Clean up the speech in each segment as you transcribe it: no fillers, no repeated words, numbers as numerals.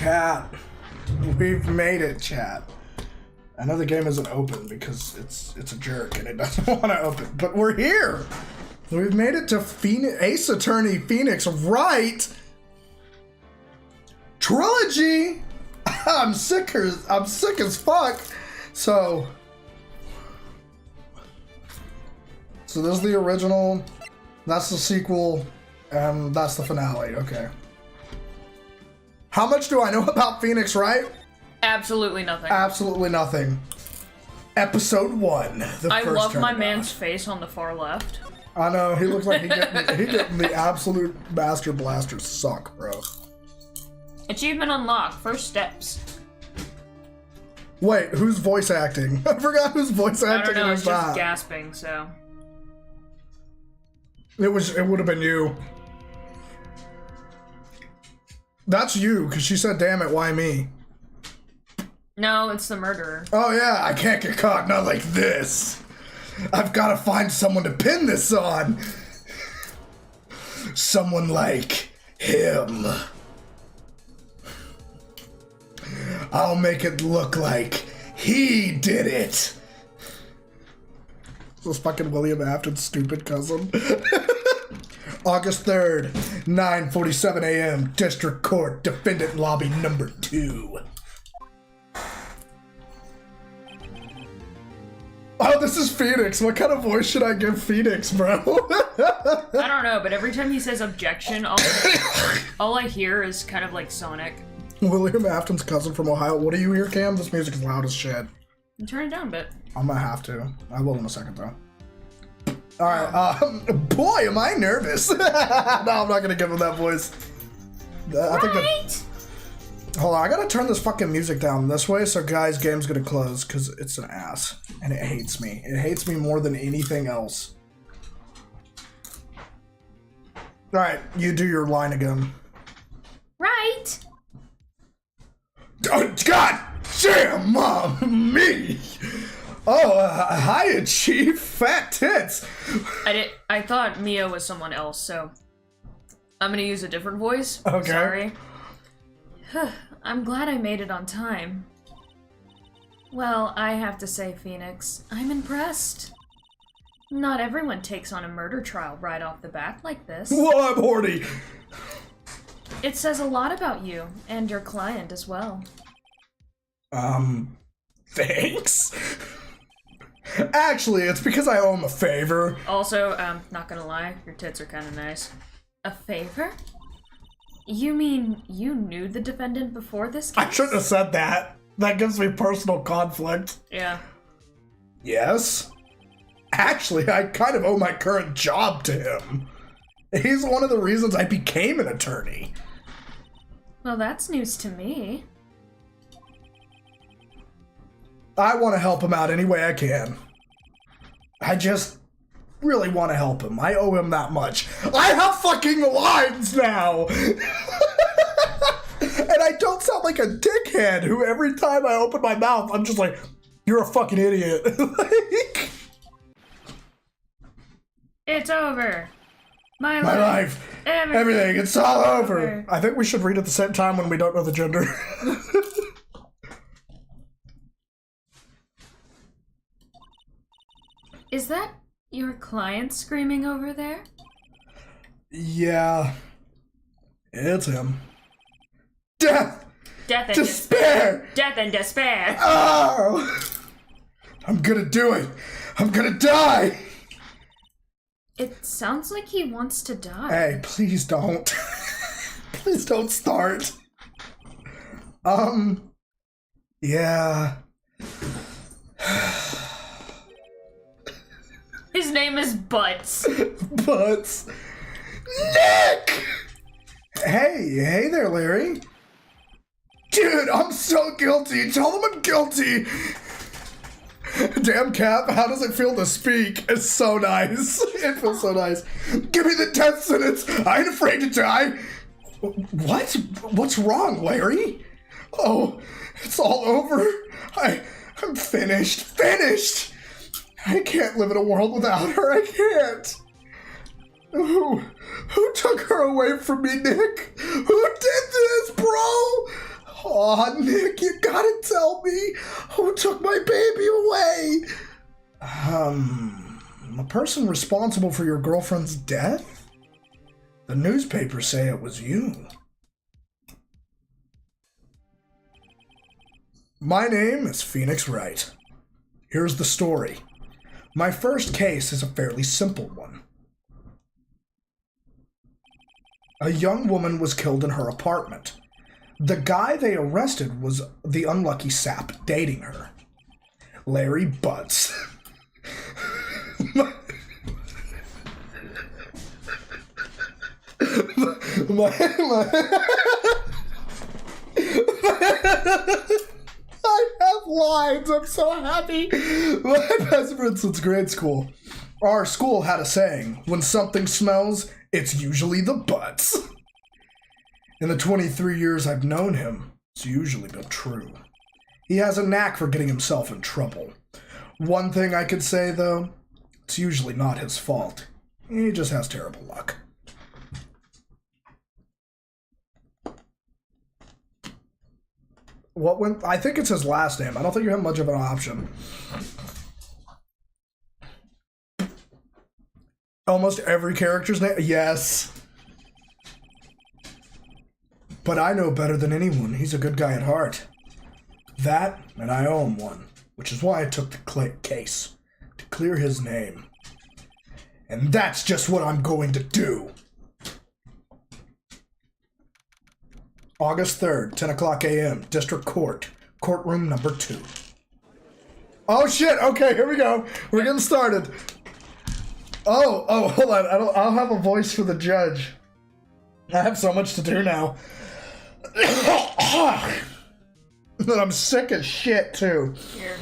Chat. We've made it, chat. I know the game isn't open because it's a jerk and it doesn't want to open, but we're here. We've made it to Ace Attorney Phoenix Wright Trilogy. I'm sick as fuck. So this is the original, that's the sequel, and that's the finale. Okay. How much do I know about Phoenix Wright? Absolutely nothing. Absolutely nothing. Episode 1. I love my man's face on the far left. I know, he looks like he getting the absolute master blaster suck, bro. Achievement unlocked. First steps. Wait, who's voice acting? I forgot who's voice acting. I don't know, it's just gasping, so. It would have been you. That's you, because she said, damn it, why me? No, it's the murderer. Oh yeah, I can't get caught, not like this. I've got to find someone to pin this on. Someone like him. I'll make it look like he did it. This fucking William Afton's stupid cousin. August 3rd, 9:47 a.m. District Court, Defendant Lobby number 2. Oh, this is Phoenix. What kind of voice should I give Phoenix, bro? I don't know, but every time he says objection, all I hear is kind of like Sonic. William Afton's cousin from Ohio. What do you hear, Cam? This music is loud as shit. Turn it down a bit. I'm gonna have to. I will in a second, though. Alright, boy, am I nervous. No, I'm not gonna give him that voice. I think that... Hold on, I gotta turn this fucking music down this way, so guys, game's gonna close, because it's an ass. And it hates me. It hates me more than anything else. Alright, you do your line again. Right. Oh, God damn, Mom, me! Oh, hiya, Chief. Fat tits. I thought Mia was someone else, so I'm gonna use a different voice. Okay. Sorry. I'm glad I made it on time. Well, I have to say, Phoenix, I'm impressed. Not everyone takes on a murder trial right off the bat like this. Well, I'm horny. It says a lot about you, and your client as well. Thanks? Actually, it's because I owe him a favor. Also, not gonna lie, your tits are kinda nice. A favor? You mean you knew the defendant before this case? I shouldn't have said that. That gives me personal conflict. Yeah. Yes? Actually, I kind of owe my current job to him. He's one of the reasons I became an attorney. Well, that's news to me. I want to help him out any way I can. I just really want to help him. I owe him that much. I have fucking lines now! And I don't sound like a dickhead who every time I open my mouth, I'm just like, you're a fucking idiot. Like, it's over. My life. Everything. It's all over. I think we should read at the same time when we don't know the gender. Is that your client screaming over there? Yeah. It's him. Death! Death and despair! Death and despair! Oh! I'm gonna do it! I'm gonna die! It sounds like he wants to die. Hey, please don't. Please don't start. Yeah. His name is Butts. Butts. Nick! Hey there, Larry. Dude, I'm so guilty. Tell them I'm guilty. Damn, Cap, how does it feel to speak? It's so nice. It feels so nice. Give me the death sentence. I ain't afraid to die. What? What's wrong, Larry? Oh, it's all over. I'm finished. Finished! I can't live in a world without her. I can't. Who took her away from me, Nick? Who did this, bro? Oh, Nick, you gotta tell me who took my baby away. The person responsible for your girlfriend's death? The newspapers say it was you. My name is Phoenix Wright. Here's the story. My first case is a fairly simple one. A young woman was killed in her apartment. The guy they arrested was the unlucky sap dating her. Larry Butts. I have lines. I'm so happy. My best friend since grade school. Our school had a saying, when something smells, it's usually the butts. In the 23 years I've known him, it's usually been true. He has a knack for getting himself in trouble. One thing I could say, though, it's usually not his fault. He just has terrible luck. What went? I think it's his last name. I don't think you have much of an option. Almost every character's name? Yes. But I know better than anyone. He's a good guy at heart. That, and I owe him one, which is why I took the case, to clear his name. And that's just what I'm going to do. August 3rd, 10 o'clock a.m., District Court, courtroom number 2. Oh shit, okay, here we go. We're getting started. Oh, hold on, I'll have a voice for the judge. I have so much to do now. And I'm sick as shit, too. Here.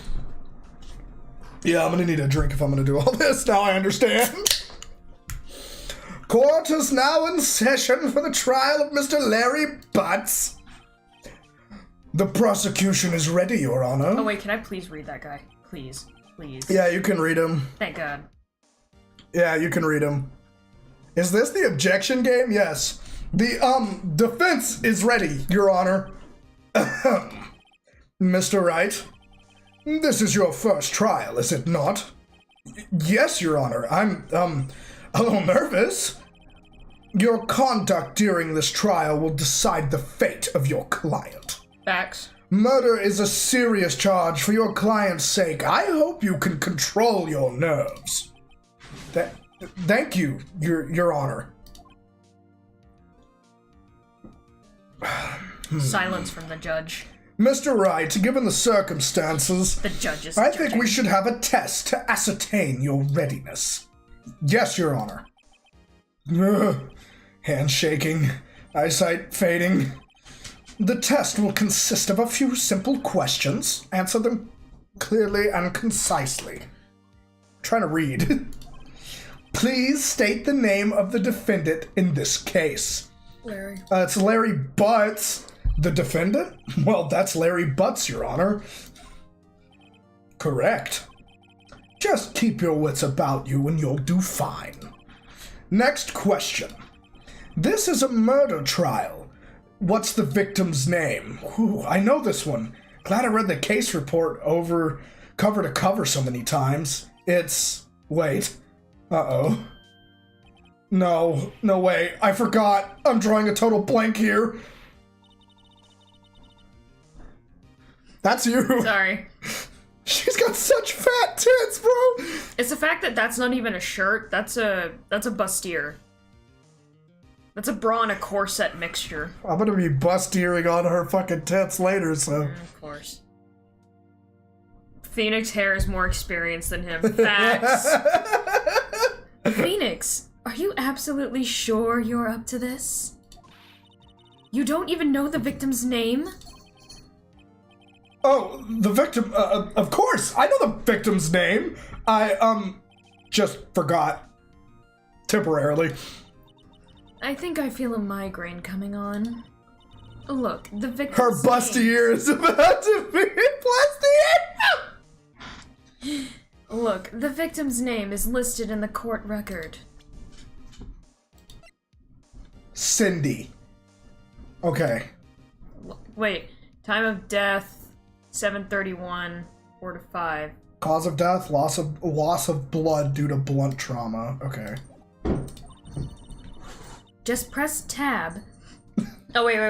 Yeah, I'm gonna need a drink if I'm gonna do all this. Now I understand. Court is now in session for the trial of Mr. Larry Butts. The prosecution is ready, Your Honor. Oh wait, can I please read that guy? Please. Yeah, you can read him. Thank God. Yeah, you can read him. Is this the objection game? Yes. The, defense is ready, Your Honor. Mr. Wright, this is your first trial, is it not? Yes, Your Honor. I'm, a little nervous. Your conduct during this trial will decide the fate of your client. Facts. Murder is a serious charge. For your client's sake, I hope you can control your nerves. Thank you, Your Honor. Silence from the judge. Mr. Wright, given the circumstances, The judge is I think judging. we should have a test to ascertain your readiness. Yes, Your Honor. Hand shaking, eyesight fading. The test will consist of a few simple questions. Answer them clearly and concisely. I'm trying to read. Please state the name of the defendant in this case. Larry. It's Larry Butts. The defendant? Well, that's Larry Butts, Your Honor. Correct. Just keep your wits about you and you'll do fine. Next question. This is a murder trial. What's the victim's name? Ooh, I know this one. Glad I read the case report over cover to cover so many times. It's... wait. Uh-oh. No, way. I forgot. I'm drawing a total blank here. That's you. Sorry. She's got such fat tits, bro. It's the fact that that's not even a shirt. That's a bustier. That's a bra and a corset mixture. I'm gonna be bustiering on her fucking tits later, so. Of course. Phoenix hair is more experienced than him. Facts. Phoenix, are you absolutely sure you're up to this? You don't even know the victim's name? Oh, the victim, of course, I know the victim's name. I, just forgot. Temporarily. I think I feel a migraine coming on. Look, the victim's Her busty ear is about to be busty. Look, the victim's name is listed in the court record. Cindy. Okay. Wait, Time of death, 7:31, 4 to 5. Cause of death, loss of blood due to blunt trauma. Okay. Just press tab. Oh, wait.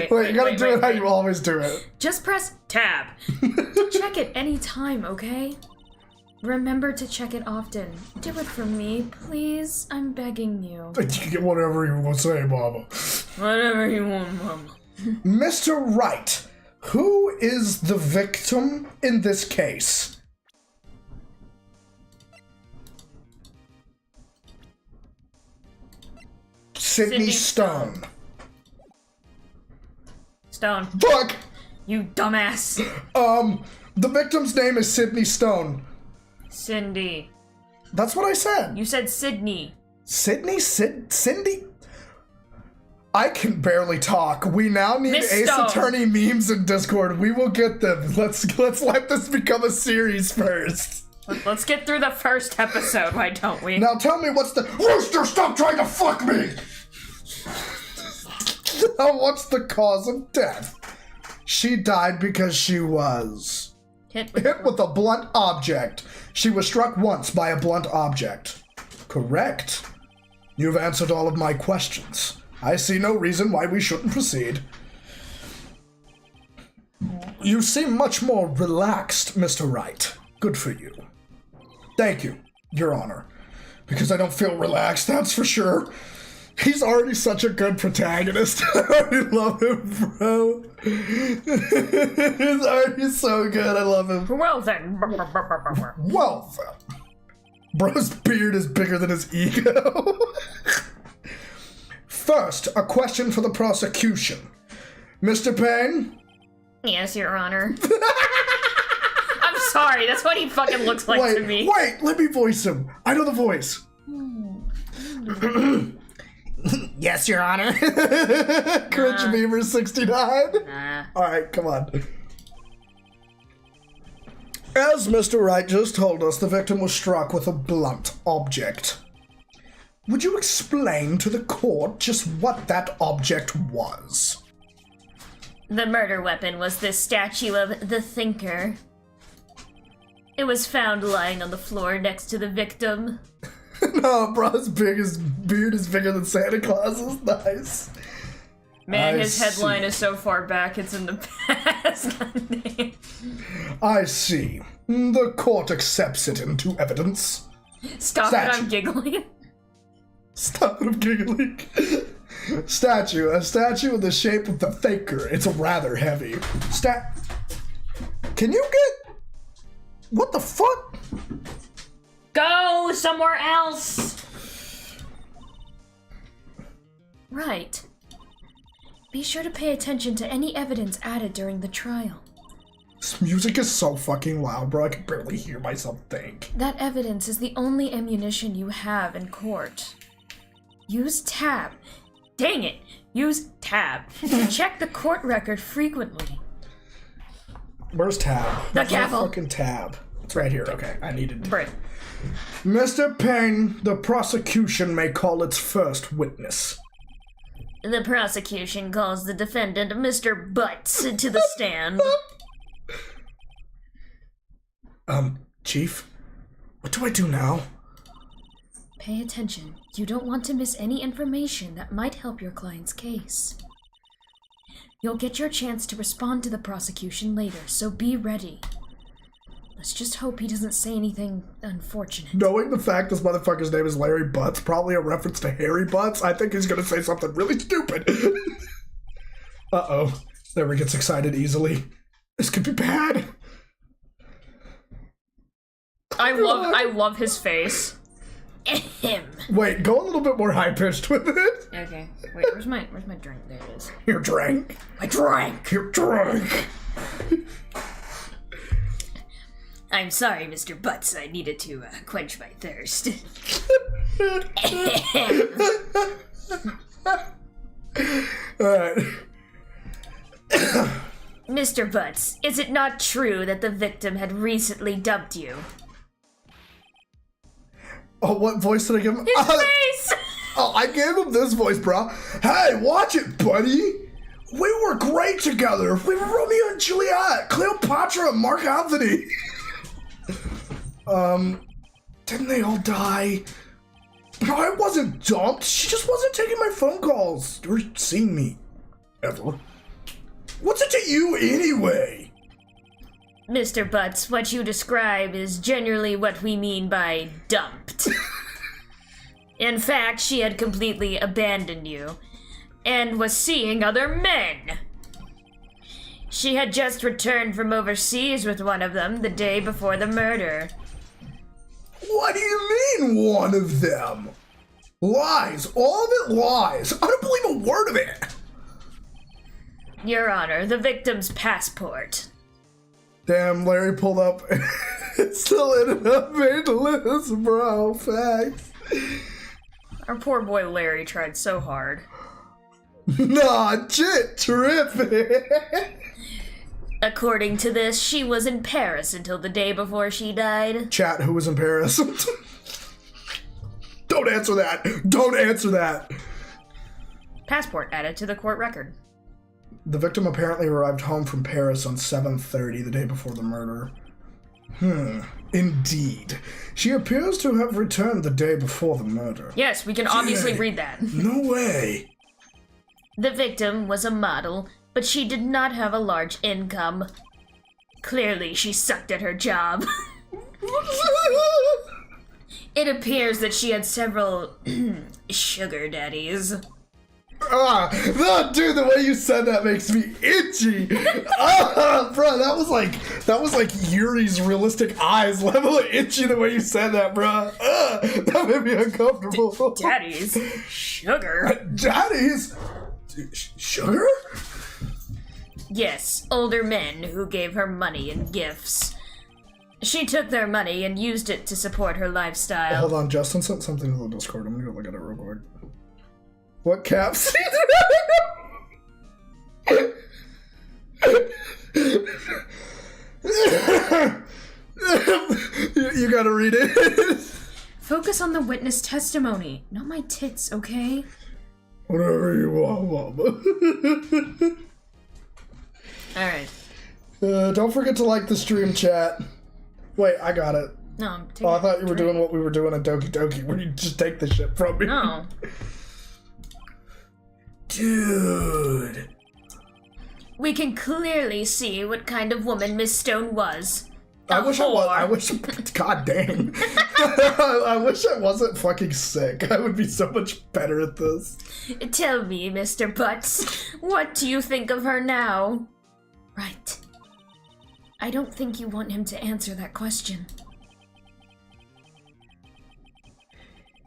Wait, you gotta do it how you always do it. Just press tab. Check it any time, okay? Remember to check it often. Do it for me, please. I'm begging you. You can get whatever you want to say, Mama. Whatever you want, Mama. Mr. Wright, who is the victim in this case? Sydney Stone. Stone. Fuck! You dumbass. The victim's name is Sydney Stone. Cindy. That's what I said. You said Sydney. Sydney? Cindy? I can barely talk. We now need Miss Ace Stone. Attorney memes in Discord. We will get them. Let's let this become a series first. Let's get through the first episode, why don't we? Now tell me what's the— Rooster, stop trying to fuck me! Now what's the cause of death? She died because she was Hit with a blunt object. She was struck once by a blunt object. Correct. You've answered all of my questions. I see no reason why we shouldn't proceed. You seem much more relaxed, Mr. Wright. Good for you. Thank you, Your Honor. Because I don't feel relaxed, that's for sure. He's already such a good protagonist. I already love him, bro. He's already so good, I love him. Well then. Well then. Bro's beard is bigger than his ego. First, a question for the prosecution. Mr. Payne? Yes, Your Honor. I'm sorry, that's what he fucking looks like to me. Wait, let me voice him. I know the voice. Yes, Your Honor. Cringe Beaver 69. Nah. Alright, come on. As Mr. Wright just told us, the victim was struck with a blunt object. Would you explain to the court just what that object was? The murder weapon was this statue of the Thinker. It was found lying on the floor next to the victim. No, bro's beard is bigger than Santa Claus's. Nice. Man, his headline is so far back, it's in the past. I see. The court accepts it into evidence. Stop it, I'm giggling. Stop it, I'm giggling. Statue. A statue in the shape of the Thinker. It's rather heavy. Can you get... What the fuck? Go somewhere else! Right. Be sure to pay attention to any evidence added during the trial. This music is so fucking loud, bro. I can barely hear myself think. That evidence is the only ammunition you have in court. Use tab. Dang it! Use tab. Check the court record frequently. Where's tab? The gavel. Fucking tab. It's right here. Okay, I needed. Right. Mr. Payne, the prosecution may call its first witness. The prosecution calls the defendant, Mr. Butts, to the stand. Chief? What do I do now? Pay attention. You don't want to miss any information that might help your client's case. You'll get your chance to respond to the prosecution later, so be ready. Let's just hope he doesn't say anything unfortunate. Knowing the fact this motherfucker's name is Larry Butts, probably a reference to Harry Butts, I think he's gonna say something really stupid. Uh-oh. Larry gets excited easily. This could be bad. I love his face. Ahem. Wait, go a little bit more high-pitched with it. Okay. Wait, where's my drink? There it is. Your drink. My drink! Your drink. I'm sorry, Mr. Butts. I needed to quench my thirst. Alright. Mr. Butts, is it not true that the victim had recently dumped you? Oh, what voice did I give him? His face! Oh, I gave him this voice, bro. Hey, watch it, buddy. We were great together. We were Romeo and Juliet, Cleopatra and Mark Anthony. Didn't they all die? No, I wasn't dumped. She just wasn't taking my phone calls or seeing me. Ever. What's it to you anyway? Mr. Butts, what you describe is generally what we mean by dumped. In fact, she had completely abandoned you and was seeing other men. She had just returned from overseas with one of them the day before the murder. What do you mean, one of them? Lies. All of it lies. I don't believe a word of it. Your Honor, the victim's passport. Damn, Larry pulled up. It still ended up made list, bro. Facts. Our poor boy Larry tried so hard. Nah, shit, tripping. According to this, she was in Paris until the day before she died. Chat, who was in Paris? Don't answer that. Don't answer that. Passport added to the court record. The victim apparently arrived home from Paris on 7:30 the day before the murder. Indeed. She appears to have returned the day before the murder. Yes, we can obviously read that. No way. The victim was a model, but she did not have a large income. Clearly, she sucked at her job. It appears that she had several sugar daddies. Dude, the way you said that makes me itchy. Bro, that was like Yuri's realistic eyes level of itchy the way you said that, bro. That made me uncomfortable. Daddies? Sugar? Daddies? Sugar? Yes, older men who gave her money and gifts. She took their money and used it to support her lifestyle. Hold on, Justin sent something to the Discord. I'm gonna go look at it real quick. What caps? You gotta read it. Focus on the witness testimony, not my tits, okay? Whatever you want, mama. Alright. Don't forget to like the stream, chat. Wait, I got it. No, I'm taking I thought you were doing what we were doing at Doki Doki, where you just take the shit from me. No. Dude. We can clearly see what kind of woman Miss Stone was. I wish God dang. I wish I wasn't fucking sick. I would be so much better at this. Tell me, Mr. Butts, what do you think of her now? Right. I don't think you want him to answer that question.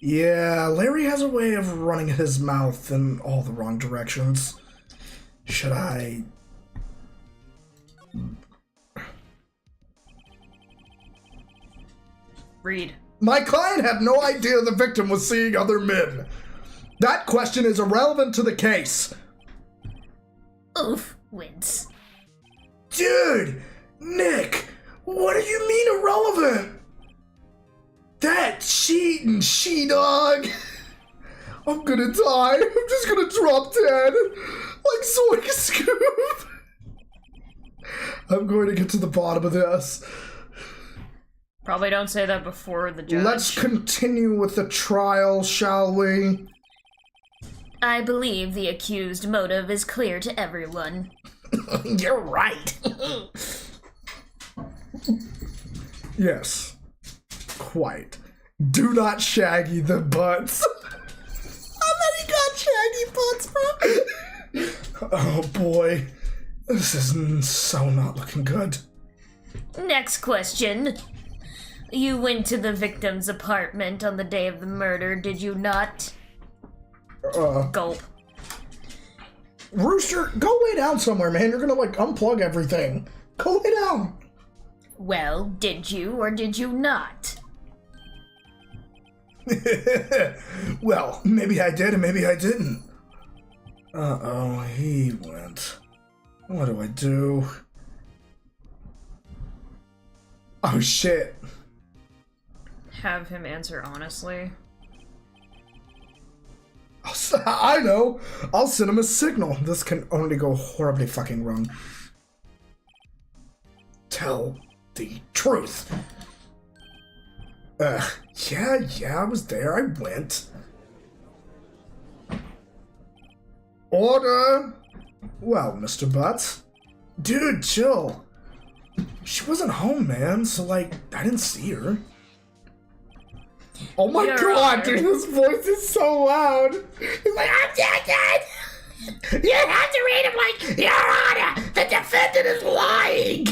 Yeah, Larry has a way of running his mouth in all the wrong directions. Should I... Read. My client had no idea the victim was seeing other men. That question is irrelevant to the case. Oof, wins. Dude! Nick! What do you mean irrelevant? That cheating she-dog! I'm gonna die. I'm just gonna drop dead. Like Zoink Scoop. I'm going to get to the bottom of this. Probably don't say that before the judge. Let's continue with the trial, shall we? I believe the accused motive is clear to everyone. You're right. Yes. Quite. Do not shaggy the butts. I bet he got shaggy butts, bro. Oh boy. This is so not looking good. Next question. You went to the victim's apartment on the day of the murder, did you not? Gulp. Rooster, go lay down somewhere, man. You're gonna, like, unplug everything. Go lay down. Well, did you or did you not? Well, maybe I did and maybe I didn't. Uh-oh, he went. What do I do? Oh, shit. Have him answer honestly. I know. I'll send him a signal. This can only go horribly fucking wrong. Tell the truth. Yeah, I was there. I went. Order! Well, Mr. Butts. Dude, chill. She wasn't home, man, so, like, I didn't see her. Oh my god, dude, his voice is so loud. He's like, I'm dead! You have to read him like, Your Honor, the defendant is lying!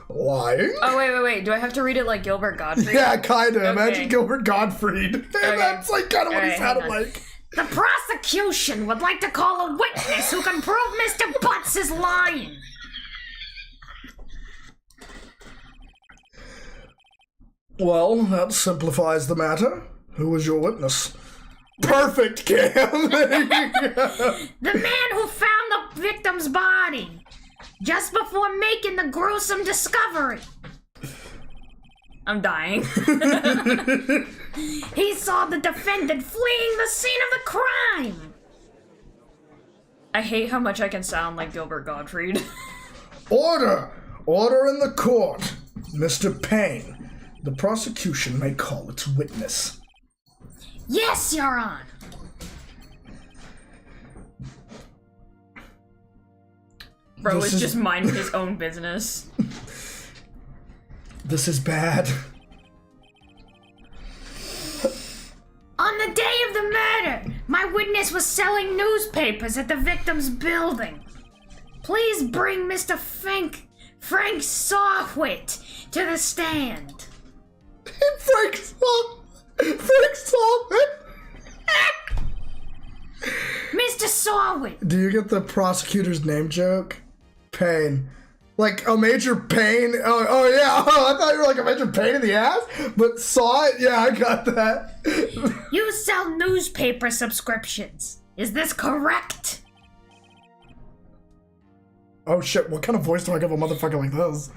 Lying? Oh, wait. Do I have to read it like Gilbert Gottfried? Yeah, kinda. Okay. Imagine Gilbert Gottfried. Okay. That's like kinda what he sounded like. The prosecution would like to call a witness who can prove Mr. Butts is lying. Well, that simplifies the matter. Who was your witness? Perfect, Cam! There you go. The man who found the victim's body just before making the gruesome discovery. I'm dying. He saw the defendant fleeing the scene of the crime. I hate how much I can sound like Gilbert Gottfried. Order! Order in the court. Mr. Payne, the prosecution may call its witness. Yes, Your Honor. Bro is just minding his own business. This is bad. On the day of the murder, my witness was selling newspapers at the victim's building. Please bring Mr. Frank Sawwit to the stand. Frank Sawwit? Mr. Sawwit. Do you get the prosecutor's name joke? Payne. Like a major pain? Oh yeah. Oh, I thought you were like a major pain in the ass, but saw it? Yeah, I got that. You sell newspaper subscriptions. Is this correct? Oh shit, what kind of voice do I give a motherfucker like this?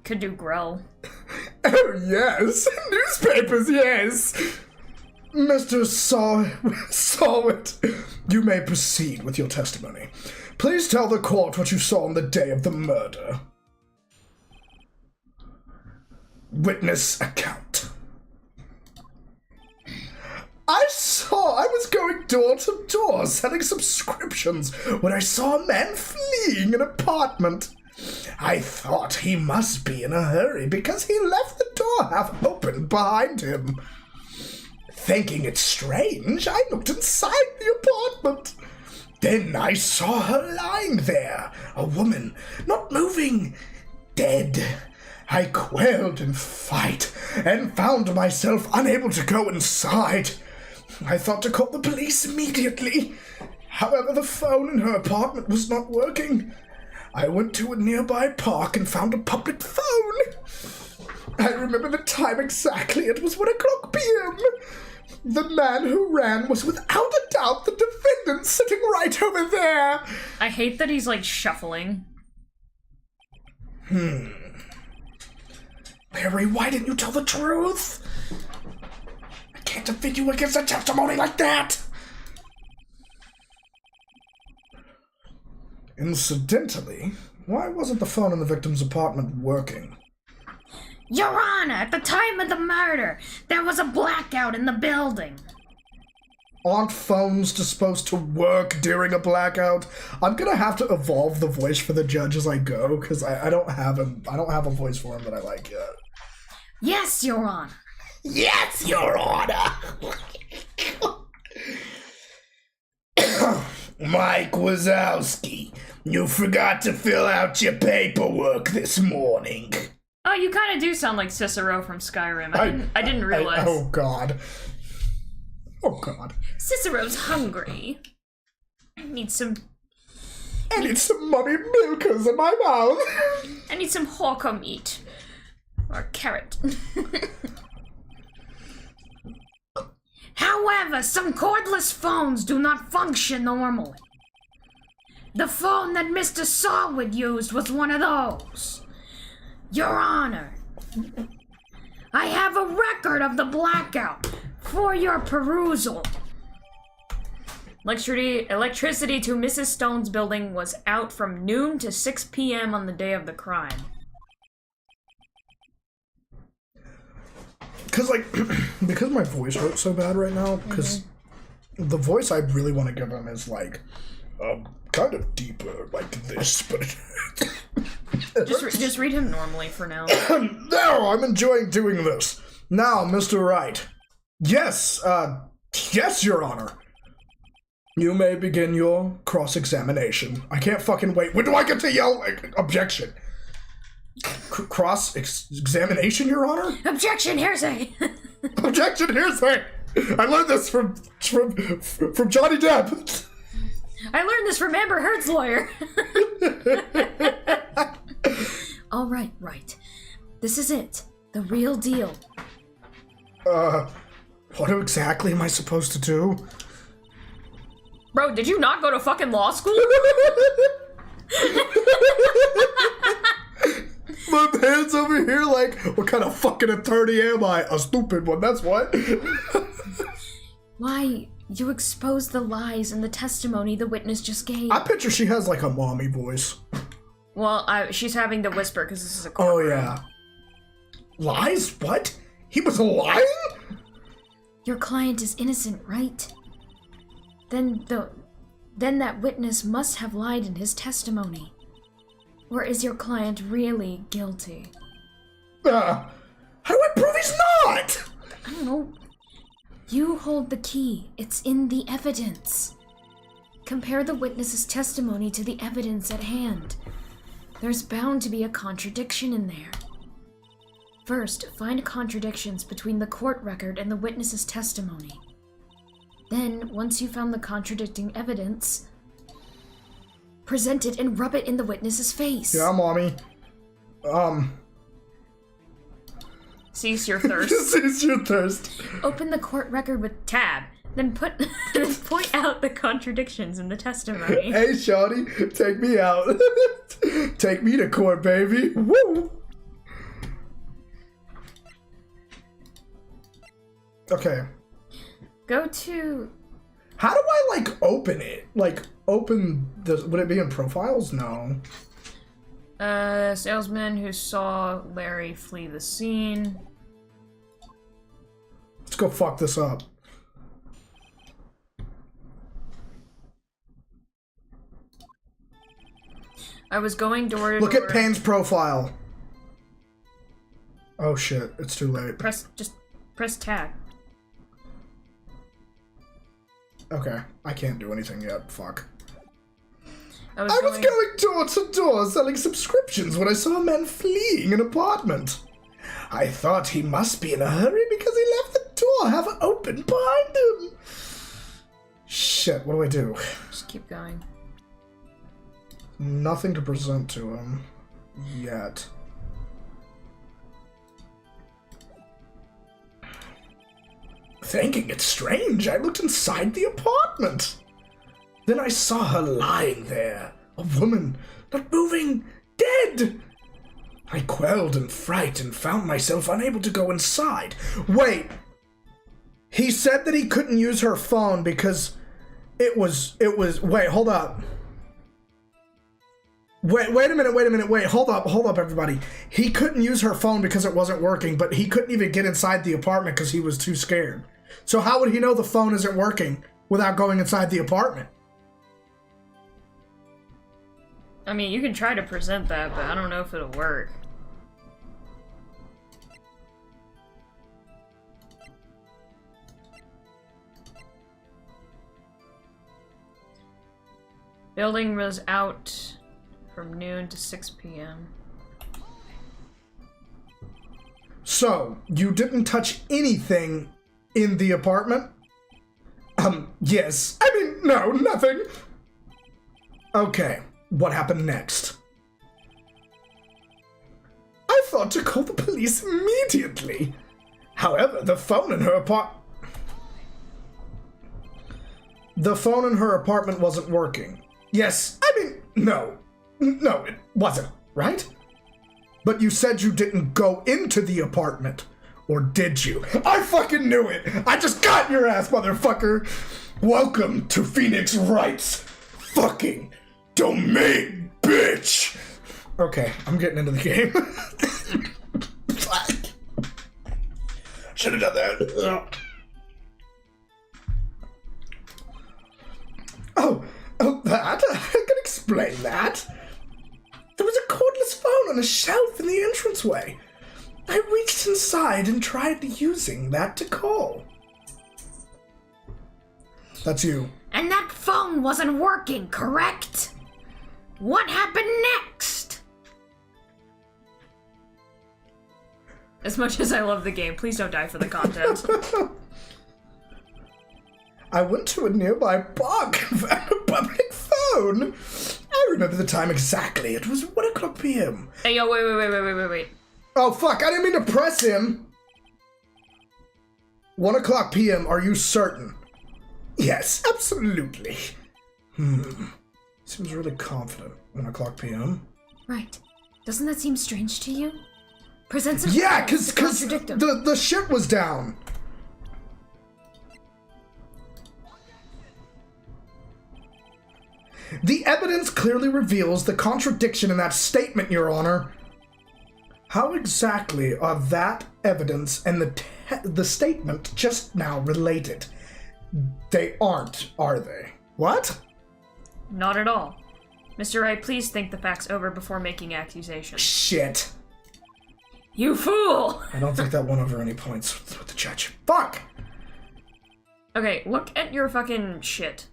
Could do grow. Oh yes, newspapers, yes. Mr. Sawwit, you may proceed with your testimony. Please tell the court what you saw on the day of the murder. Witness account. I was going door to door selling subscriptions when I saw a man fleeing an apartment. I thought he must be in a hurry because he left the door half open behind him. Thinking it strange, I looked inside the apartment. Then I saw her lying there, a woman, not moving, dead. I quailed in fright and found myself unable to go inside. I thought to call the police immediately. However, the phone in her apartment was not working. I went to a nearby park and found a public phone. I remember the time exactly. It was 1 o'clock p.m. The man who ran was without a doubt the defendant sitting right over there. I hate that he's like shuffling. Larry, why didn't you tell the truth? I can't defend you against a testimony like that. Incidentally, why wasn't the phone in the victim's apartment working? Your Honor, at the time of the murder, there was a blackout in the building. Aren't phones supposed to work during a blackout? I'm gonna have to evolve the voice for the judge as I go, because I don't have a voice for him that I like yet. Yes, Your Honor. Yes, Your Honor! Mike Wazowski, you forgot to fill out your paperwork this morning. Oh, you kind of do sound like Cicero from Skyrim. I didn't realize. Oh, God. Oh, God. Cicero's hungry. I need some mummy milkers in my mouth. I need some hawker meat. Or carrot. However, some cordless phones do not function normally. The phone that Mr. Sawwood used was one of those. Your Honor, I have a record of the blackout for your perusal. Electricity to Mrs. Stone's building was out from noon to 6 p.m. on the day of the crime. Because, like, because my voice hurts so bad right now, because the voice I really want to give him is, like, kind of deeper, like this, but... just read him normally for now. No, I'm enjoying doing this. Now, Mr. Wright. Yes, yes, Your Honor. You may begin your cross-examination. I can't fucking wait. When do I get to yell? Objection. Cross-examination, Your Honor? Objection, hearsay! Objection, hearsay! I learned this from Johnny Depp. I learned this from Amber Heard's lawyer. All right, right. This is it. The real deal. What exactly am I supposed to do? Bro, did you not go to fucking law school? My man's over here like, what kind of fucking attorney am I? A stupid one, that's what. Why, you exposed the lies in the testimony the witness just gave. I picture she has like a mommy voice. Well, she's having to whisper because this is a courtroom. Oh yeah. Lies? What? He was lying? Your client is innocent, right? Then that witness must have lied in his testimony. Or is your client really guilty? How do I prove he's not? I don't know. You hold the key. It's in the evidence. Compare the witness's testimony to the evidence at hand. There's bound to be a contradiction in there. First, find contradictions between the court record and the witness's testimony. Then, once you've found the contradicting evidence, present it and rub it in the witness's face. Yeah, mommy. Cease your thirst. Cease your thirst. Open the court record with tab. Then point out the contradictions in the testimony. Hey, shawty, take me out. Take me to court, baby. Woo! Okay. Go to... How do I, like, open it? Like, open the... Would it be in profiles? No. Salesman who saw Larry flee the scene. Let's go fuck this up. I was going door to door. Look at Payne's profile. Oh shit, it's too late. Just press tab. Okay, I can't do anything yet. Fuck. I was going door to door selling subscriptions when I saw a man fleeing an apartment. I thought he must be in a hurry because he left the door half open behind him. Shit, what do I do? Just keep going. Nothing to present to him yet. Thinking it strange, I looked inside the apartment. Then I saw her lying there, a woman, not moving, dead. I quelled in fright and found myself unable to go inside. Wait, he said that he couldn't use her phone because it was, wait, hold up. Wait a minute, hold up, everybody. He couldn't use her phone because it wasn't working, but he couldn't even get inside the apartment because he was too scared. So how would he know the phone isn't working without going inside the apartment? I mean, you can try to present that, but I don't know if it'll work. Building was out from noon to 6 p.m. So, you didn't touch anything in the apartment? Yes. I mean, no, nothing. Okay, what happened next? I thought to call the police immediately. However, the phone in her apartment wasn't working. Yes, I mean, no, it wasn't, right? But you said you didn't go into the apartment. Or did you? I fucking knew it! I just got your ass, motherfucker! Welcome to Phoenix Wright's fucking domain, bitch! Okay, I'm getting into the game. Should have done that. Oh, that? I can explain that. There was a cordless phone on a shelf in the entranceway. I reached inside and tried using that to call. That's you. And that phone wasn't working, correct? What happened next? As much as I love the game, please don't die for the content. I went to a nearby park and found a public phone. I remember the time exactly. It was 1 o'clock p.m. Hey, yo, wait. Oh, fuck, I didn't mean to press him. 1 o'clock p.m., are you certain? Yes, absolutely. Seems really confident. 1 o'clock p.m. Right. Doesn't that seem strange to you? Present some Yeah, evidence because to contradict him. the shit was down. The evidence clearly reveals the contradiction in that statement, Your Honor. How exactly are that evidence and the statement just now related? They aren't, are they? What? Not at all. Mr. Wright, please think the facts over before making accusations. Shit. You fool! I don't think that won over any points with the judge. Fuck! Okay, look at your fucking shit.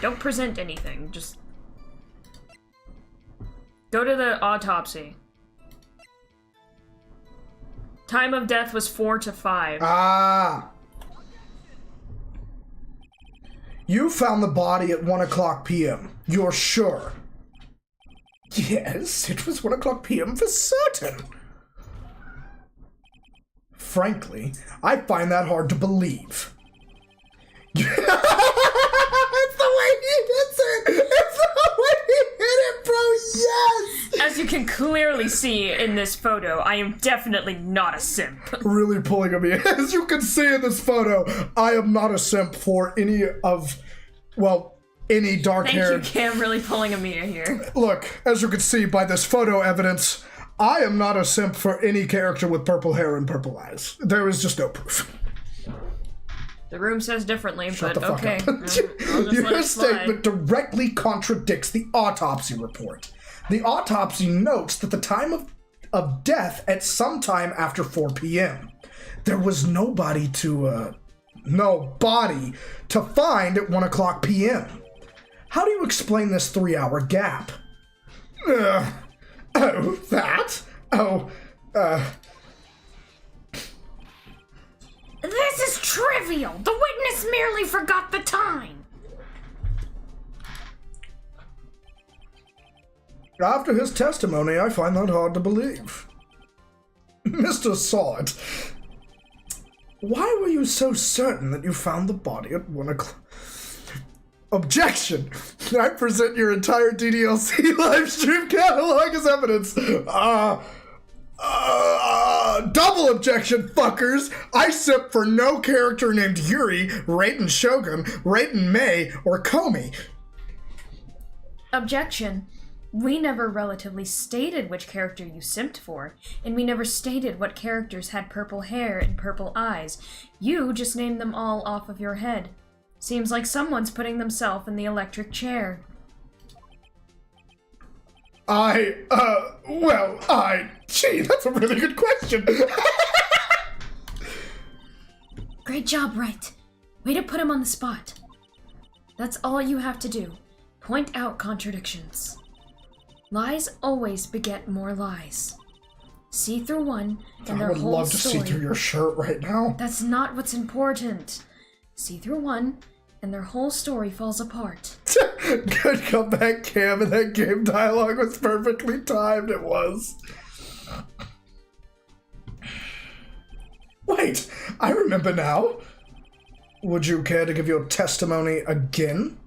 Don't present anything, just... Go to the autopsy. Time of death was 4 to 5. Ah! You found the body at 1 o'clock p.m. You're sure? Yes, it was 1 o'clock p.m. for certain. Frankly, I find that hard to believe. It's the way he hits it! It's the way he hit it, bro! Yes! As you can clearly see in this photo, I am definitely not a simp. Really pulling at me. As you can see in this photo, I am not a simp for any of, well, any dark-haired... Thank you, Cam, really pulling a Mia here. Look, as you can see by this photo evidence, I am not a simp for any character with purple hair and purple eyes. There is just no proof. The room says differently, Shut but the fuck okay. up. I'll just let Your it slide. statement directly contradicts the autopsy report. The autopsy notes that the time of death at some time after 4 p.m. There was no body to find at 1 o'clock p.m. How do you explain this 3-hour gap? This is trivial! The witness merely forgot the time! After his testimony, I find that hard to believe. Mr. Sword, why were you so certain that you found the body at 1 o'clock? Objection! I present your entire DDLC livestream catalog as evidence. Double objection, fuckers! I sip for no character named Yuri, Raiden Shogun, Raiden Mei, or Komi. Objection. We never relatively stated which character you simped for, and we never stated what characters had purple hair and purple eyes. You just named them all off of your head. Seems like someone's putting themselves in the electric chair. Gee, that's a really good question. Great job, Wright. Way to put him on the spot. That's all you have to do. Point out contradictions. Lies always beget more lies. See through one, and their whole story... I would love to see through your shirt right now. That's not what's important. See through one, and their whole story falls apart. Good comeback, Cam, and that game dialogue was perfectly timed. It was. Wait, I remember now. Would you care to give your testimony again?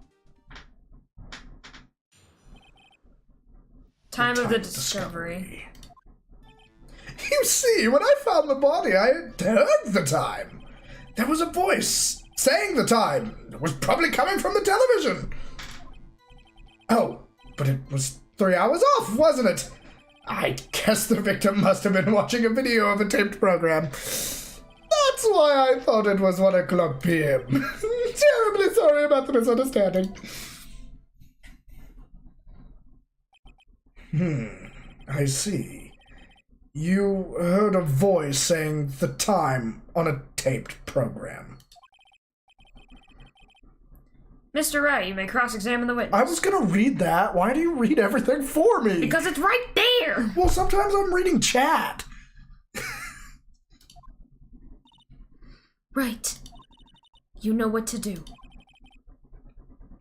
Time of the discovery. You see, when I found the body, I had heard the time. There was a voice saying the time. It was probably coming from the television. Oh, but it was 3 hours off, wasn't it? I guess the victim must have been watching a video of a taped program. That's why I thought it was 1 o'clock p.m. Terribly sorry about the misunderstanding. I see. You heard a voice saying the time on a taped program. Mr. Wright, you may cross-examine the witness. I was gonna read that. Why do you read everything for me? Because it's right there! Well, sometimes I'm reading chat. Right. You know what to do.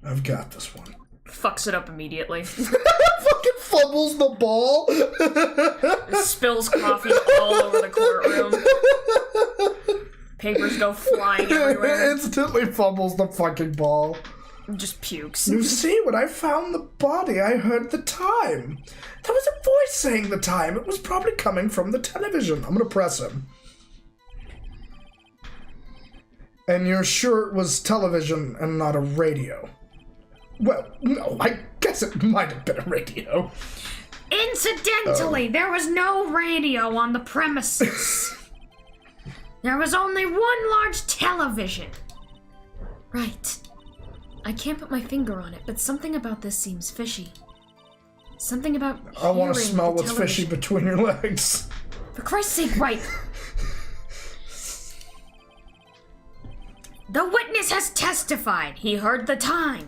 I've got this one. Fucks it up immediately. Fucking fumbles the ball. Spills coffee all over the courtroom. Papers go flying everywhere. Instantly fumbles the fucking ball. Just pukes. You see, when I found the body, I heard the time. There was a voice saying the time. It was probably coming from the television. I'm gonna press him. And you're sure it was television and not a radio? Well, no, I guess it might have been a radio. Incidentally, there was no radio on the premises. There was only one large television. Right. I can't put my finger on it, but something about this seems fishy. Something about I want to hearing smell the what's television. fishy between your legs. For Christ's sake, Wright. The witness has testified. He heard the time.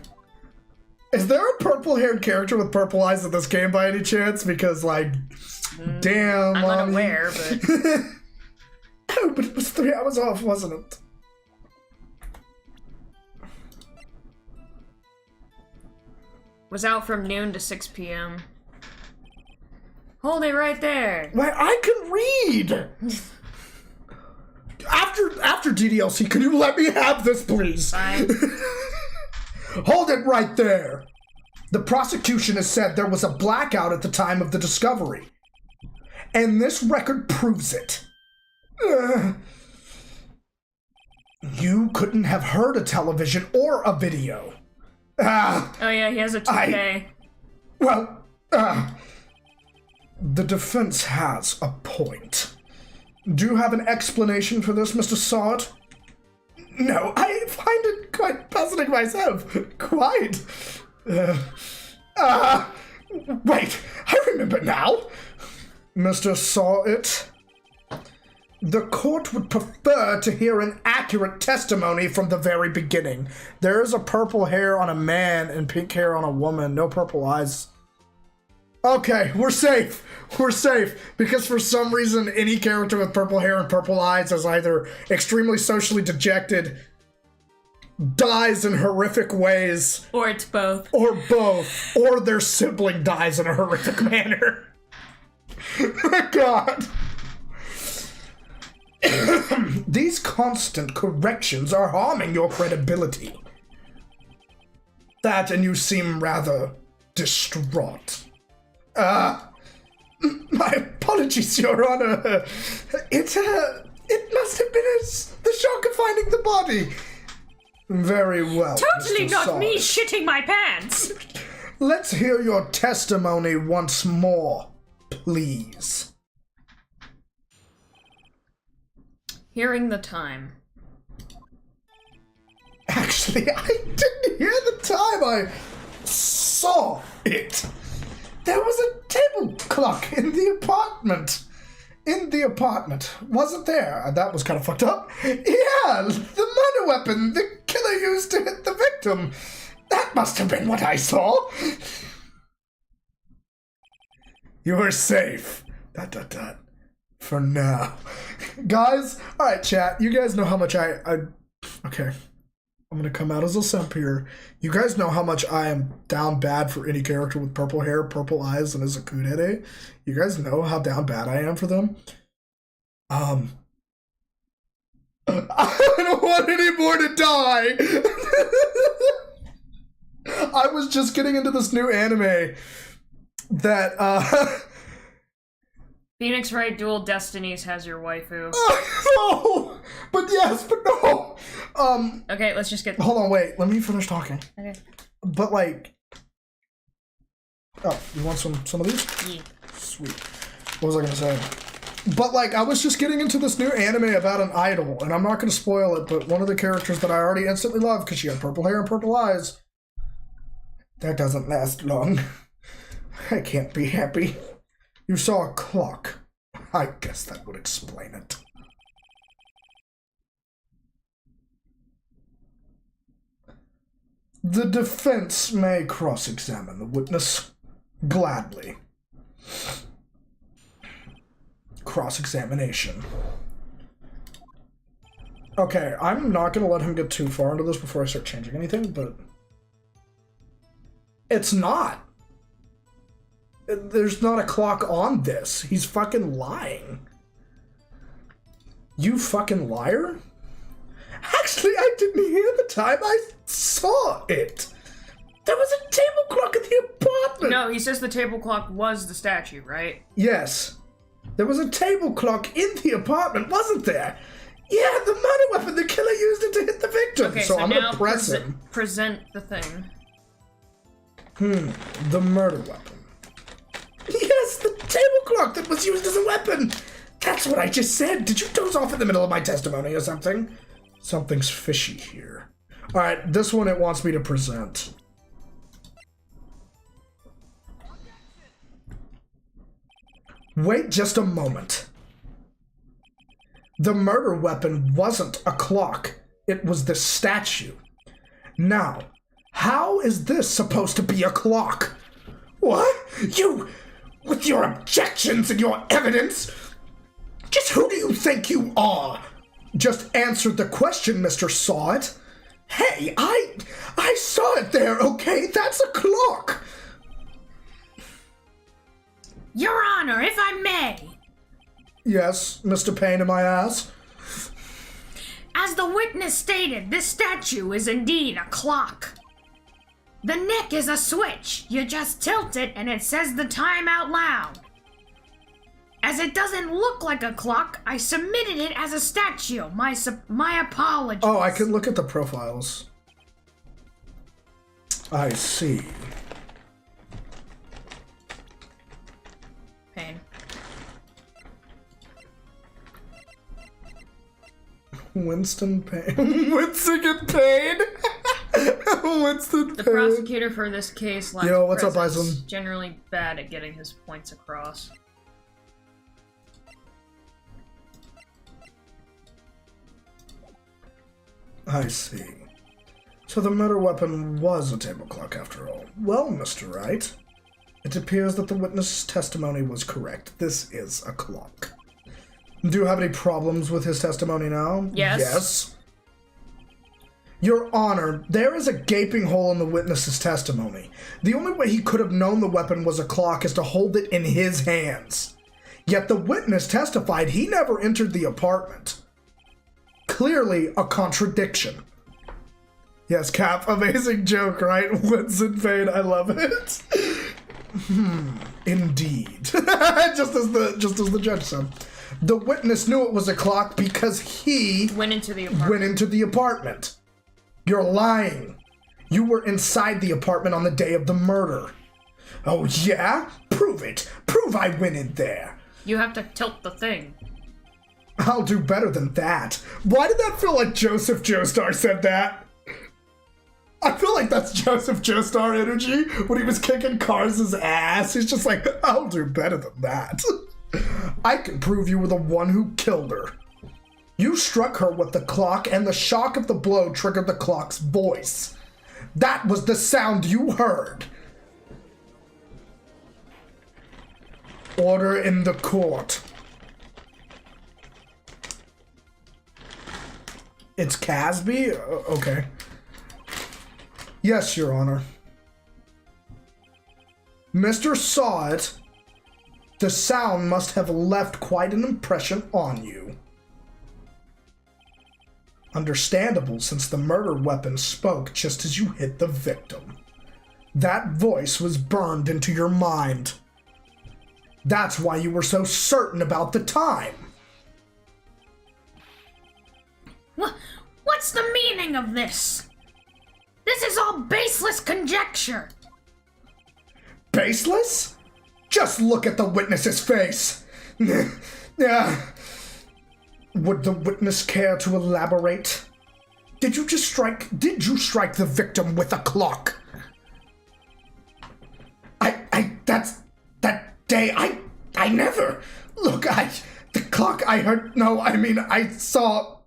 Is there a purple-haired character with purple eyes in this game by any chance? Because, like, damn, I'm Mommy. unaware, but... Oh, but it was 3 hours off, wasn't it? Was out from noon to 6 p.m. Hold it right there. Why, I can read! After DDLC, can you let me have this, please? Fine. Hold it right there! The prosecution has said there was a blackout at the time of the discovery. And this record proves it. You couldn't have heard a television or a video. Oh yeah, he has a 2K. The defense has a point. Do you have an explanation for this, Mr. Sod? No, I find it quite puzzling myself. Quite. Wait, I remember now. Mr. Saw-It? The court would prefer to hear an accurate testimony from the very beginning. There is a purple hair on a man and pink hair on a woman. No purple eyes. Okay, we're safe. We're safe. Because for some reason, any character with purple hair and purple eyes is either extremely socially dejected, dies in horrific ways, Or it's both. or both, or their sibling dies in a horrific manner. God. These constant corrections are harming your credibility. That, and you seem rather distraught. My apologies, Your Honor. It must have been the shock of finding the body. Very well, Totally Mr. not Saw. me shitting my pants. Let's hear your testimony once more, please. Hearing the time. Actually, I didn't hear the time. I saw it. There was a table clock in the apartment. Wasn't there? That was kind of fucked up. Yeah, the murder weapon the killer used to hit the victim. That must have been what I saw. You're safe. ... For now. Guys, alright, chat. You guys know how much I okay. I'm gonna come out as a simp here. You guys know how much I am down bad for any character with purple hair, purple eyes, and is a kudere. You guys know how down bad I am for them. I don't want any more to die. I was just getting into this new anime that Phoenix Wright Dual Destinies has your waifu. No! But yes, but no! Okay, let's just get... Hold on, wait. Let me finish talking. Okay. But, like... Oh, you want some of these? Yeah. Sweet. What was I gonna say? But, like, I was just getting into this new anime about an idol, and I'm not gonna spoil it, but one of the characters that I already instantly love, because she had purple hair and purple eyes, that doesn't last long. I can't be happy. You saw a clock. I guess that would explain it. The defense may cross-examine the witness. Gladly. Cross-examination. Okay, I'm not gonna let him get too far into this before I start changing anything, but... It's not. There's not a clock on this. He's fucking lying. You fucking liar? Actually, I didn't hear the time I saw it. There was a table clock in the apartment. No, he says the table clock was the statue, right? Yes. There was a table clock in the apartment, wasn't there? Yeah, the murder weapon. The killer used it to hit the victim. Okay, so I'm now gonna press him. Present the thing. The murder weapon. Yes, the table clock that was used as a weapon. That's what I just said. Did you doze off in the middle of my testimony or something? Something's fishy here. Alright, this one it wants me to present. Wait just a moment. The murder weapon wasn't a clock. It was the statue. Now, how is this supposed to be a clock? What? You, with your objections and your evidence? Just who do you think you are? Just answered the question, Mr. Saw It. Hey, I saw it there, okay? That's a clock. Your Honor, if I may. Yes, Mr. Pain in my ass. As the witness stated, this statue is indeed a clock. The neck is a switch. You just tilt it and it says the time out loud. As it doesn't look like a clock, I submitted it as a statue. My apologies. Oh, I can look at the profiles. I see. Pain. Winston Payne. Winston Payne. Winston Payne. The prosecutor for this case lacks Yo, what's up, presence, Bison? generally bad at getting his points across. I see. So the murder weapon was a table clock after all. Well, Mr. Wright, it appears that the witness's testimony was correct. This is a clock. Do you have any problems with his testimony now? Yes. Yes. Your Honor, there is a gaping hole in the witness's testimony. The only way he could have known the weapon was a clock is to hold it in his hands. Yet the witness testified he never entered the apartment. Clearly a contradiction. Yes, Cap, amazing joke, right? Winston Payne, I love it. Indeed. just as the judge said. The witness knew it was a clock because he went into the apartment. You're lying. You were inside the apartment on the day of the murder. Oh yeah? Prove it. Prove I went in there. You have to tilt the thing. I'll do better than that. Why did that feel like Joseph Joestar said that? I feel like that's Joseph Joestar energy when he was kicking Cars' ass. He's just like, I'll do better than that. I can prove you were the one who killed her. You struck her with the clock, and the shock of the blow triggered the clock's voice. That was the sound you heard. Order in the court. It's Casby? Okay. Yes, Your Honor. Mr. Saw It. The sound must have left quite an impression on you. Understandable, since the murder weapon spoke just as you hit the victim. That voice was burned into your mind. That's why you were so certain about the time. What's the meaning of this? This is all baseless conjecture. Baseless? Just look at the witness's face. Would the witness care to elaborate? Did you strike the victim with a clock? That day, I never. Look, the clock I heard, no, I mean, I saw.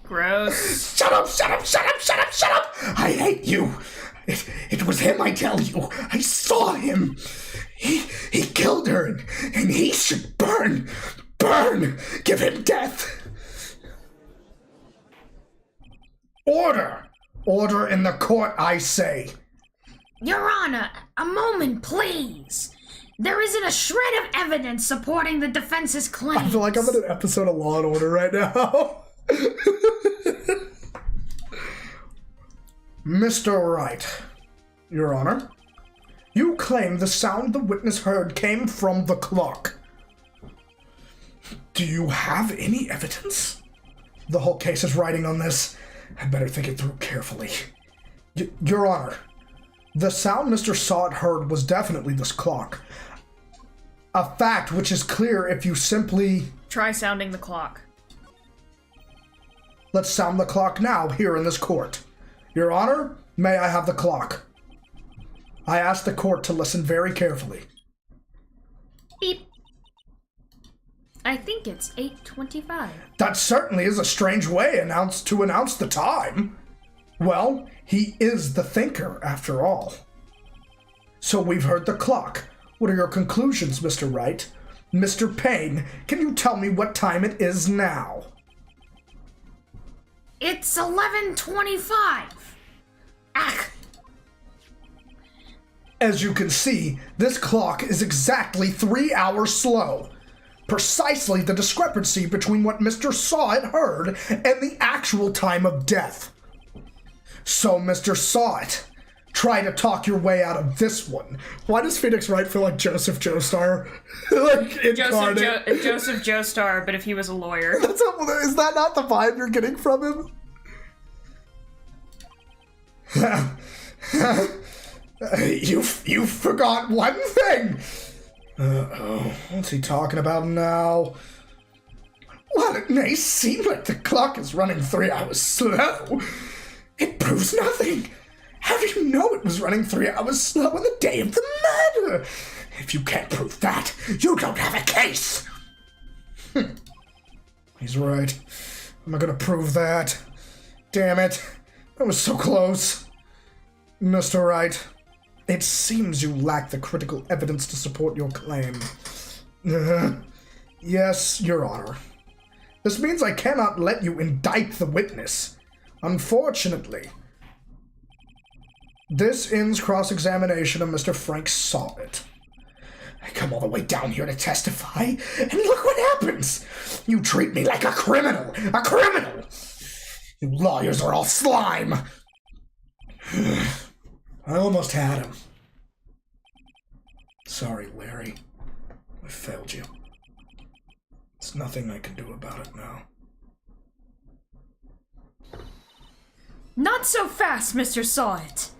Gross. Shut up! I hate you. It was him, I tell you. I saw him. He killed her, and he should burn. Give him death. Order in the court, I say. Your Honor, a moment, please. There isn't a shred of evidence supporting the defense's claims. I feel like I'm in an episode of Law & Order right now. Mr. Wright, Your Honor, you claim the sound the witness heard came from the clock. Do you have any evidence? The whole case is riding on this. I'd better think it through carefully. Your Honor, the sound Mr. Sawit heard was definitely this clock. A fact which is clear if you simply... Try sounding the clock. Let's sound the clock now, here in this court. Your Honor, may I have the clock? I ask the court to listen very carefully. Beep. I think it's 8:25. That certainly is a strange way to announce the time. Well, he is the thinker, after all. So we've heard the clock. What are your conclusions, Mr. Wright? Mr. Payne, can you tell me what time it is now? It's 11:25. Ach. As you can see, this clock is exactly 3 hours slow. Precisely the discrepancy between what Mr. Sawit heard and the actual time of death. So, Mr. Sawit, try to talk your way out of this one. Why does Phoenix Wright feel like Joseph Joestar? Like, incarnate. Joseph Joestar, but if he was a lawyer. Is that not the vibe you're getting from him? You forgot one thing! Uh-oh, what's he talking about now? While it may seem like the clock is running 3 hours slow, it proves nothing. How do you know it was running 3 hours slow on the day of the murder? If you can't prove that, you don't have a case. He's right. I'm not gonna prove that. Damn it. That was so close. Mr. Wright, it seems you lack the critical evidence to support your claim. Yes, Your Honor. This means I cannot let you indict the witness. Unfortunately, this ends cross-examination of Mr. Frank Sawit. I come all the way down here to testify, and look what happens! You treat me like a criminal! A criminal! You lawyers are all slime! I almost had him. Sorry, Larry. I failed you. There's nothing I can do about it now. Not so fast, Mr. Sawit.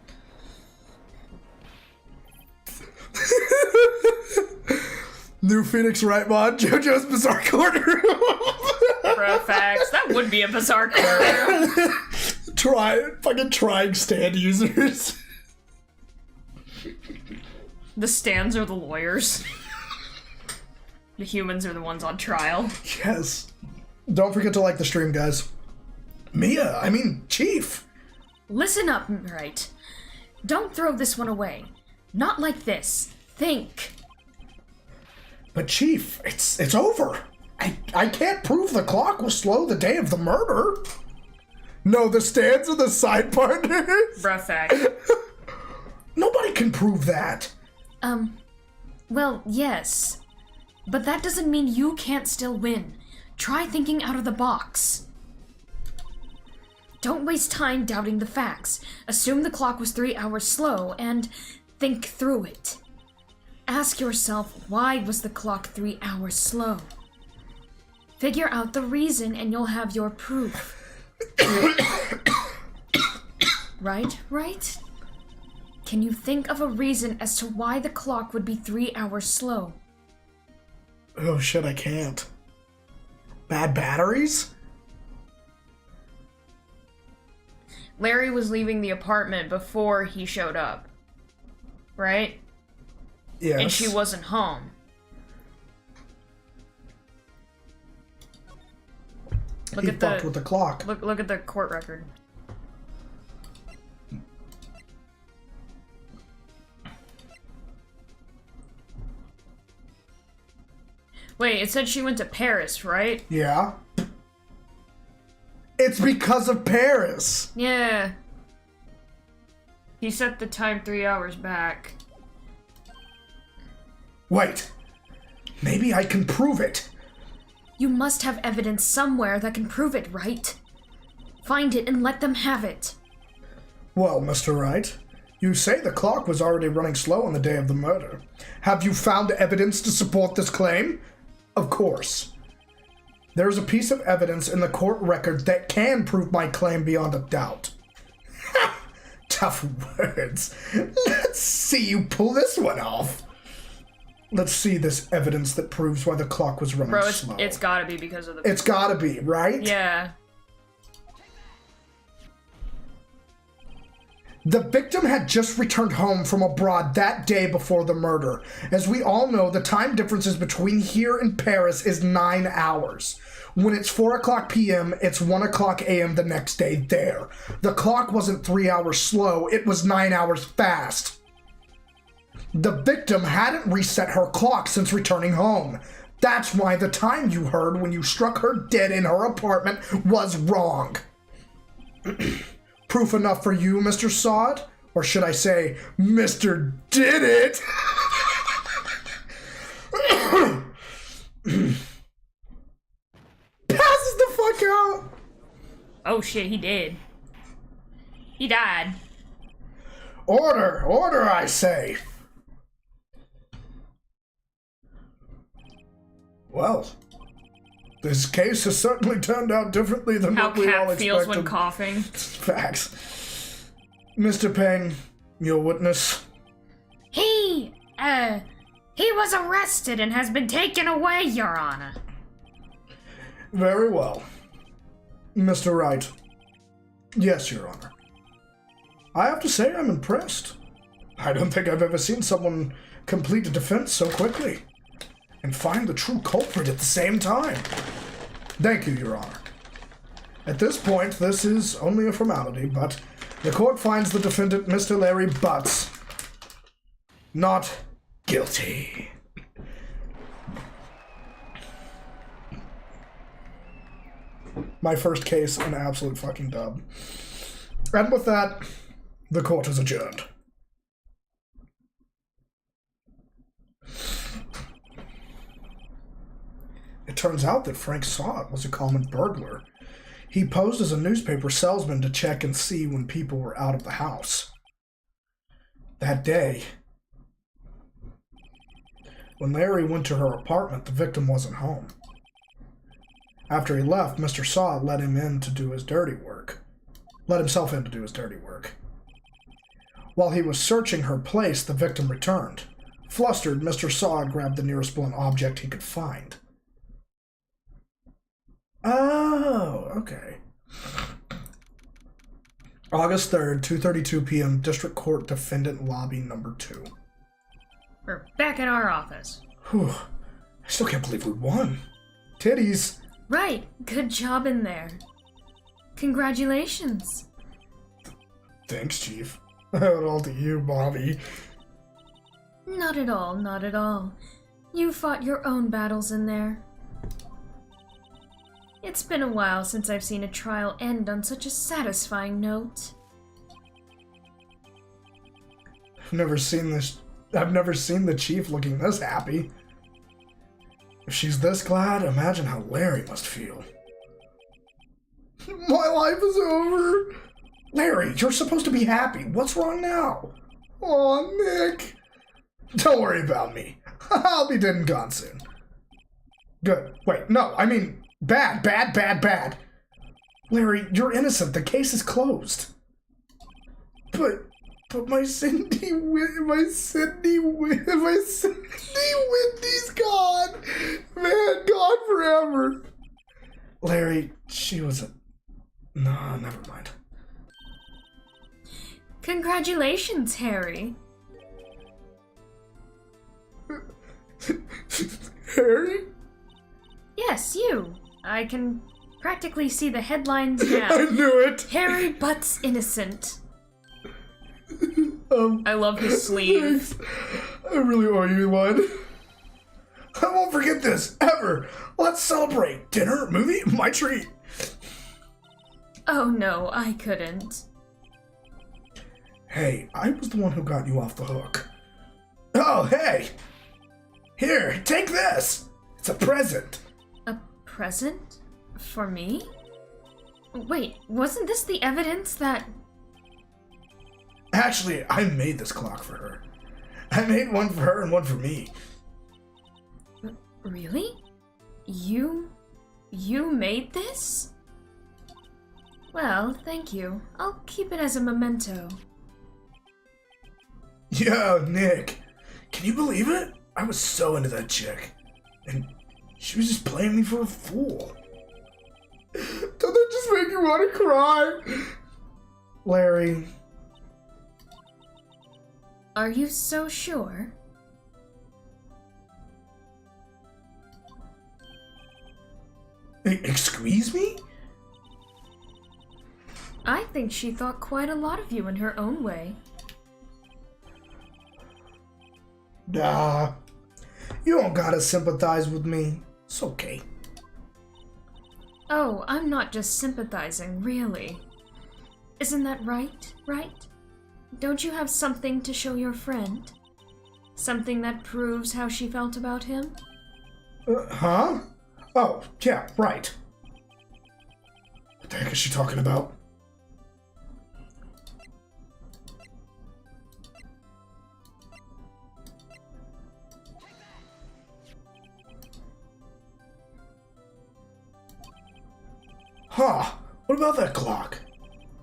New Phoenix Wright mod, JoJo's Bizarre Corner. Bro, facts. That would be a bizarre corner. Fucking trying stand users. The stands are the lawyers. The humans are the ones on trial. Yes. Don't forget to like the stream, guys. Chief. Listen up, Wright. Don't throw this one away. Not like this. Think. But Chief, it's over. I can't prove the clock was slow the day of the murder. No, the stands are the side partners. Bruh, fact. Nobody can prove that. Well, yes. But that doesn't mean you can't still win. Try thinking out of the box. Don't waste time doubting the facts. Assume the clock was 3 hours slow, and think through it. Ask yourself, why was the clock 3 hours slow? Figure out the reason and you'll have your proof. Right? Can you think of a reason as to why the clock would be 3 hours slow? Oh shit, I can't. Bad batteries? Larry was leaving the apartment before he showed up. Right? Yes. And she wasn't home. He fucked with the clock. Look at the court record. Wait, it said she went to Paris, right? Yeah. It's because of Paris. Yeah. He set the time 3 hours back. Wait. Maybe I can prove it. You must have evidence somewhere that can prove it, right? Find it and let them have it. Well, Mr. Wright, you say the clock was already running slow on the day of the murder. Have you found evidence to support this claim? Of course. There is a piece of evidence in the court record that can prove my claim beyond a doubt. Tough words. Let's see you pull this one off. Let's see this evidence that proves why the clock was running slow. It's gotta be because of the... It's gotta be, right? Yeah. The victim had just returned home from abroad that day before the murder. As we all know, the time differences between here and Paris is 9 hours. When it's 4 o'clock p.m., it's 1 o'clock a.m. the next day there. The clock wasn't 3 hours slow, it was 9 hours fast. The victim hadn't reset her clock since returning home. That's why the time you heard when you struck her dead in her apartment was wrong. Proof enough for you, Mr. Sod? Or should I say, Mr. Did It? Passes the fuck out. Oh shit, he did. He died. Order, I say. Well, this case has certainly turned out differently than what we all expected. How Cap feels when coughing. Facts. Mr. Payne, your witness. He was arrested and has been taken away, Your Honor. Very well. Mr. Wright. Yes, Your Honor. I have to say I'm impressed. I don't think I've ever seen someone complete a defense so quickly and find the true culprit at the same time. Thank you, Your Honor. At this point, this is only a formality, but the court finds the defendant, Mr. Larry Butts, not guilty. My first case, an absolute fucking dub. And with that, the court is adjourned. It turns out that Frank Sod was a common burglar. He posed as a newspaper salesman to check and see when people were out of the house. That day, when Larry went to her apartment, the victim wasn't home. After he left, Mr. Sod let himself in to do his dirty work. While he was searching her place, the victim returned. Flustered, Mr. Sod grabbed the nearest blunt object he could find. Oh, okay. August 3rd, 2:32 p.m., District Court Defendant Lobby Number 2. We're back in our office. Whew. I still can't believe we won. Titties. Right. Good job in there. Congratulations. Thanks, Chief. All to you, Bobby. Not at all, not at all. You fought your own battles in there. It's been a while since I've seen a trial end on such a satisfying note. I've never seen the Chief looking this happy. If she's this glad, imagine how Larry must feel. My life is over. Larry, you're supposed to be happy. What's wrong now? Aw, Nick. Don't worry about me. I'll be dead and gone soon. Good. Wait, no, I mean, bad. Larry, you're innocent. The case is closed. But my Cindy Wendy's gone. Man, gone forever. Larry, she was a... Nah, never mind. Congratulations, Harry. Harry? Yes, you. I can practically see the headlines now. I knew it. Harry Butt's innocent. I love his sleeve. Thanks. I really owe you one. I won't forget this, ever. Let's celebrate. Dinner, movie, my treat. Oh no, I couldn't. Hey, I was the one who got you off the hook. Oh, hey. Here, take this. It's a present. A present? For me? Wait, wasn't this the evidence that... Actually, I made this clock for her. I made one for her and one for me. Really? You made this? Well, thank you. I'll keep it as a memento. Yo, Nick. Can you believe it? I was so into that chick. And she was just playing me for a fool. Don't that just make you want to cry? Larry. Are you so sure? Excuse me? I think she thought quite a lot of you in her own way. Nah. You don't gotta sympathize with me. It's okay. Oh, I'm not just sympathizing, really. Isn't that right? Don't you have something to show your friend? Something that proves how she felt about him? Huh? Oh, yeah, right. What the heck is she talking about? Huh, what about that clock?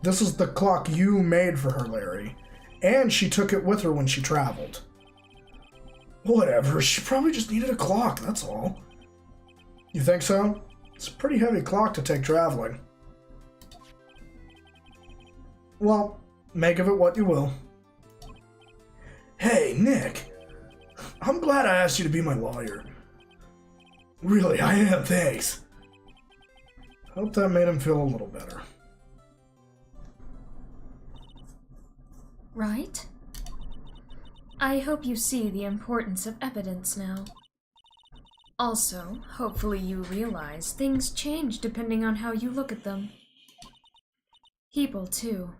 This is the clock you made for her, Larry. And she took it with her when she traveled. Whatever, she probably just needed a clock, that's all. You think so? It's a pretty heavy clock to take traveling. Well, make of it what you will. Hey, Nick. I'm glad I asked you to be my lawyer. Really, I am, thanks. Hope that made him feel a little better. Right? I hope you see the importance of evidence now. Also, hopefully you realize things change depending on how you look at them. People, too.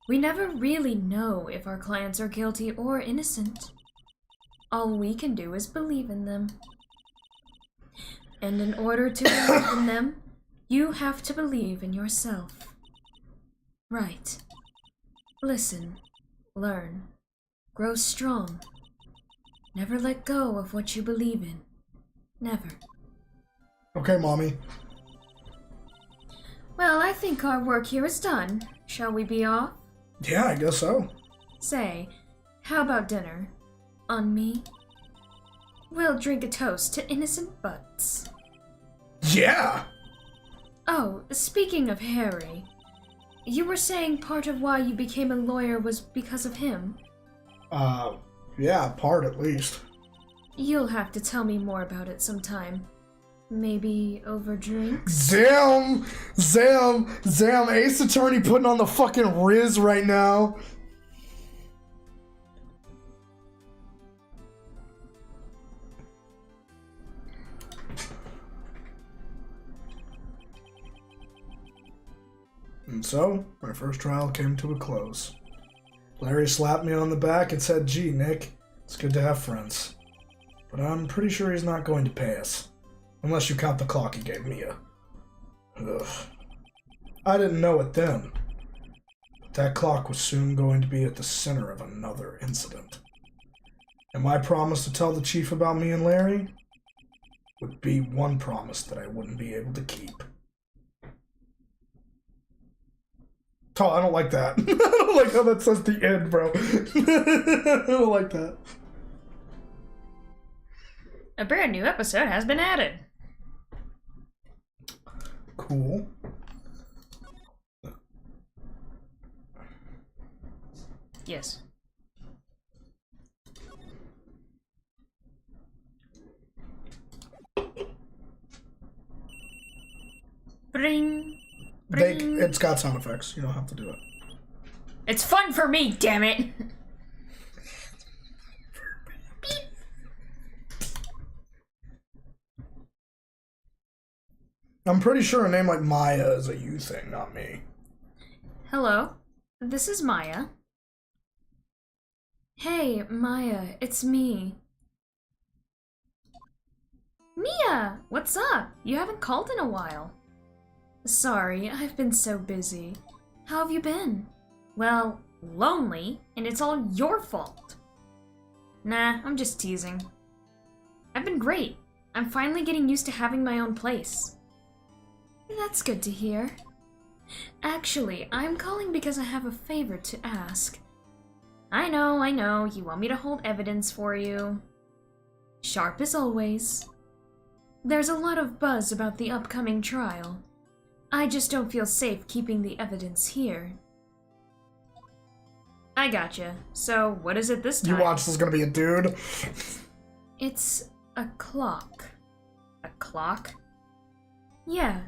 We never really know if our clients are guilty or innocent. All we can do is believe in them. And in order to believe in them, you have to believe in yourself. Right. Listen, learn, grow strong. Never let go of what you believe in. Never. Okay, Mommy. Well, I think our work here is done. Shall we be off? Yeah, I guess so. Say, how about dinner? On me? We'll drink a toast to innocent butts. Yeah! Oh, speaking of Harry, you were saying part of why you became a lawyer was because of him? Yeah, part at least. You'll have to tell me more about it sometime. Maybe over drinks? Zam, Ace Attorney putting on the fucking Riz right now. And so, my first trial came to a close. Larry slapped me on the back and said, "Gee, Nick, it's good to have friends. But I'm pretty sure he's not going to pay us. Unless you count the clock he gave me. Ugh. I didn't know it then. That clock was soon going to be at the center of another incident. And my promise to tell the chief about me and Larry would be one promise that I wouldn't be able to keep. Oh, I don't like that. I don't like how that says the end, bro. I don't like that. A brand new episode has been added. Cool. Yes. Bring. It's got sound effects. You don't have to do it. It's fun for me, damn it! I'm pretty sure a name like Maya is a you thing, not me. Hello, this is Maya. Hey, Maya, it's me. Mia, what's up? You haven't called in a while. Sorry, I've been so busy. How have you been? Well, lonely, and it's all your fault. Nah, I'm just teasing. I've been great. I'm finally getting used to having my own place. That's good to hear. Actually, I'm calling because I have a favor to ask. I know, you want me to hold evidence for you. Sharp as always. There's a lot of buzz about the upcoming trial. I just don't feel safe keeping the evidence here. I gotcha. So, what is it this time? You watch, there's gonna be a dude. It's a clock. A clock? Yeah.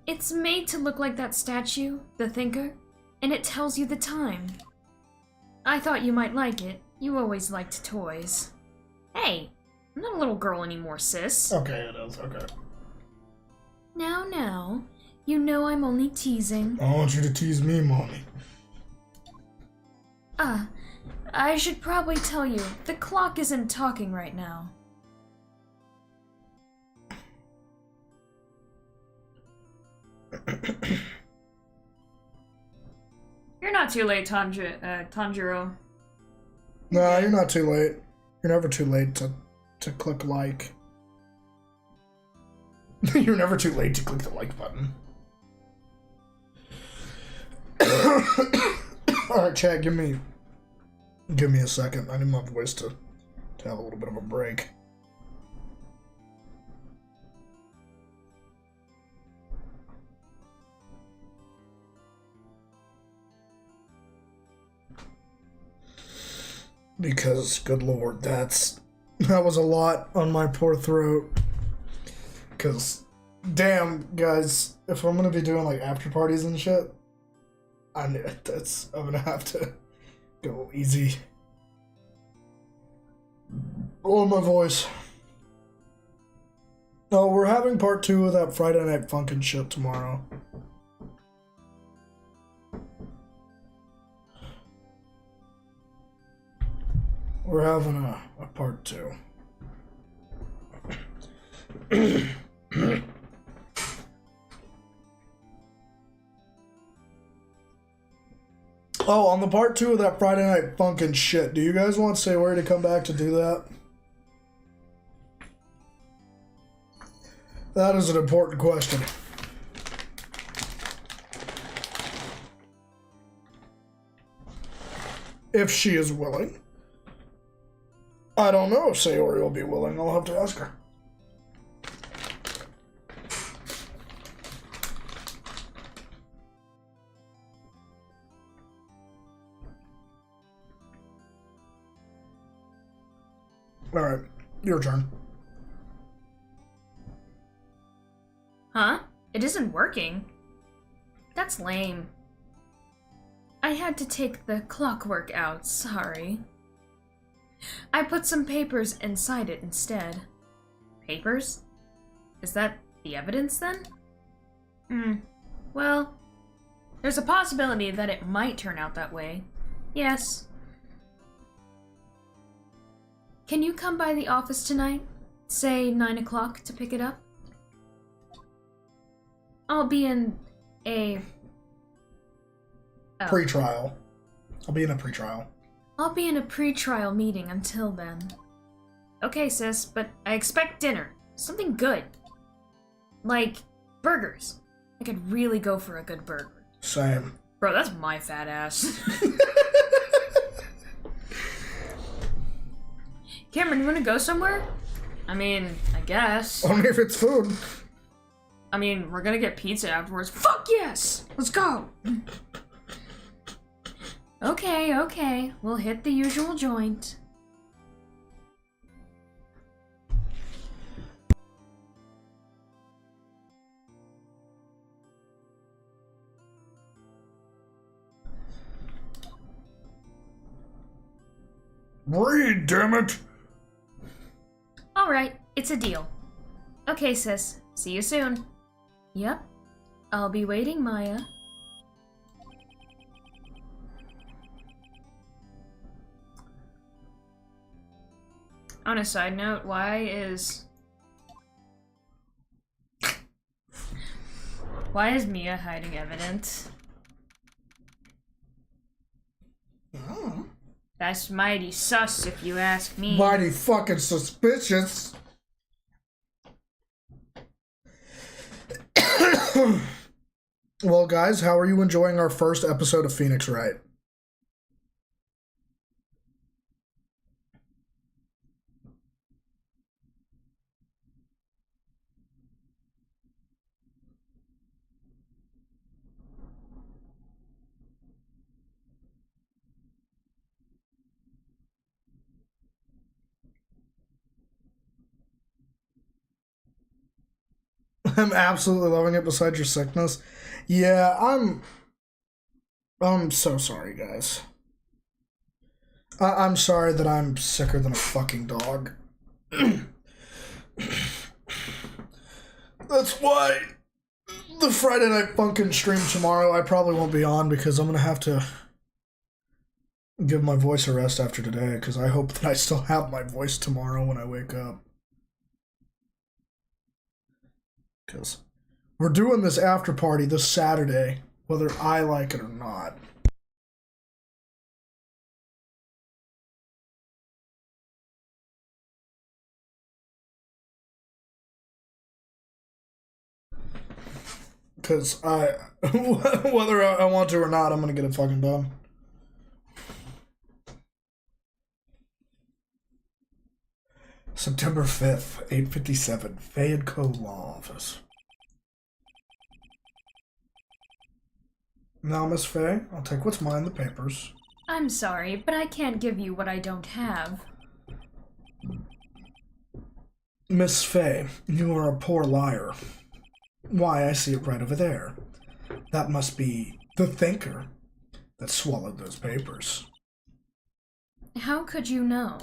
It's made to look like that statue, the Thinker, and it tells you the time. I thought you might like it. You always liked toys. Hey, I'm not a little girl anymore, sis. Okay, it is, okay. Now, you know I'm only teasing. I want you to tease me, Mommy. I should probably tell you, the clock isn't talking right now. You're not too late, Tanjiro. Nah, you're not too late. You're never too late to click like. You're never too late to click the like button. Alright, Chad, give me a second. I need my voice to have a little bit of a break. Because, good lord, that was a lot on my poor throat. Because, damn, guys, if I'm gonna be doing like after parties and shit, I'm gonna have to go easy on my voice. Oh, we're having part 2 of that Friday Night Funkin' shit tomorrow. We're having a part 2. Oh, on the part 2 of that Friday Night Funkin' shit, do you guys want Say Where to come back to do that? That is an important question. If she is willing. I don't know if Sayori will be willing. I'll have to ask her. Alright, your turn. Huh? It isn't working. That's lame. I had to take the clockwork out, sorry. I put some papers inside it instead. Papers? Is that the evidence then? Well, there's a possibility that it might turn out that way. Yes. Can you come by the office tonight? Say 9 o'clock to pick it up? I'll be in a Oh. Pre-trial. I'll be in a pre-trial. I'll be in a pre-trial meeting until then. Okay, sis, but I expect dinner. Something good. Like, burgers. I could really go for a good burger. Same. Bro, that's my fat ass. Cameron, you wanna go somewhere? I mean, I guess. Only if it's food. I mean, we're gonna get pizza afterwards. Fuck yes! Let's go! Okay. We'll hit the usual joint. Read, damn it! Alright, it's a deal. Okay, sis. See you soon. Yep. I'll be waiting, Maya. On a side note, why is Mia hiding evidence? Oh. That's mighty sus if you ask me. Mighty fucking suspicious. Well, guys, how are you enjoying our first episode of Phoenix Wright? I'm absolutely loving it besides your sickness. Yeah, I'm so sorry, guys. I'm sorry that I'm sicker than a fucking dog. That's why the Friday Night Funkin' stream tomorrow I probably won't be on because I'm gonna have to give my voice a rest after today because I hope that I still have my voice tomorrow when I wake up. Because we're doing this after party this Saturday, whether I like it or not. Because whether I want to or not, I'm going to get it fucking done. September 5th, 8:57, Fayette Co. Law Office. Now, Miss Faye, I'll take what's mine, the papers. I'm sorry, but I can't give you what I don't have. Miss Faye, you are a poor liar. Why, I see it right over there. That must be the thinker that swallowed those papers. How could you know?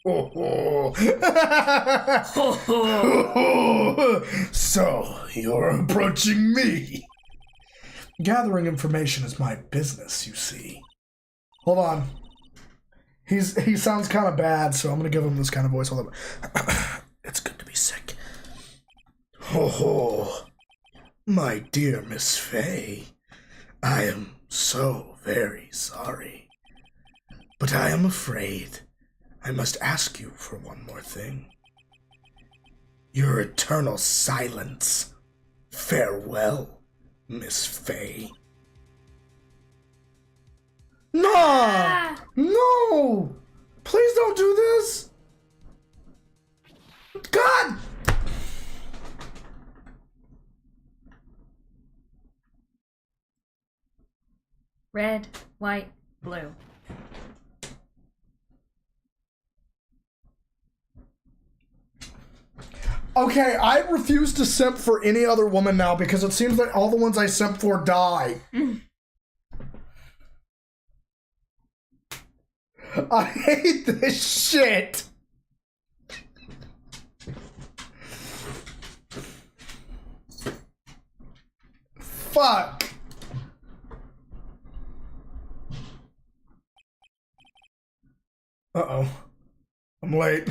Oh, so, you're approaching me. Gathering information is my business, you see. Hold on. He sounds kind of bad, so I'm going to give him this kind of voice. Hold on. It's good to be sick. Oh, my dear Miss Faye, I am so very sorry. But I am afraid I must ask you for one more thing. Your eternal silence. Farewell, Miss Faye. Nah! Ah! No! Please don't do this! God! Red, white, blue. Okay, I refuse to simp for any other woman now because it seems like all the ones I simp for die. I hate this shit. Fuck. Uh-oh. I'm late.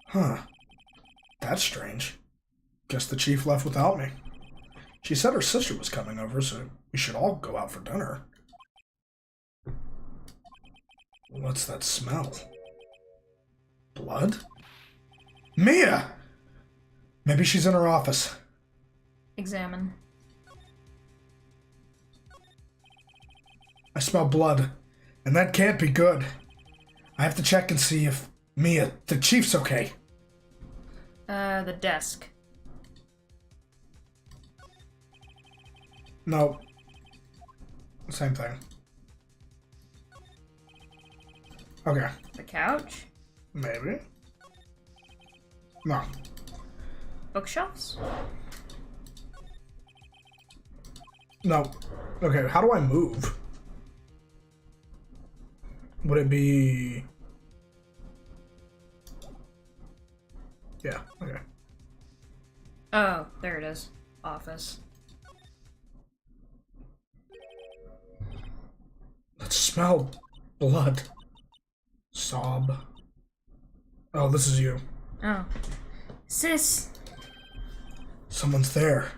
Huh. That's strange. Guess the chief left without me. She said her sister was coming over, so we should all go out for dinner. What's that smell? Blood? Mia! Maybe she's in her office. Examine. I smell blood, and that can't be good. I have to check and see if Mia, the chief's okay. The desk. No. Same thing. Okay. The couch? Maybe. No. Bookshelves? No. Okay, how do I move? Would it be... Yeah, okay. Oh, there it is. Office. Let's smell blood. Sob. Oh, this is you. Oh. Sis! Someone's there.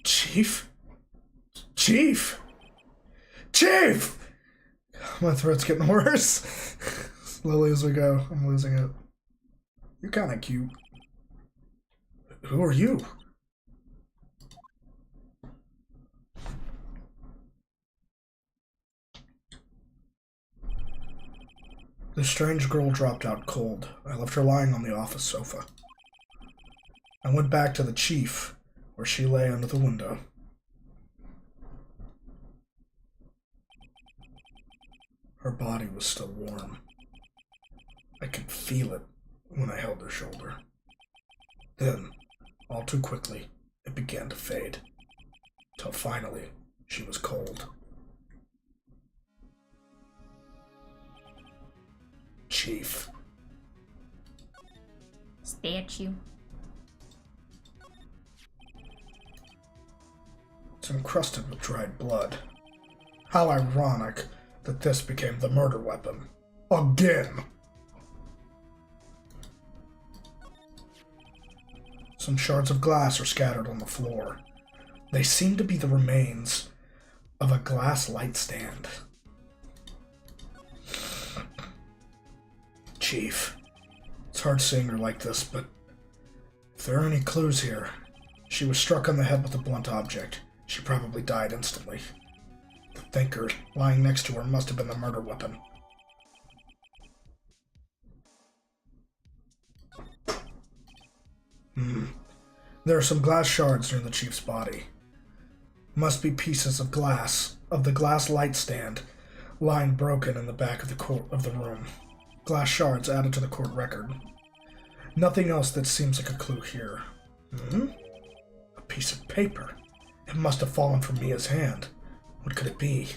Chief? Chief! Chief! My throat's getting worse. Slowly as we go, I'm losing it. You're kinda cute. Who are you? The strange girl dropped out cold. I left her lying on the office sofa. I went back to the chief, where she lay under the window. Her body was still warm. I could feel it when I held her shoulder. Then, all too quickly, it began to fade, till finally she was cold. Chief. Statue. It's encrusted with dried blood. How ironic that this became the murder weapon. Again! Some shards of glass are scattered on the floor. They seem to be the remains of a glass light stand. Chief, it's hard seeing her like this, but if there are any clues here, she was struck on the head with a blunt object. She probably died instantly. The thinker lying next to her must have been the murder weapon. There are some glass shards near the chief's body. Must be pieces of glass, of the glass light stand, lying broken in the back of the room. Glass shards added to the court record. Nothing else that seems like a clue here. A piece of paper. It must have fallen from Mia's hand. What could it be?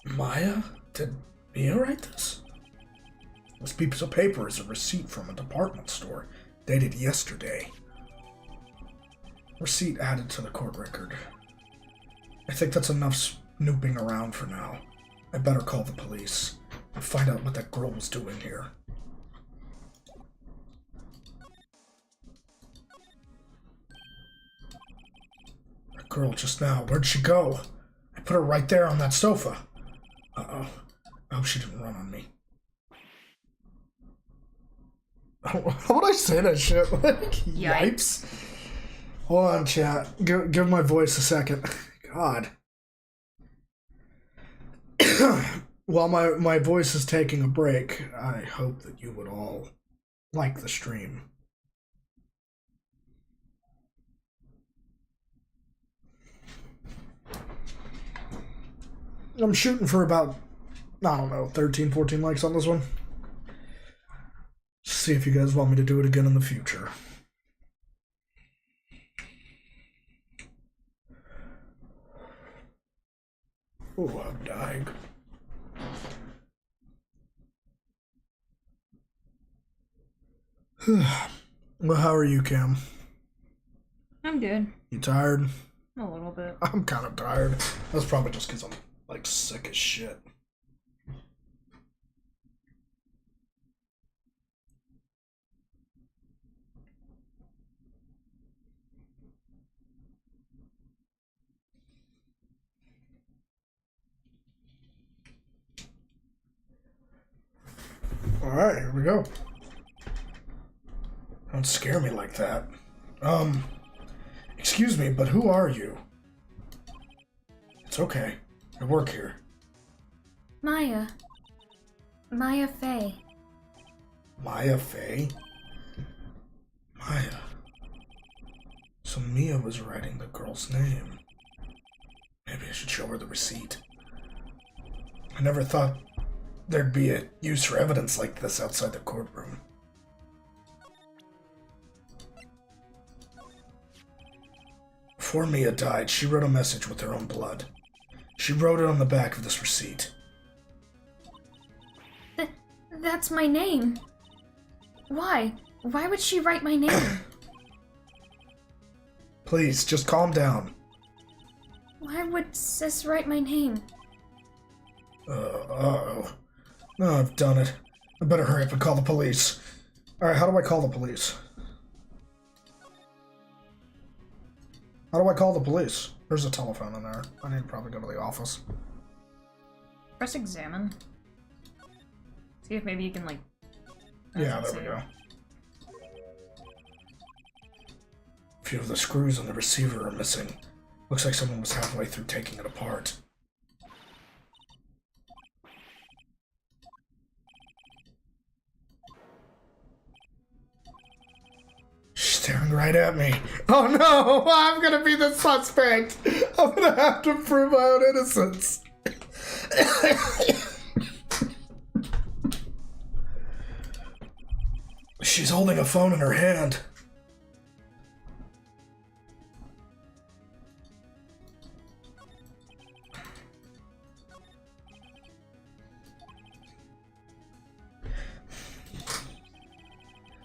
Maya? Did Mia write this? This piece of paper is a receipt from a department store, dated yesterday. Receipt added to the court record. I think that's enough snooping around for now. I better call the police and find out what that girl was doing here. That girl just now, where'd she go? I put her right there on that sofa. Uh-oh. I hope she didn't run on me. How would I say that shit? Like, yipes. Hold on, chat. Give my voice a second. God. While my voice is taking a break, I hope that you would all like the stream. I'm shooting for about, I don't know, 13, 14 likes on this one. See if you guys want me to do it again in the future. Oh, I'm dying. Well, how are you, Cam? I'm good. You tired? A little bit. I'm kind of tired. That's probably just because I'm, like, sick as shit. Alright, here we go. Don't scare me like that. Excuse me, but who are you? It's okay. I work here. Maya. Maya Fey. Maya Fey? Maya. So Mia was writing the girl's name. Maybe I should show her the receipt. I never thought there'd be a use for evidence like this outside the courtroom. Before Mia died, she wrote a message with her own blood. She wrote it on the back of this receipt. That's my name. Why? Why would she write my name? Please, just calm down. Why would Sis write my name? Uh-oh. No, I've done it. I better hurry up and call the police. Alright, how do I call the police? How do I call the police? There's a telephone in there. I need to probably go to the office. Press examine. See if maybe you can, like... Yeah, there we go. A few of the screws on the receiver are missing. Looks like someone was halfway through taking it apart. She's staring right at me. Oh no! I'm gonna be the suspect! I'm gonna have to prove my own innocence. She's holding a phone in her hand.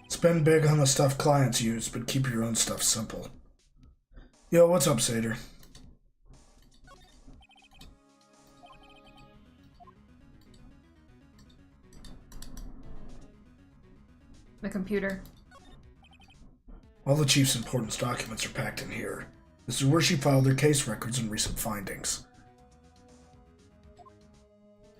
Spend big on the stuff clients use, but keep your own stuff simple. Yo, what's up, Satyr? The computer. All the chief's important documents are packed in here. This is where she filed her case records and recent findings.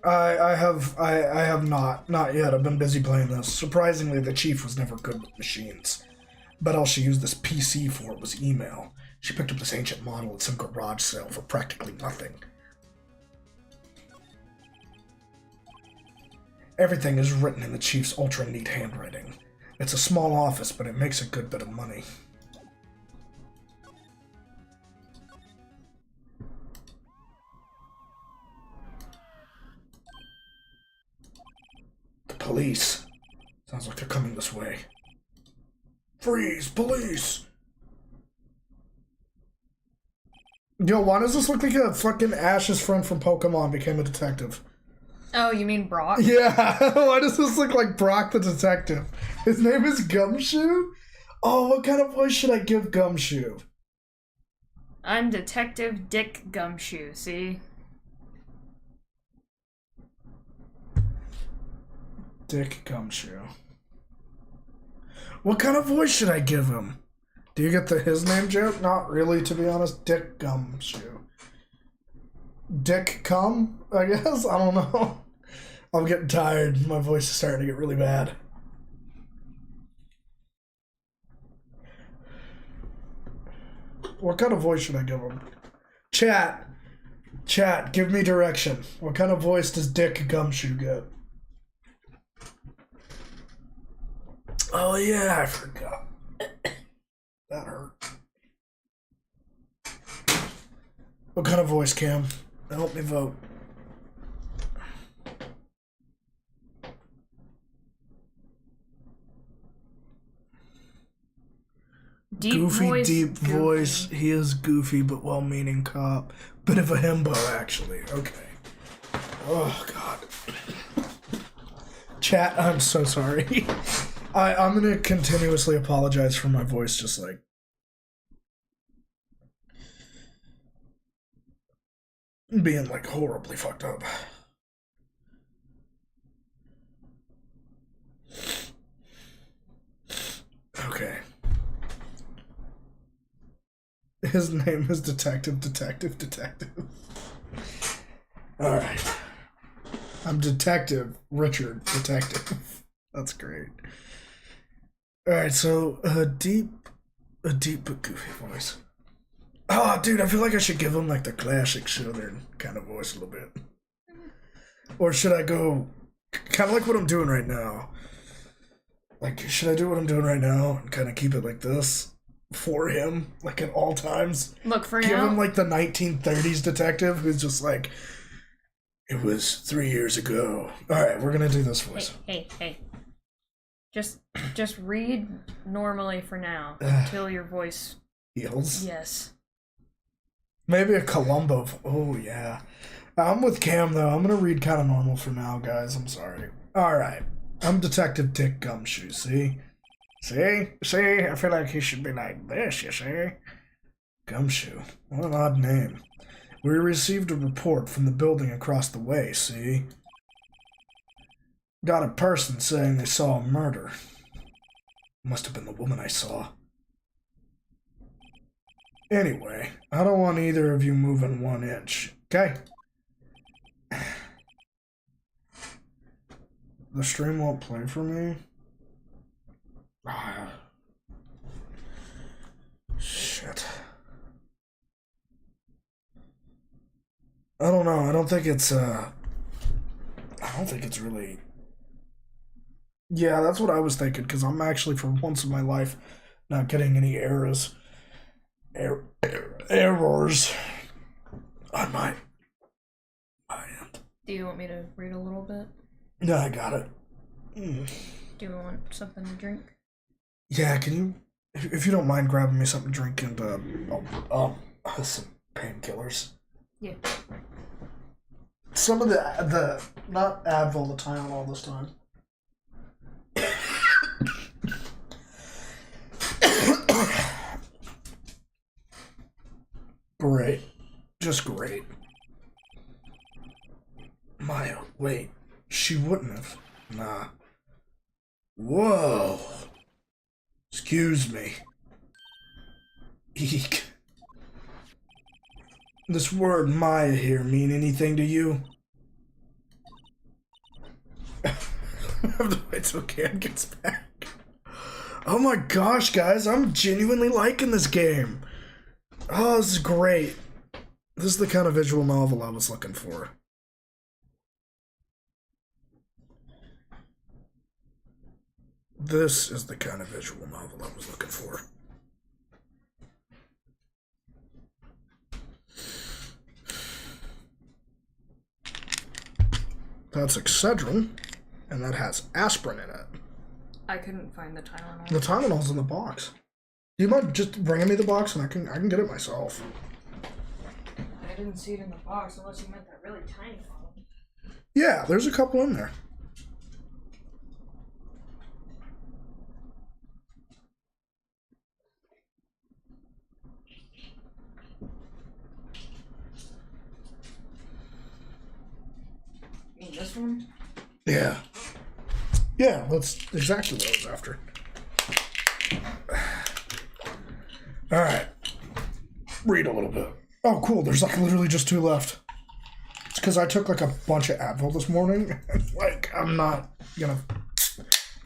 I have not yet. I've been busy playing this. Surprisingly, the chief was never good with machines. But all she used this PC for was email. She picked up this ancient model at some garage sale for practically nothing. Everything is written in the chief's ultra-neat handwriting. It's a small office, but it makes a good bit of money. The police. Sounds like they're coming this way. Freeze! Police! Yo, why does this look like a fucking Ash's friend from Pokemon became a detective? Oh, you mean Brock? Yeah, why does this look like Brock the detective? His name is Gumshoe? Oh, what kind of voice should I give Gumshoe? I'm Detective Dick Gumshoe, see? Dick Gumshoe. What kind of voice should I give him? Do you get his name joke? Not really, to be honest. Dick Gumshoe. Dick Cum, I guess? I don't know. I'm getting tired. My voice is starting to get really bad. What kind of voice should I give him? Chat, give me direction. What kind of voice does Dick Gumshoe get? Oh yeah, I forgot. That hurt. What kind of voice, Cam? Help me vote. Deep voice. He is goofy but well-meaning cop. Bit of a himbo, actually. Okay. Oh, God. Chat, I'm so sorry. I'm gonna continuously apologize for my voice, just like... being, like, horribly fucked up. Okay. His name is Detective. Alright. I'm Detective Richard Detective. That's great. Alright, so a deep but goofy voice. Oh, dude, I feel like I should give him like the classic Southern kind of voice a little bit. Or should I go kind of like what I'm doing right now? Like, should I do what I'm doing right now and kind of keep it like this for him, like at all times? Look, for Give now, him like the 1930s detective who's just like, it was 3 years ago. All right, we're gonna do this voice. Hey. Just read normally for now until your voice Heals. Yes. Maybe a Columbo. Oh yeah. I'm with Cam though. I'm gonna read kind of normal for now, guys. I'm sorry. All right. I'm Detective Dick Gumshoe. See? I feel like he should be like this. You see? Gumshoe. What an odd name. We received a report from the building across the way. See? Got a person saying they saw a murder. Must have been the woman I saw. Anyway, I don't want either of you moving 1 inch. Okay? The stream won't play for me. Ah. Shit. I don't know. I don't think it's really. Yeah, that's what I was thinking, because I'm actually, for once in my life, not getting any errors on my end. Do you want me to read a little bit? Yeah, I got it. Do you want something to drink? Yeah, can you, if you don't mind grabbing me something to drink and some painkillers. Yeah. Some of the not Advil, the Tylenol this time. Great. Just great. Maya, wait. She wouldn't have. Nah. Whoa. Excuse me. Eek. This word Maya here mean anything to you? I have to wait till Cam gets back. Oh my gosh, guys, I'm genuinely liking this game. Oh, this is great. This is the kind of visual novel I was looking for. This is the kind of visual novel I was looking for. That's Excedrin, and that has aspirin in it. I couldn't find the Tylenol. The Tylenol's in the box. Do you mind just bringing me the box and I can get it myself? I didn't see it in the box unless you meant that really tiny bottle. Yeah, there's a couple in there. You mean this one? Yeah. Yeah, that's exactly what I was after. Alright. Read a little bit. Oh, cool. There's like literally just 2 left. It's because I took like a bunch of Advil this morning. Like, I'm not gonna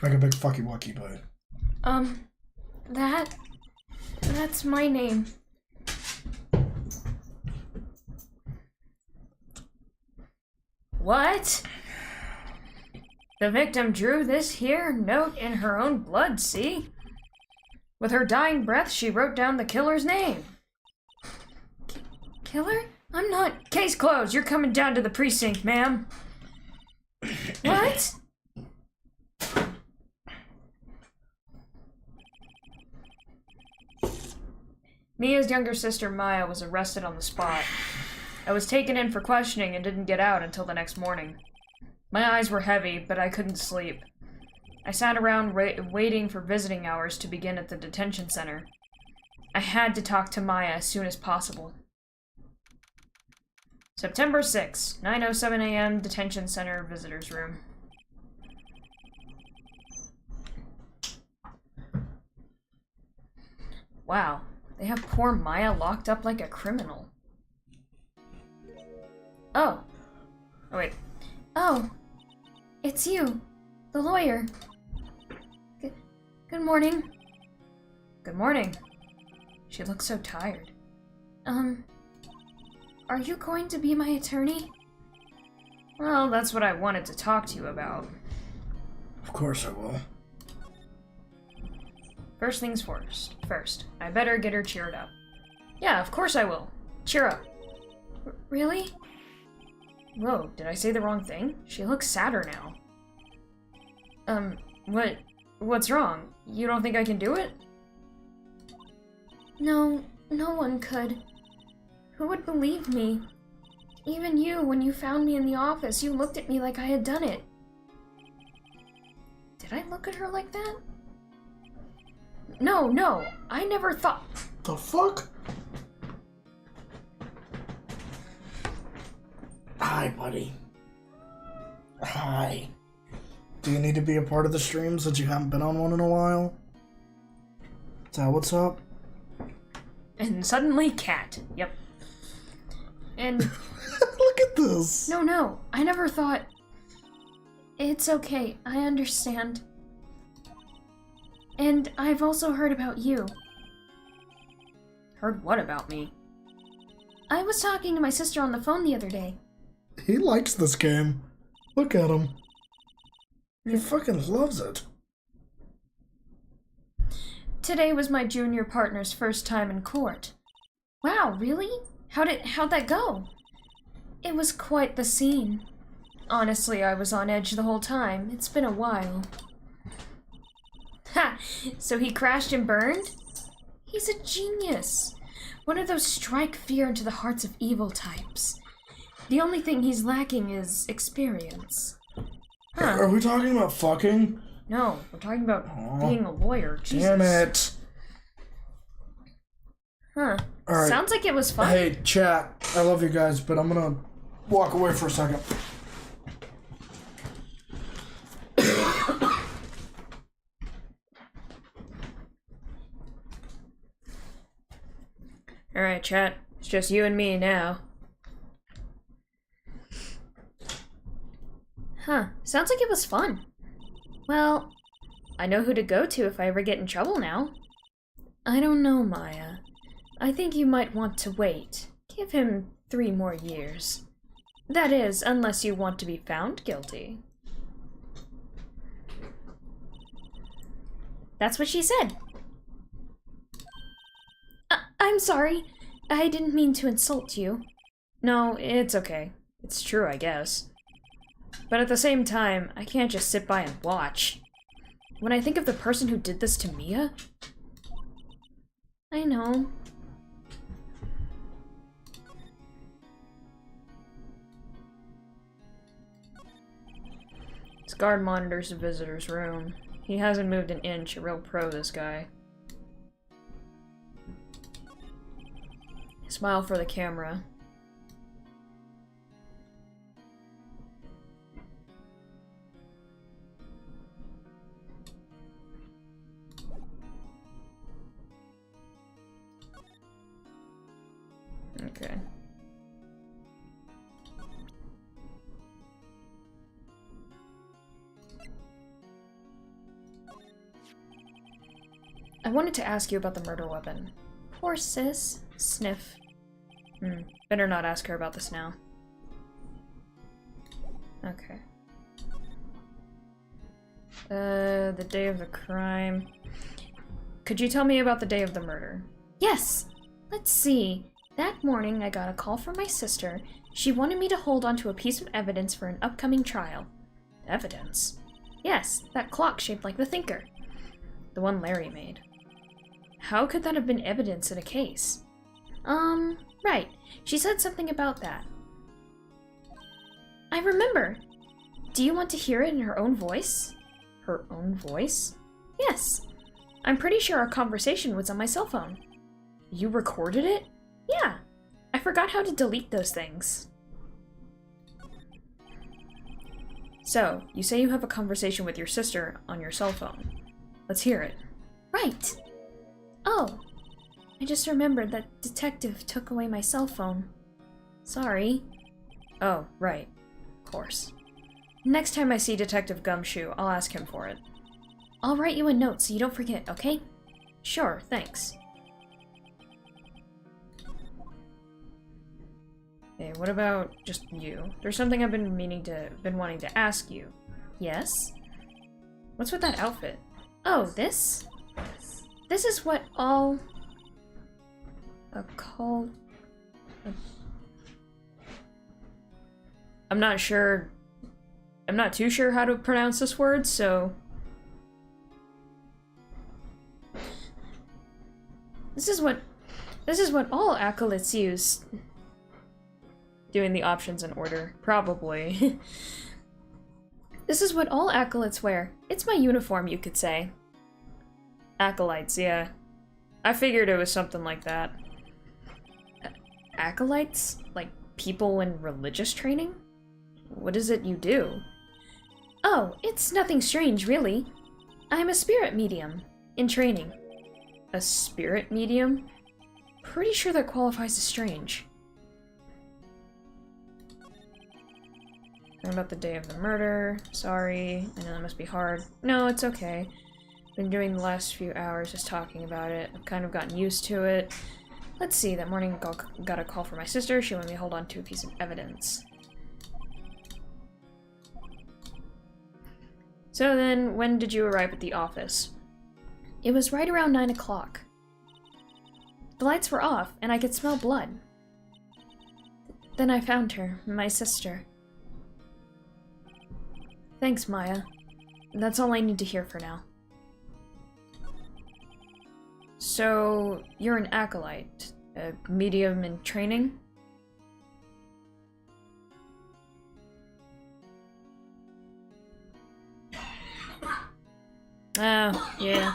like a big fucky wucky, but. That's my name. What? The victim drew this here note in her own blood, see? With her dying breath, she wrote down the killer's name. Killer? I'm not. Case closed. You're coming down to the precinct, ma'am. What? Mia's younger sister, Maya, was arrested on the spot. I was taken in for questioning and didn't get out until the next morning. My eyes were heavy, but I couldn't sleep. I sat around waiting for visiting hours to begin at the detention center. I had to talk to Maya as soon as possible. September 6, 9:07 a.m., detention center visitors room. Wow, they have poor Maya locked up like a criminal. Oh. Oh, wait. Oh, it's you, the lawyer. Good morning. Good morning. She looks so tired. Are you going to be my attorney? Well, that's what I wanted to talk to you about. Of course I will. First things first, I better get her cheered up. Yeah, of course I will. Cheer up. Really? Whoa, did I say the wrong thing? She looks sadder now. What's wrong? You don't think I can do it? No, no one could. Who would believe me? Even you, when you found me in the office, you looked at me like I had done it. Did I look at her like that? No, I never thought— The fuck? Hi, buddy. Hi. Do you need to be a part of the stream since you haven't been on one in a while? Is that what's up? And suddenly, cat. Yep. And— Look at this! No, I never thought— It's okay, I understand. And I've also heard about you. Heard what about me? I was talking to my sister on the phone the other day. He likes this game. Look at him. He fucking loves it. Today was my junior partner's first time in court. Wow, really? How'd that go? It was quite the scene. Honestly, I was on edge the whole time. It's been a while. Ha! So he crashed and burned? He's a genius. One of those strike fear into the hearts of evil types. The only thing he's lacking is experience. Huh. Are we talking about fucking? No, we're talking about being a lawyer. Jesus. Damn it. Huh. All right. Sounds like it was fun. Hey, chat. I love you guys, but I'm gonna walk away for a second. Alright, chat. It's just you and me now. Huh. Sounds like it was fun. Well, I know who to go to if I ever get in trouble now. I don't know, Maya. I think you might want to wait. Give him 3 more years. That is, unless you want to be found guilty. That's what she said. I'm sorry. I didn't mean to insult you. No, it's okay. It's true, I guess. But at the same time, I can't just sit by and watch. When I think of the person who did this to Mia... I know. This guard monitors the visitor's room. He hasn't moved an inch. A real pro, this guy. Smile for the camera. Okay. I wanted to ask you about the murder weapon. Poor sis. Sniff. Better not ask her about this now. Okay. The day of the crime. Could you tell me about the day of the murder? Yes! Let's see. That morning, I got a call from my sister. She wanted me to hold onto a piece of evidence for an upcoming trial. Evidence? Yes, that clock shaped like the Thinker. The one Larry made. How could that have been evidence in a case? Right. She said something about that. I remember. Do you want to hear it in her own voice? Her own voice? Yes. I'm pretty sure our conversation was on my cell phone. You recorded it? Yeah. I forgot how to delete those things. So, you say you have a conversation with your sister on your cell phone. Let's hear it. Right. Oh. I just remembered that detective took away my cell phone. Sorry. Oh, right. Of course. Next time I see Detective Gumshoe, I'll ask him for it. I'll write you a note so you don't forget, okay? Sure, thanks. Okay, what about just you? There's something I've been wanting to ask you. Yes? What's with that outfit? Oh, this? This is what all... I'm not sure... I'm not too sure how to pronounce this word, so... This is what all acolytes use. Doing the options in order, probably. This is what all acolytes wear. It's my uniform, you could say. Acolytes, yeah. I figured it was something like that. Acolytes? Like people in religious training? What is it you do? Oh, it's nothing strange, really. I'm a spirit medium in training. A spirit medium? Pretty sure that qualifies as strange. About the day of the murder. Sorry. I know that must be hard. No, it's okay. Been doing the last few hours just talking about it. I've kind of gotten used to it. Let's see. That morning got a call from my sister. She wanted me to hold on to a piece of evidence. So then, when did you arrive at the office? It was right around 9 o'clock. The lights were off, and I could smell blood. Then I found her, my sister. Thanks, Maya. That's all I need to hear for now. So, you're an acolyte, a medium in training? Oh, yeah.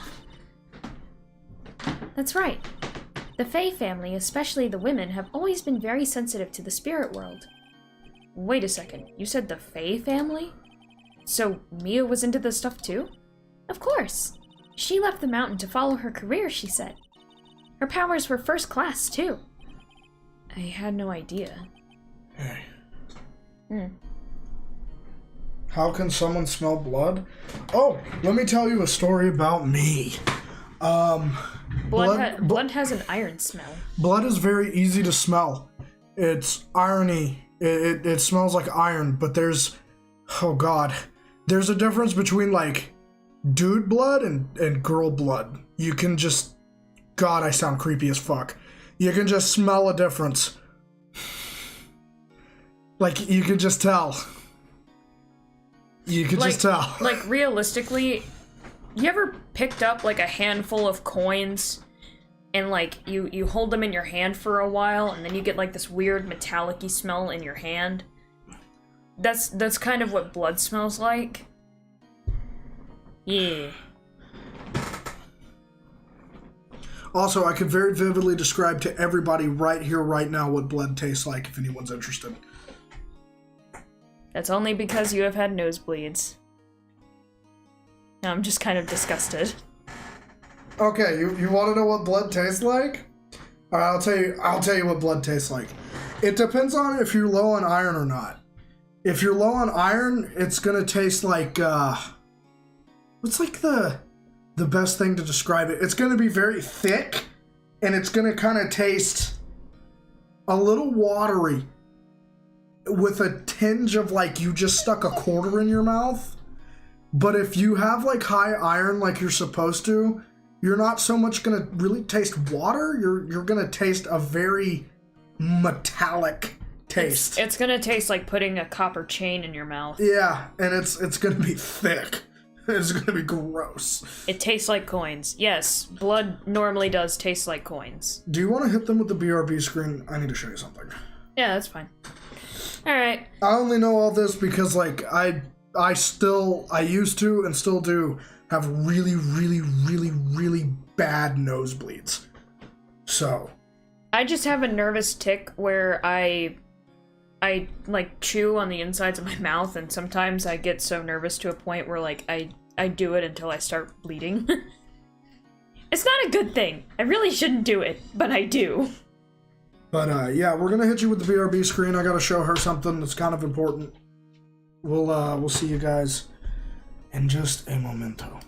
That's right. The Fae family, especially the women, have always been very sensitive to the spirit world. Wait a second, you said the Fae family? So, Mia was into this stuff too? Of course. She left the mountain to follow her career, she said. Her powers were first class, too. I had no idea. Hey. Hmm. How can someone smell blood? Oh, let me tell you a story about me. Blood has an iron smell. Blood is very easy to smell. It's irony. It smells like iron, but there's... Oh god. There's a difference between, like, dude blood and girl blood. You can just... God, I sound creepy as fuck. You can just smell a difference. Like, you can just tell. You can just tell. Like, realistically, you ever picked up, like, a handful of coins and, like, you hold them in your hand for a while and then you get, like, this weird metallic-y smell in your hand? That's kind of what blood smells like. Yeah. Also, I could very vividly describe to everybody right here, right now, what blood tastes like, if anyone's interested. That's only because you have had nosebleeds. Now I'm just kind of disgusted. Okay, you want to know what blood tastes like? Alright, I'll tell you what blood tastes like. It depends on if you're low on iron or not. If you're low on iron, it's gonna taste like, what's like the best thing to describe it? It's gonna be very thick, and it's gonna kind of taste a little watery, with a tinge of like you just stuck a quarter in your mouth. But if you have like high iron like you're supposed to, you're not so much gonna really taste water, you're gonna taste a very metallic taste. It's gonna taste like putting a copper chain in your mouth. Yeah, and it's gonna be thick. It's gonna be gross. It tastes like coins. Yes, blood normally does taste like coins. Do you want to hit them with the BRB screen? I need to show you something. Yeah, that's fine. Alright. I only know all this because, like, I used to and still do have really, really, really, really bad nosebleeds. So. I just have a nervous tick where I like chew on the insides of my mouth, and sometimes I get so nervous to a point where like I do it until I start bleeding. It's not a good thing. I really shouldn't do it, but I do. But yeah, we're gonna hit you with the BRB screen. I gotta show her something that's kind of important. We'll see you guys in just a momento.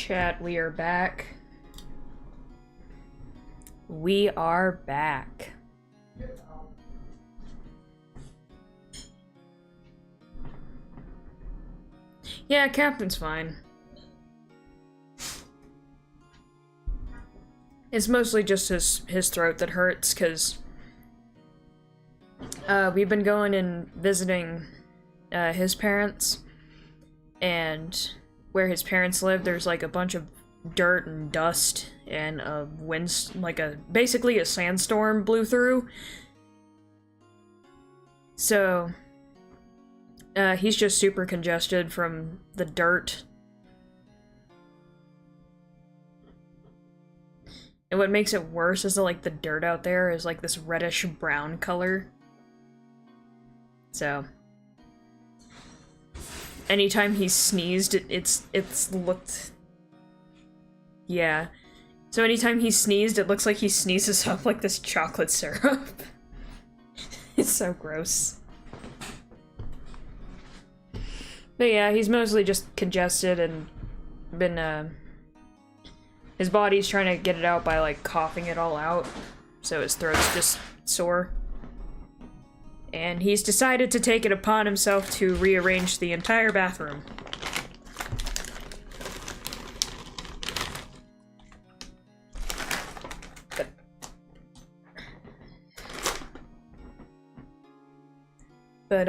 Chat, we are back. We are back. Yeah, Captain's fine. It's mostly just his throat that hurts, because we've been going and visiting his parents, and where his parents live, there's like a bunch of dirt and dust, and a wind, like basically a sandstorm blew through. So he's just super congested from the dirt. And what makes it worse is that, like, the dirt out there is like this reddish brown color. So anytime he sneezed, it's looked... Yeah. So anytime he sneezed, it looks like he sneezes up like this chocolate syrup. It's so gross. But yeah, he's mostly just congested and been, his body's trying to get it out by, like, coughing it all out. So his throat's just sore. And he's decided to take it upon himself to rearrange the entire bathroom. But,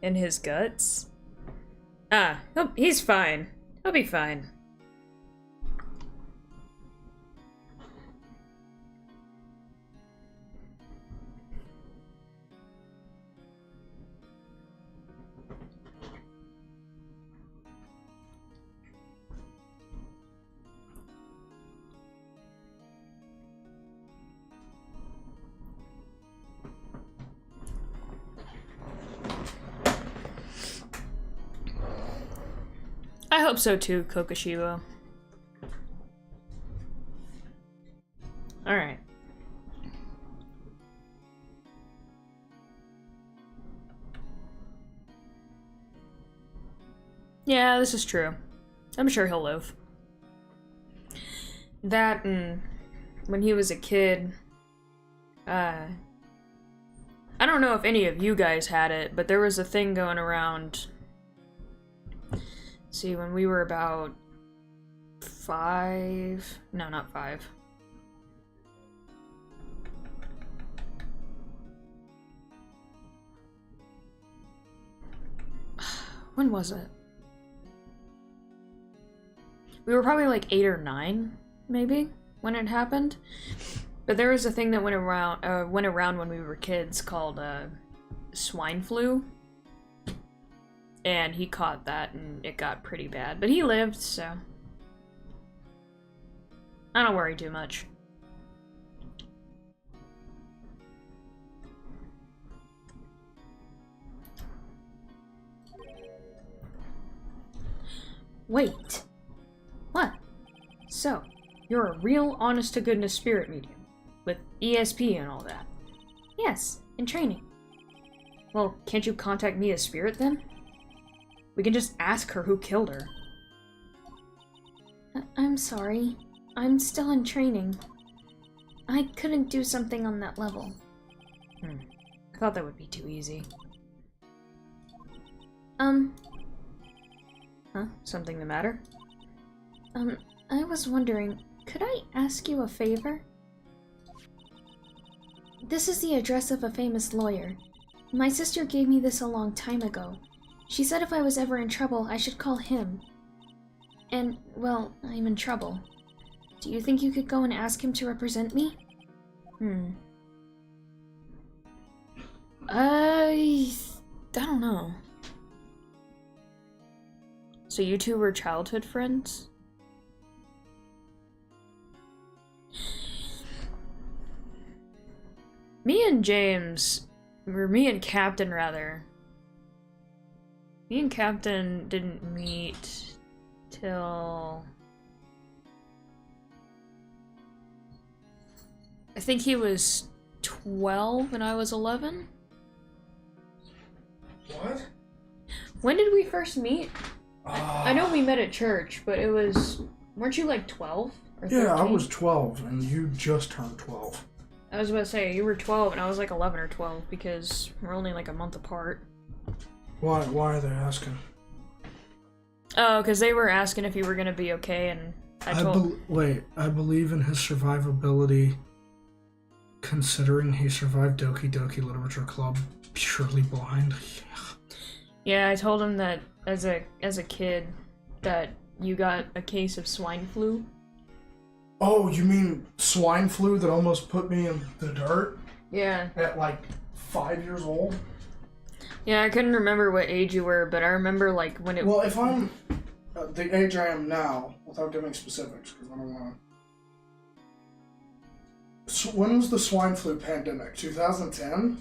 in his guts? Ah, he's fine. He'll be fine. I hope so too, Kokoshibo. Alright. Yeah, this is true. I'm sure he'll live. That and when he was a kid, I don't know if any of you guys had it, but there was a thing going around. See, when we were about 5... No, not 5. When was it? We were probably like 8 or 9, maybe, when it happened. But there was a thing that went around when we were kids called swine flu. And he caught that, and it got pretty bad. But he lived, so I don't worry too much. Wait. What? So, you're a real honest-to-goodness spirit medium, with ESP and all that? Yes, in training. Well, can't you contact me as spirit then? We can just ask her who killed her. I'm sorry. I'm still in training. I couldn't do something on that level. I thought that would be too easy. Huh? Something the matter? I was wondering, could I ask you a favor? This is the address of a famous lawyer. My sister gave me this a long time ago. She said if I was ever in trouble, I should call him. And, well, I'm in trouble. Do you think you could go and ask him to represent me? I don't know. So you two were childhood friends? Me and Captain, rather. Me and Captain didn't meet till... I think he was 12 and I was 11? What? When did we first meet? I know we met at church, but it was... Weren't you like 12 or 13? Yeah, I was 12, and you just turned 12. I was about to say, you were 12 and I was like 11 or 12 because we're only like a month apart. Why are they asking? Oh, because they were asking if you were going to be okay, and I told... I believe in his survivability, considering he survived Doki Doki Literature Club purely blind. Yeah, I told him that as a kid that you got a case of swine flu. Oh, you mean swine flu that almost put me in the dirt? Yeah. At like 5 years old? Yeah, I couldn't remember what age you were, but I remember like when it... Well, if I'm the age I am now, without giving specifics, because I don't want to... So when was the swine flu pandemic? 2010?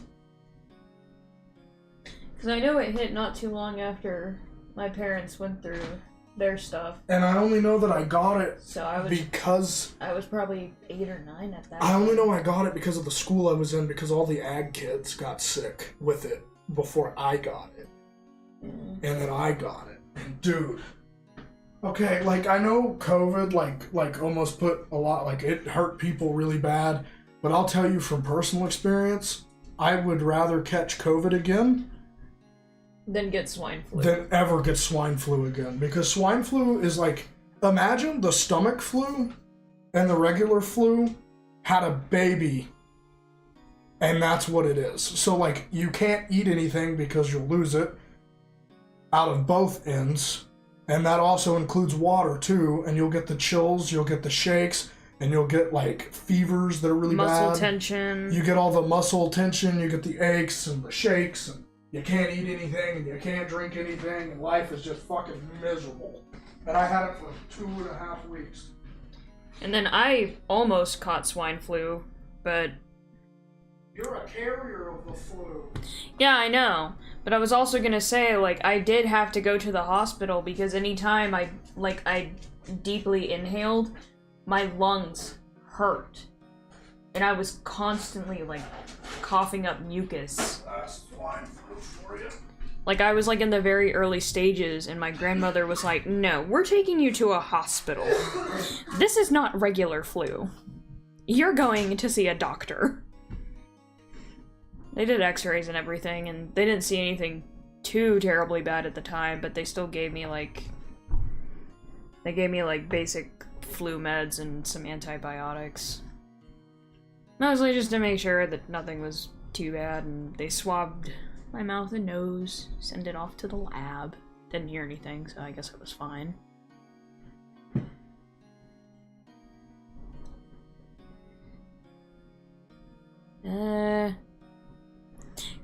Because I know it hit not too long after my parents went through their stuff. And I only know that I got it because... I was probably 8 or 9 at that I time. only know I got it because of the school I was in, because all the ag kids got sick with it before I got it. And then I got it. And dude... Okay, like, I know COVID, like almost put a lot... Like, it hurt people really bad. But I'll tell you from personal experience, I would rather catch COVID again... Then get swine flu. Than ever get swine flu again. Because swine flu is like, imagine the stomach flu and the regular flu had a baby. And that's what it is. So like, you can't eat anything because you'll lose it out of both ends. And that also includes water too. And you'll get the chills, you'll get the shakes, and you'll get like fevers that are really bad. Muscle tension. You get all the muscle tension, you get the aches and the shakes, and you can't eat anything, and you can't drink anything, and life is just fucking miserable. And I had it for 2.5 weeks. And then I almost caught swine flu, but... You're a carrier of the flu. Yeah, I know. But I was also gonna say, like, I did have to go to the hospital because anytime I deeply inhaled, my lungs hurt. And I was constantly, like, coughing up mucus. That's swine flu for you. Like, I was, like, in the very early stages, and my grandmother was like, no, we're taking you to a hospital. This is not regular flu. You're going to see a doctor. They did x-rays and everything, and they didn't see anything too terribly bad at the time, but they still gave me, like... They gave me, like, basic flu meds and some antibiotics. Mostly just to make sure that nothing was too bad, and they swabbed my mouth and nose, sent it off to the lab. Didn't hear anything, so I guess it was fine.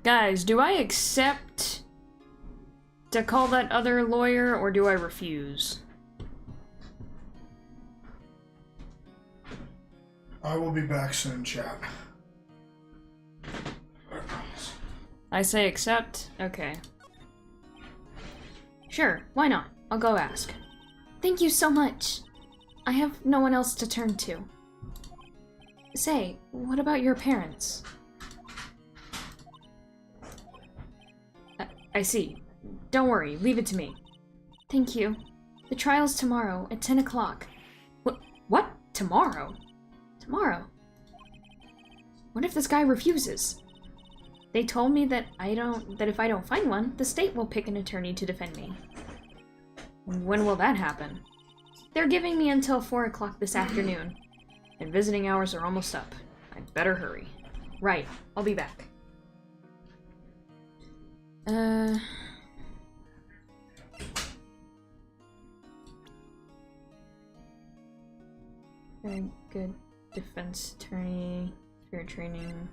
Guys, do I accept to call that other lawyer, or do I refuse? I will be back soon, chat. I promise. I say accept? Okay. Sure, why not? I'll go ask. Thank you so much. I have no one else to turn to. Say, what about your parents? I see. Don't worry, leave it to me. Thank you. The trial's tomorrow at 10 o'clock. What? Tomorrow? Tomorrow? What if this guy refuses? They told me that if I don't find one, the state will pick an attorney to defend me. When will that happen? They're giving me until 4 o'clock this afternoon. And visiting hours are almost up. I'd better hurry. Right, I'll be back. Very good defense attorney, fair training,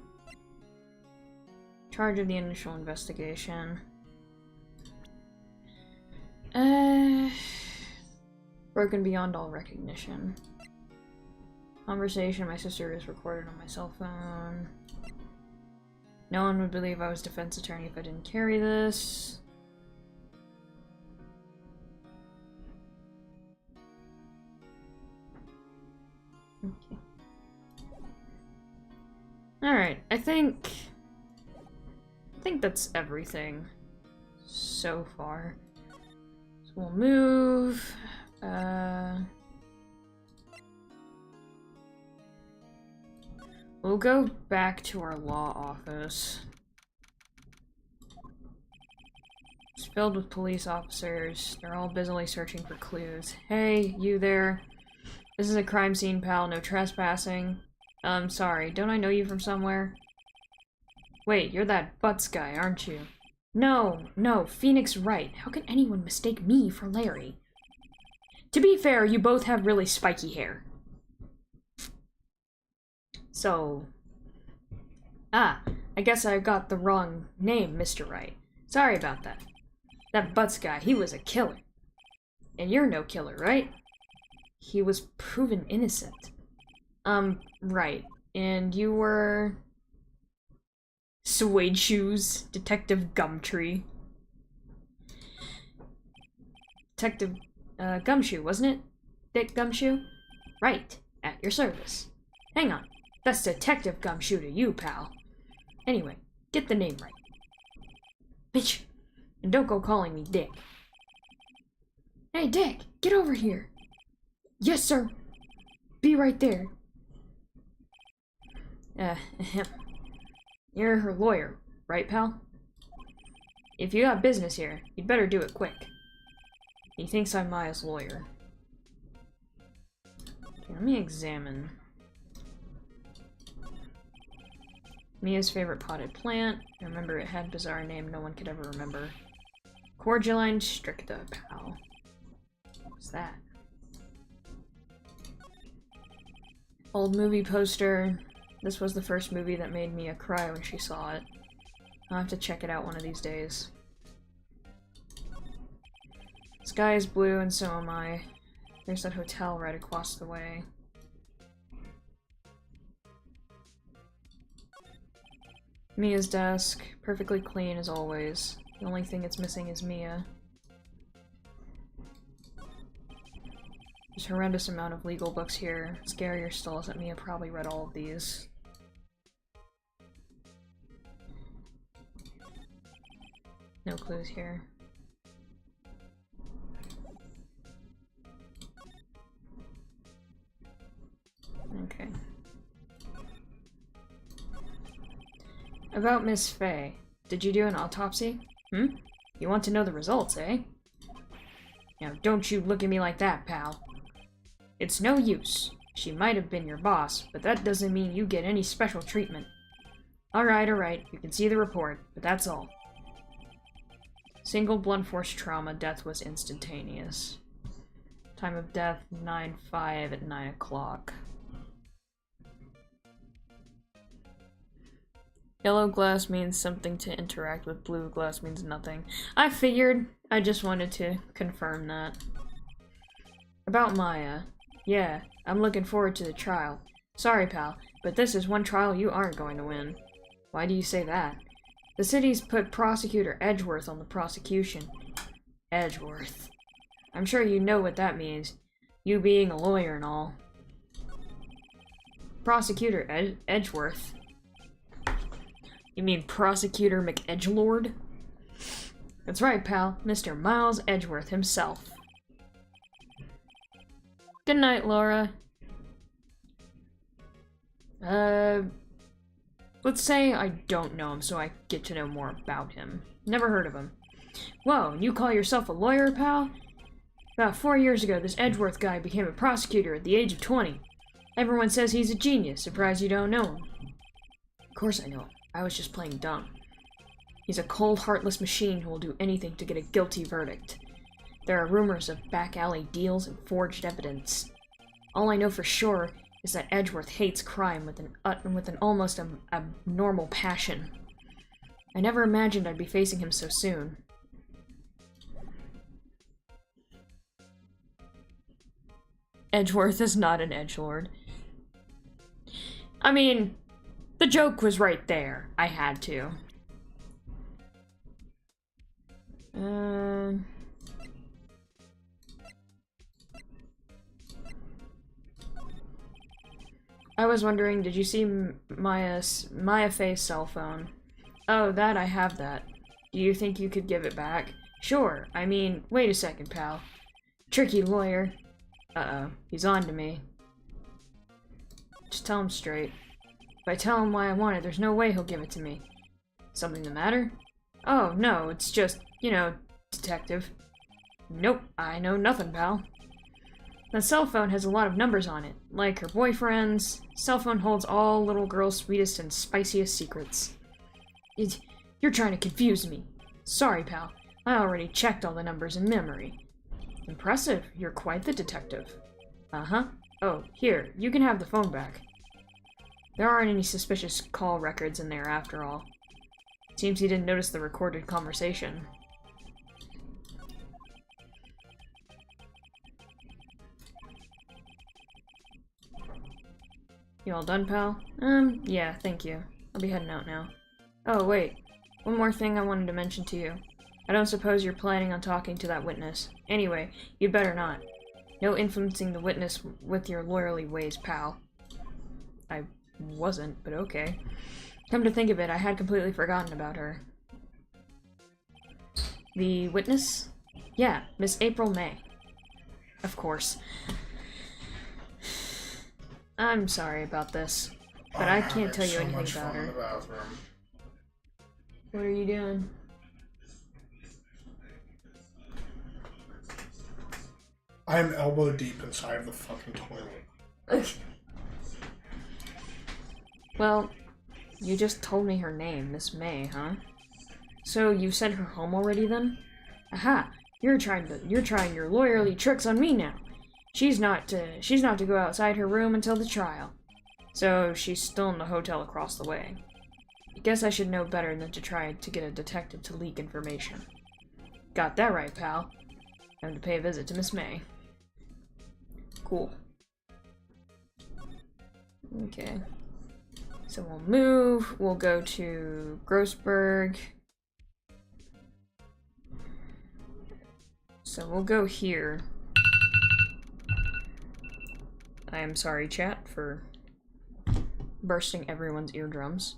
charge of the initial investigation. Broken beyond all recognition. Conversation my sister is recorded on my cell phone. No one would believe I was defense attorney if I didn't carry this. Okay. Alright, I think that's everything. so far. So we'll move. We'll go back to our law office. It's filled with police officers. They're all busily searching for clues. Hey, you there. This is a crime scene, pal. No trespassing. Sorry. Don't I know you from somewhere? Wait, you're that Butts guy, aren't you? No, Phoenix Wright. How can anyone mistake me for Larry? To be fair, you both have really spiky hair. So... I guess I got the wrong name, Mr. Wright. Sorry about that. That Butts guy, he was a killer. And you're no killer, right? He was proven innocent. Right. And you were... Suede Shoes, Detective Gumtree. Detective, Gumshoe, wasn't it? Dick Gumshoe? Right. At your service. Hang on. That's Detective Gumshoe to you, pal. Anyway, get the name right. Bitch. And don't go calling me Dick. Hey, Dick, get over here. Yes, sir. Be right there. You're her lawyer, right, pal? If you got business here, you'd better do it quick. He thinks I'm Maya's lawyer. Okay, let me examine. Mia's favorite potted plant. I remember it had a bizarre name no one could ever remember. Cordyline stricta, pal. What's that? Old movie poster. This was the first movie that made Mia cry when she saw it. I'll have to check it out one of these days. Sky is blue and so am I. There's that hotel right across the way. Mia's desk, perfectly clean as always. The only thing it's missing is Mia. There's a horrendous amount of legal books here. Scarier still is that Mia probably read all of these. No clues here. Okay. About Miss Faye. Did you do an autopsy? You want to know the results, eh? Now, don't you look at me like that, pal. It's no use. She might have been your boss, but that doesn't mean you get any special treatment. Alright, you can see the report, but that's all. Single blunt force trauma, death was instantaneous. Time of death, 9/5 at 9 o'clock. Yellow glass means something to interact with, blue glass means nothing. I figured, I just wanted to confirm that. About Maya. Yeah, I'm looking forward to the trial. Sorry, pal, but this is one trial you aren't going to win. Why do you say that? The city's put Prosecutor Edgeworth on the prosecution. Edgeworth. I'm sure you know what that means. You being a lawyer and all. Prosecutor Edgeworth? You mean Prosecutor McEdgelord? That's right, pal. Mr. Miles Edgeworth himself. Good night, Laura. Let's say I don't know him, so I get to know more about him. Never heard of him. Whoa, you call yourself a lawyer, pal? About 4 years ago, this Edgeworth guy became a prosecutor at the age of 20. Everyone says he's a genius. Surprised you don't know him. Of course I know him. I was just playing dumb. He's a cold, heartless machine who will do anything to get a guilty verdict. There are rumors of back-alley deals and forged evidence. All I know for sure is that Edgeworth hates crime with an almost abnormal passion. I never imagined I'd be facing him so soon. Edgeworth is not an edgelord. I mean, the joke was right there. I had to. I was wondering, did you see Maya Faye's cell phone? Oh, I have that. Do you think you could give it back? Sure. I mean, wait a second, pal. Tricky lawyer. Uh-oh. He's on to me. Just tell him straight. If I tell him why I want it, there's no way he'll give it to me. Something the matter? Oh, no, it's just, you know, detective. Nope, I know nothing, pal. The cell phone has a lot of numbers on it, like her boyfriend's. Cell phone holds all little girl's sweetest and spiciest secrets. You're trying to confuse me. Sorry, pal. I already checked all the numbers in memory. Impressive. You're quite the detective. Uh-huh. Oh, here, you can have the phone back. There aren't any suspicious call records in there after all. Seems he didn't notice the recorded conversation. You all done, pal? Yeah, thank you. I'll be heading out now. Oh, wait. One more thing I wanted to mention to you. I don't suppose you're planning on talking to that witness. Anyway, you'd better not. No influencing the witness with your lawyerly ways, pal. I wasn't, but okay. Come to think of it, I had completely forgotten about her. The witness? Yeah, Miss April May. Of course. I'm sorry about this, but I can't tell you anything about her. What are you doing? I am elbow deep inside of the fucking toilet. Well, you just told me her name, Miss May, huh? So you sent her home already then? Aha! You're trying your lawyerly tricks on me now. She's not to go outside her room until the trial. So she's still in the hotel across the way. I guess I should know better than to try to get a detective to leak information. Got that right, pal. Time to pay a visit to Miss May. Cool. Okay. So we'll move. We'll go to Grossberg. So we'll go here. I am sorry, chat, for bursting everyone's eardrums.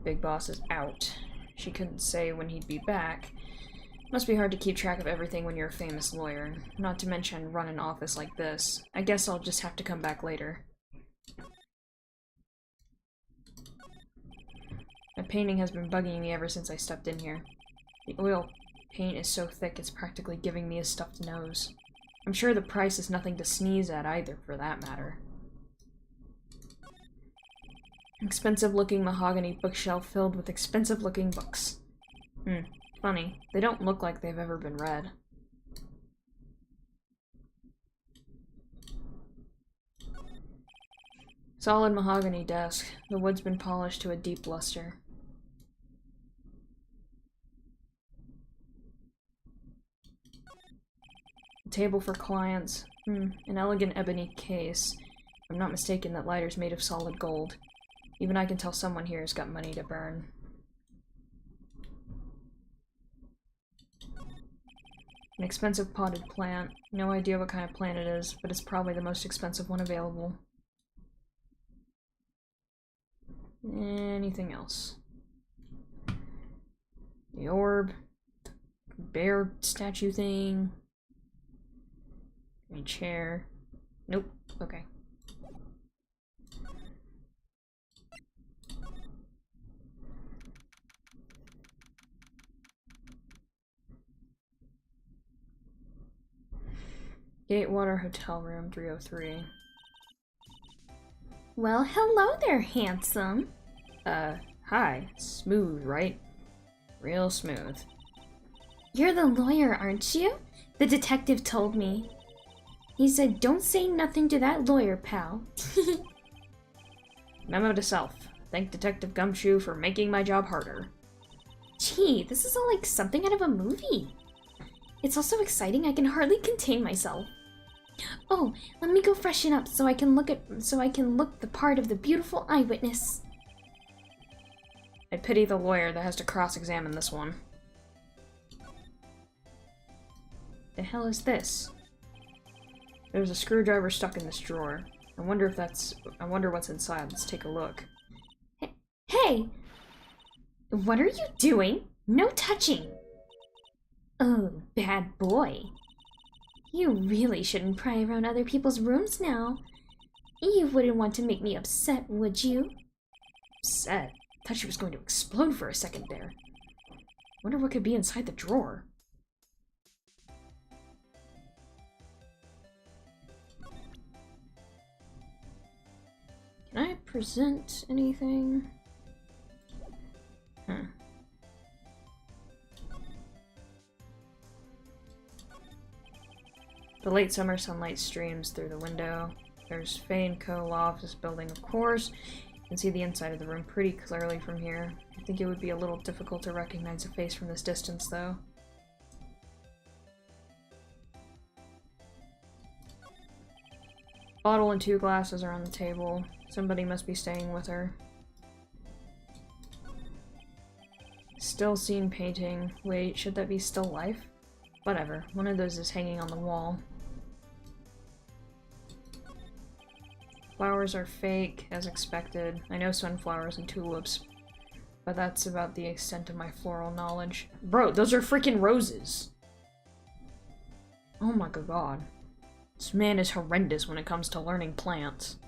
Big Boss is out. She couldn't say when he'd be back. Must be hard to keep track of everything when you're a famous lawyer. Not to mention run an office like this. I guess I'll just have to come back later. My painting has been bugging me ever since I stepped in here. The oil paint is so thick it's practically giving me a stuffed nose. I'm sure the price is nothing to sneeze at either, for that matter. Expensive-looking mahogany bookshelf filled with expensive-looking books. Funny. They don't look like they've ever been read. Solid mahogany desk. The wood's been polished to a deep luster. A table for clients. An elegant ebony case. If I'm not mistaken, that lighter's made of solid gold. Even I can tell someone here has got money to burn. An expensive potted plant. No idea what kind of plant it is, but it's probably the most expensive one available. Anything else? The orb. Bear statue thing. A chair. Nope. Okay. Gatewater Hotel Room 303. Well, hello there, handsome. Hi. Smooth, right? Real smooth. You're the lawyer, aren't you? The detective told me. He said, don't say nothing to that lawyer, pal. Memo to self. Thank Detective Gumshoe for making my job harder. Gee, this is all like something out of a movie. It's all so exciting I can hardly contain myself. Oh, let me go freshen up so I can look the part of the beautiful eyewitness. I pity the lawyer that has to cross-examine this one. The hell is this? There's a screwdriver stuck in this drawer. I wonder what's inside. Let's take a look. Hey! What are you doing? No touching! Oh, bad boy. You really shouldn't pry around other people's rooms now. You wouldn't want to make me upset, would you? Upset? Thought she was going to explode for a second there. Wonder what could be inside the drawer. Can I present anything? The late summer sunlight streams through the window. There's Faye & Co. law office building, of course. You can see the inside of the room pretty clearly from here. I think it would be a little difficult to recognize a face from this distance, though. Bottle and 2 glasses are on the table. Somebody must be staying with her. Still scene painting. Wait, should that be still life? Whatever, one of those is hanging on the wall. Flowers are fake, as expected. I know sunflowers and tulips, but that's about the extent of my floral knowledge. Bro, those are freaking roses! Oh my god. This man is horrendous when it comes to learning plants.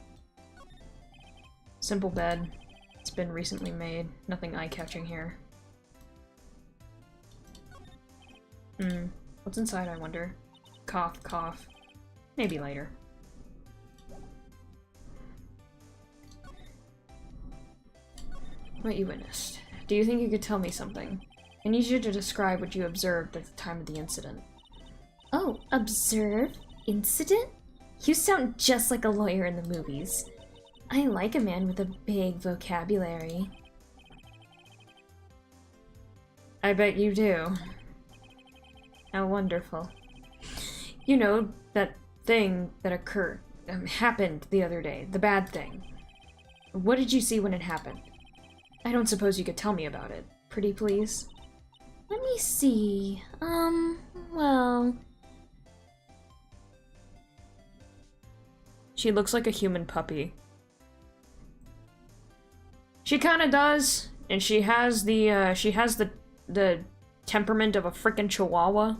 Simple bed. It's been recently made. Nothing eye-catching here. What's inside, I wonder? Cough, cough. Maybe later. What you witnessed. Do you think you could tell me something? I need you to describe what you observed at the time of the incident. Oh, observe? Incident? You sound just like a lawyer in the movies. I like a man with a big vocabulary. I bet you do. How wonderful. You know, that thing that happened the other day, the bad thing. What did you see when it happened? I don't suppose you could tell me about it. Pretty please? Let me see. Well... She looks like a human puppy. She kinda does, and she has the temperament of a frickin' chihuahua.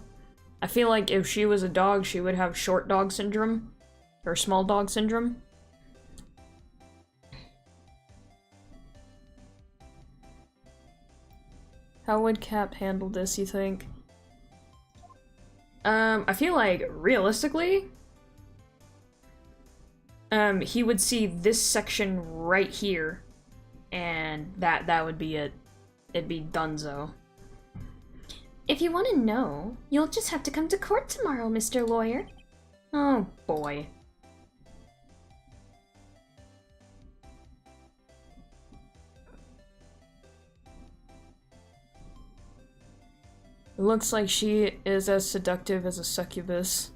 I feel like if she was a dog, she would have short dog syndrome. Or small dog syndrome. How would Cap handle this, you think? I feel like, realistically, he would see this section right here, and that would be it. It'd be donezo. If you want to know, you'll just have to come to court tomorrow, Mr. Lawyer. Oh, boy. It looks like she is as seductive as a succubus.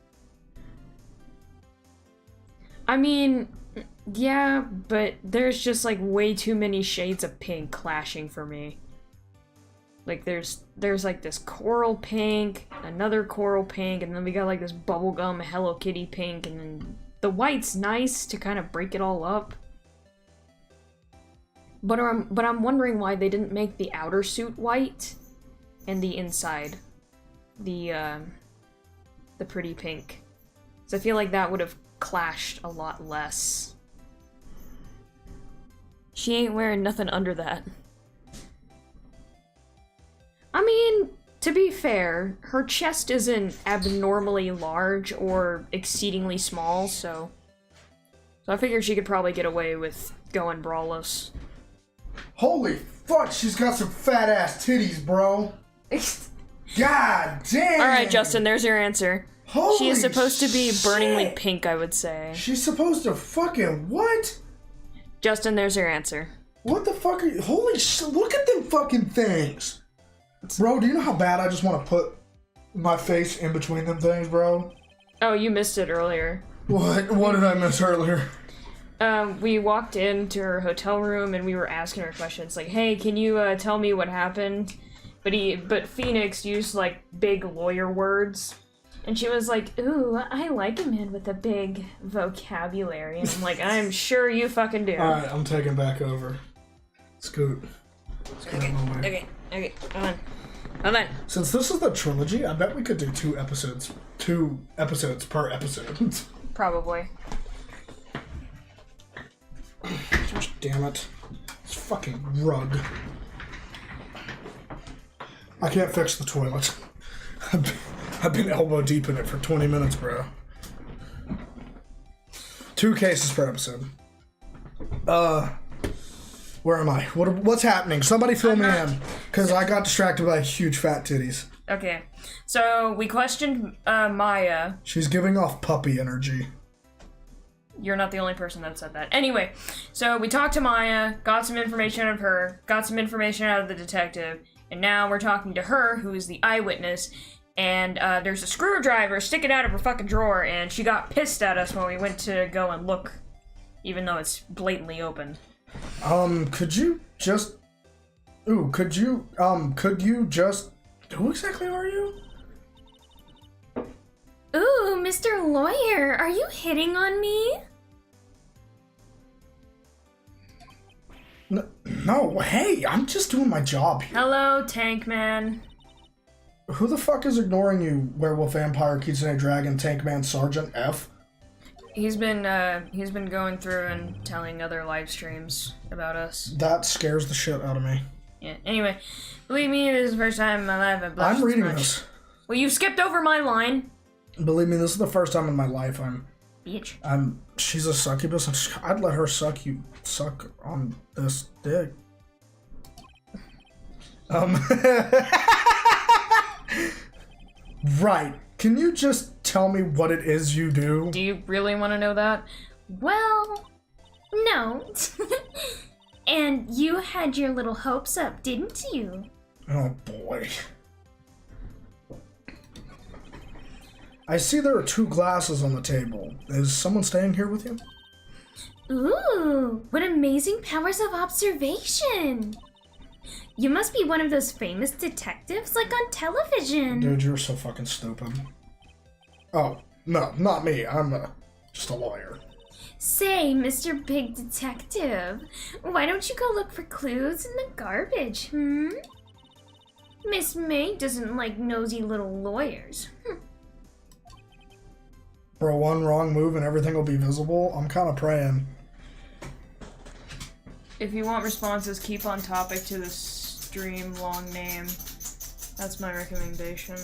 I mean, yeah, but there's just like way too many shades of pink clashing for me. Like there's like this coral pink, another coral pink, and then we got like this bubblegum Hello Kitty pink, and then the white's nice to kind of break it all up. But I'm wondering why they didn't make the outer suit white and the inside the pretty pink. So I feel like that would have clashed a lot less. She ain't wearing nothing under that. I mean, to be fair, her chest isn't abnormally large or exceedingly small, so I figured she could probably get away with going braless. Holy fuck, she's got some fat ass titties, bro. God damn! Alright, Justin, there's your answer. Holy she is supposed to be burningly shit. pink, I would say. She's supposed to fucking what? Justin, there's your answer. What the fuck are you? Holy shit, look at them fucking things. Bro, do you know how bad I just want to put my face in between them things, bro? Oh, you missed it earlier. What? What did I miss earlier? We walked into her hotel room and we were asking her questions like, hey, can you tell me what happened? But Phoenix used like big lawyer words. And she was like, ooh, I like a man with a big vocabulary. And I'm like, I'm sure you fucking do. Alright, I'm taking back over. Scoot. Okay, hold on. Since this is the trilogy, I bet we could do 2 episodes per episode. Probably. Gosh damn it. This fucking rug. I can't fix the toilet. I've been elbow deep in it for 20 minutes, bro. 2 cases per episode. Where am I? What's happening? Somebody fill me in. Because I got distracted by huge fat titties. Okay. So, we questioned Maya. She's giving off puppy energy. You're not the only person that said that. Anyway, so we talked to Maya, got some information out of her, got some information out of the detective, and now we're talking to her, who is the eyewitness, and there's a screwdriver sticking out of her fucking drawer, and she got pissed at us when we went to go and look, even though it's blatantly open. Could you just... Ooh, could you just... Who exactly are you? Ooh, Mr. Lawyer, are you hitting on me? No, hey, I'm just doing my job here. Hello, Tank Man. Who the fuck is ignoring you, werewolf, vampire, kitsune dragon, tank man, sergeant F? He's been going through and telling other live streams about us. That scares the shit out of me. Yeah, anyway, believe me, this is the first time in my life I've blushed I'm reading this much. this. Well, you skipped over my line. Believe me, this is the first time in my life Bitch. she's a succubus. I'd let her suck on this dick. Right. Can you just tell me what it is you do? Do you really want to know that? Well, no. And you had your little hopes up, didn't you? Oh boy. I see there are 2 glasses on the table. Is someone staying here with you? Ooh, what amazing powers of observation! You must be one of those famous detectives like on television. Dude, you're so fucking stupid. Oh, no, not me. I'm just a lawyer. Say, Mr. Big Detective, why don't you go look for clues in the garbage, Miss May doesn't like nosy little lawyers. Bro, one wrong move and everything will be visible? I'm kind of praying. If you want responses, keep on topic to the stream long name. That's my recommendation.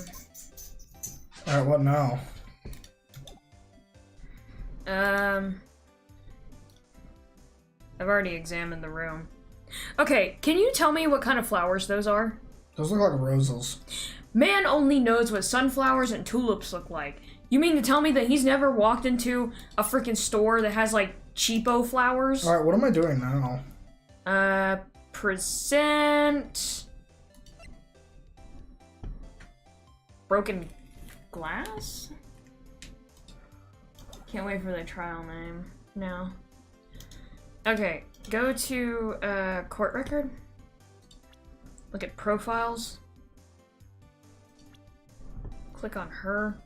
Alright, what now? I've already examined the room. Okay, can you tell me what kind of flowers those are? Those look like roses. Man only knows what sunflowers and tulips look like. You mean to tell me that he's never walked into a freaking store that has, like, cheapo flowers? Alright, what am I doing now? Present... Broken glass? Can't wait for the trial name. No. Okay, go to, court record. Look at profiles. Click on her.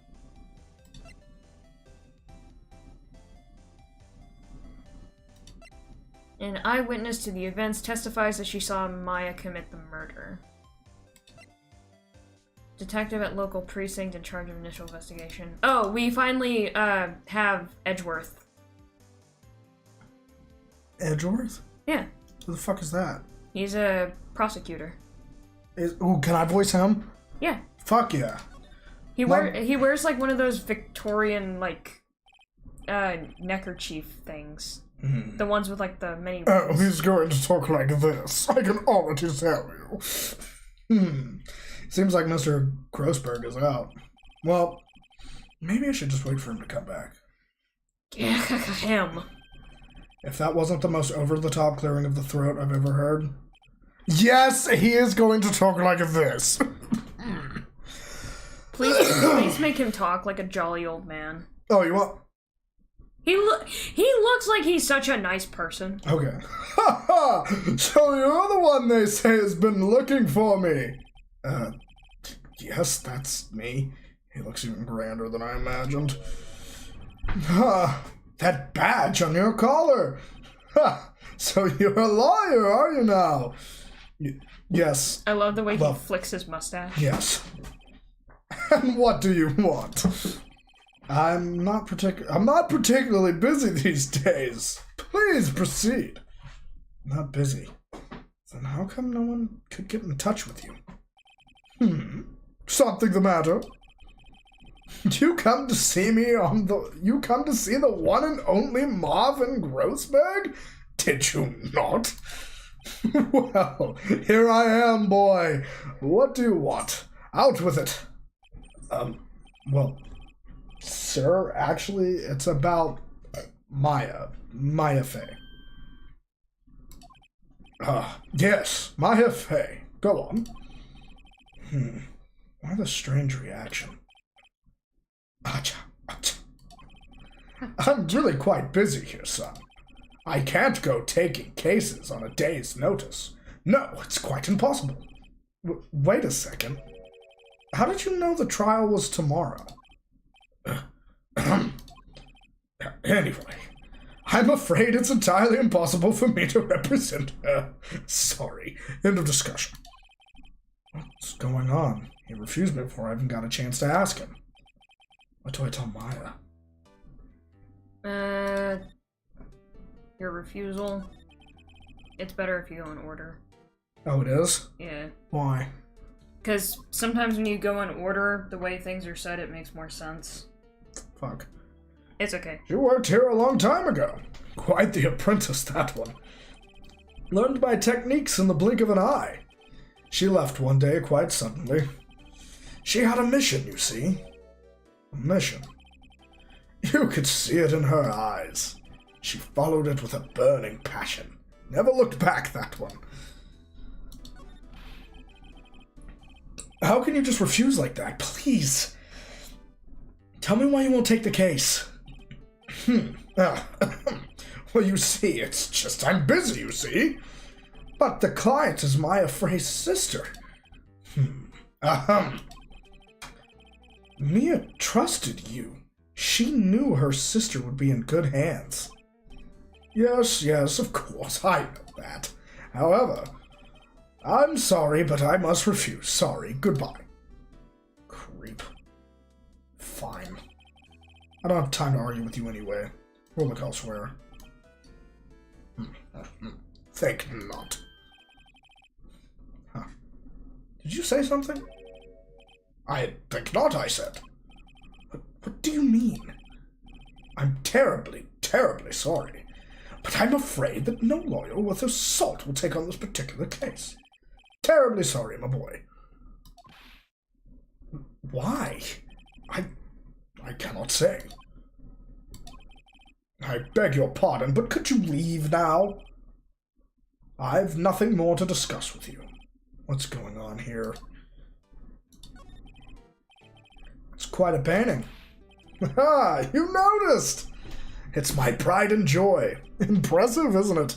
An eyewitness to the events testifies that she saw Maya commit the murder. Detective at local precinct in charge of initial investigation. Oh, we finally, have Edgeworth. Edgeworth? Yeah. Who the fuck is that? He's a prosecutor. Ooh, can I voice him? Yeah. Fuck yeah. He wears like one of those Victorian like neckerchief things. The ones with like the many Oh, he's going to talk like this. I can already tell you. Seems like Mr. Grossberg is out. Well, maybe I should just wait for him to come back. Yeah, him. If that wasn't the most over-the-top clearing of the throat I've ever heard. Yes, he is going to talk like this. Please make him talk like a jolly old man. Oh, you want... He looks like he's such a nice person. Okay. Ha ha! So you're the one they say has been looking for me. Yes, that's me. He looks even grander than I imagined. Ha! That badge on your collar! Ha! So you're a lawyer, are you now? Yes. I love the way Well, he flicks his mustache. Yes. And what do you want? I'm not particularly busy these days. Please proceed. Not busy. Then how come no one could get in touch with you? Something the matter? You come to see the one and only Marvin Grossberg? Did you not? Well, here I am, boy. What do you want? Out with it. Well, sir, actually, it's about Maya Fey. Yes, Maya Fey. Go on. Why the strange reaction? Acha, acha. I'm really quite busy here, son. I can't go taking cases on a day's notice. No, it's quite impossible. Wait a second. How did you know the trial was tomorrow? Anyway, I'm afraid it's entirely impossible for me to represent her. Sorry. End of discussion. What's going on? He refused me before I even got a chance to ask him. What do I tell Maya? Your refusal. It's better if you go in order. Oh, it is? Yeah. Why? Because sometimes when you go in order, the way things are said, it makes more sense. Fuck. It's okay. You worked here a long time ago. Quite the apprentice, that one. Learned my techniques in the blink of an eye. She left one day quite suddenly. She had a mission, you see. A mission. You could see it in her eyes. She followed it with a burning passion. Never looked back, that one. How can you just refuse like that? Please. Tell me why you won't take the case. Well, you see, it's just I'm busy, you see. But the client is Maya Frey's sister. Mia trusted you. She knew her sister would be in good hands. Yes, of course, I know that. However, I'm sorry, but I must refuse. Sorry, goodbye. Creep. Fine. I don't have time to argue with you anyway. We'll look elsewhere. Think not. Huh. Did you say something? I think not, I said. What do you mean? I'm terribly, terribly sorry. But I'm afraid that no lawyer worth his salt will take on this particular case. Terribly sorry, my boy. Why? I cannot say. I beg your pardon, but could you leave now? I've nothing more to discuss with you. What's going on here? It's quite a painting. Ha! You noticed! It's my pride and joy. Impressive, isn't it?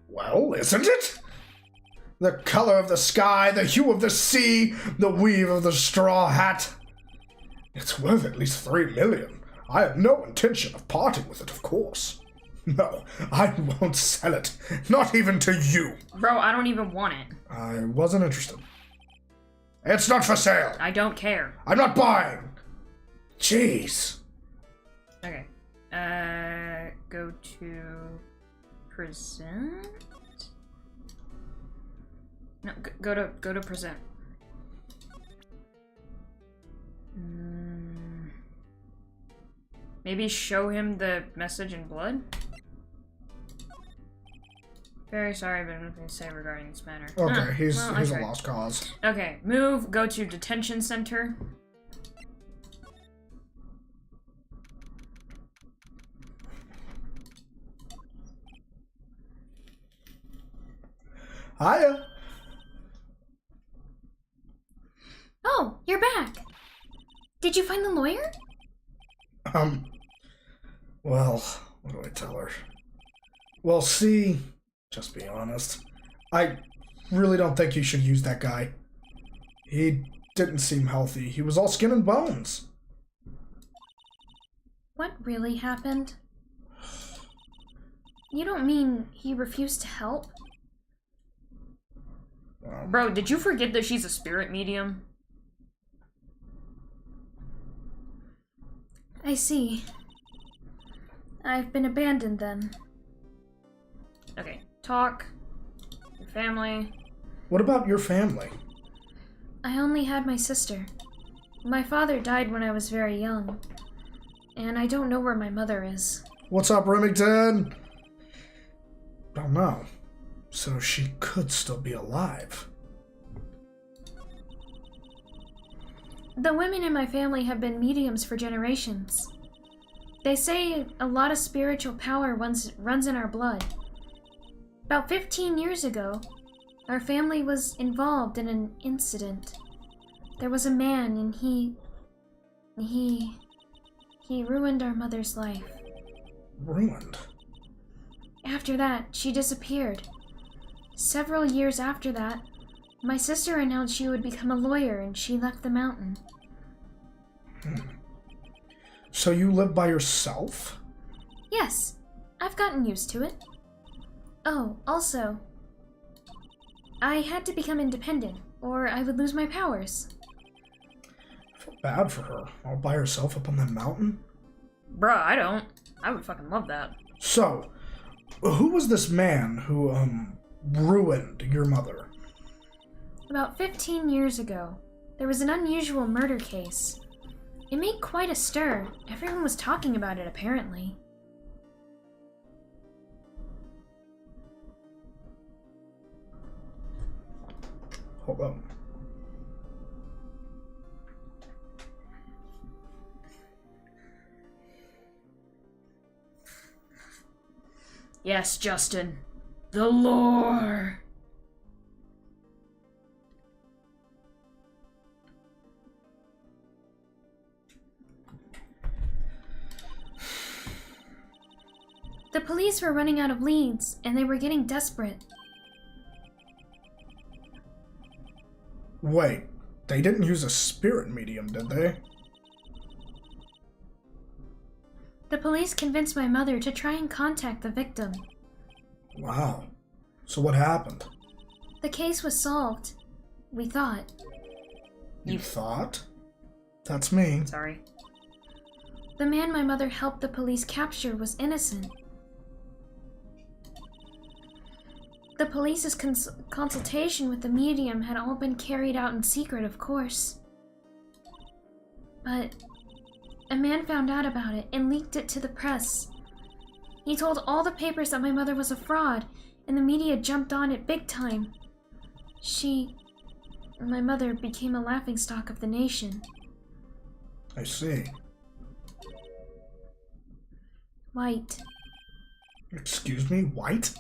Well, isn't it? The color of the sky, the hue of the sea, the weave of the straw hat. It's worth at least 3 million. I have no intention of parting with it, of course. No, I won't sell it. Not even to you. Bro, I don't even want it. I wasn't interested. It's not for sale. I don't care. I'm not buying. Jeez. Okay. Go to present? No, go to present. Maybe show him the message in blood? Very sorry, but nothing to say regarding this matter. Okay, he's okay. a lost cause. Okay, move, go to detention center. Hiya. Oh, you're back. Did you find the lawyer? Well, what do I tell her? Well, see, just be honest. I really don't think you should use that guy. He didn't seem healthy. He was all skin and bones. What really happened? You don't mean he refused to help? Bro, did you forget that she's a spirit medium? I see. I've been abandoned then. Okay, talk. Your family. What about your family? I only had my sister. My father died when I was very young. And I don't know where my mother is. What's up, Remington? Don't know. So she could still be alive. The women in my family have been mediums for generations. They say a lot of spiritual power runs in our blood. About 15 years ago, our family was involved in an incident. There was a man and he ruined our mother's life. Ruined? After that, she disappeared. Several years after that, my sister announced she would become a lawyer and she left the mountain. So you live by yourself? Yes, I've gotten used to it. Oh, also, I had to become independent, or I would lose my powers. I feel bad for her, all by herself up on that mountain. Bruh, I don't. I would fucking love that. So, who was this man who, ruined your mother? About 15 years ago, there was an unusual murder case. It made quite a stir. Everyone was talking about it, apparently. Hold on. Yes, Justin. The lore. The police were running out of leads, and they were getting desperate. Wait, they didn't use a spirit medium, did they? The police convinced my mother to try and contact the victim. Wow. So what happened? The case was solved. We thought. You thought? That's me. Sorry. The man my mother helped the police capture was innocent. The police's consultation with the medium had all been carried out in secret, of course. But a man found out about it and leaked it to the press. He told all the papers that my mother was a fraud, and the media jumped on it big time. My mother became a laughingstock of the nation. I see. White. Excuse me, White?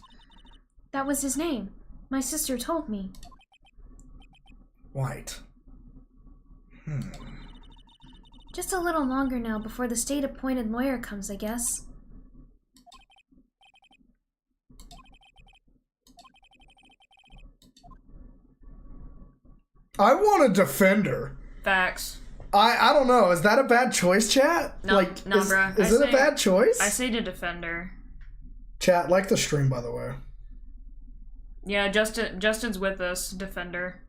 That was his name. My sister told me. White. Just a little longer now before the state-appointed lawyer comes, I guess. I want to defend her. Facts. I don't know. Is that a bad choice, chat? No, no, is, bruh. Is it a bad choice? I say to defend her. Chat, like the stream, by the way. Yeah, Justin's with us, defender.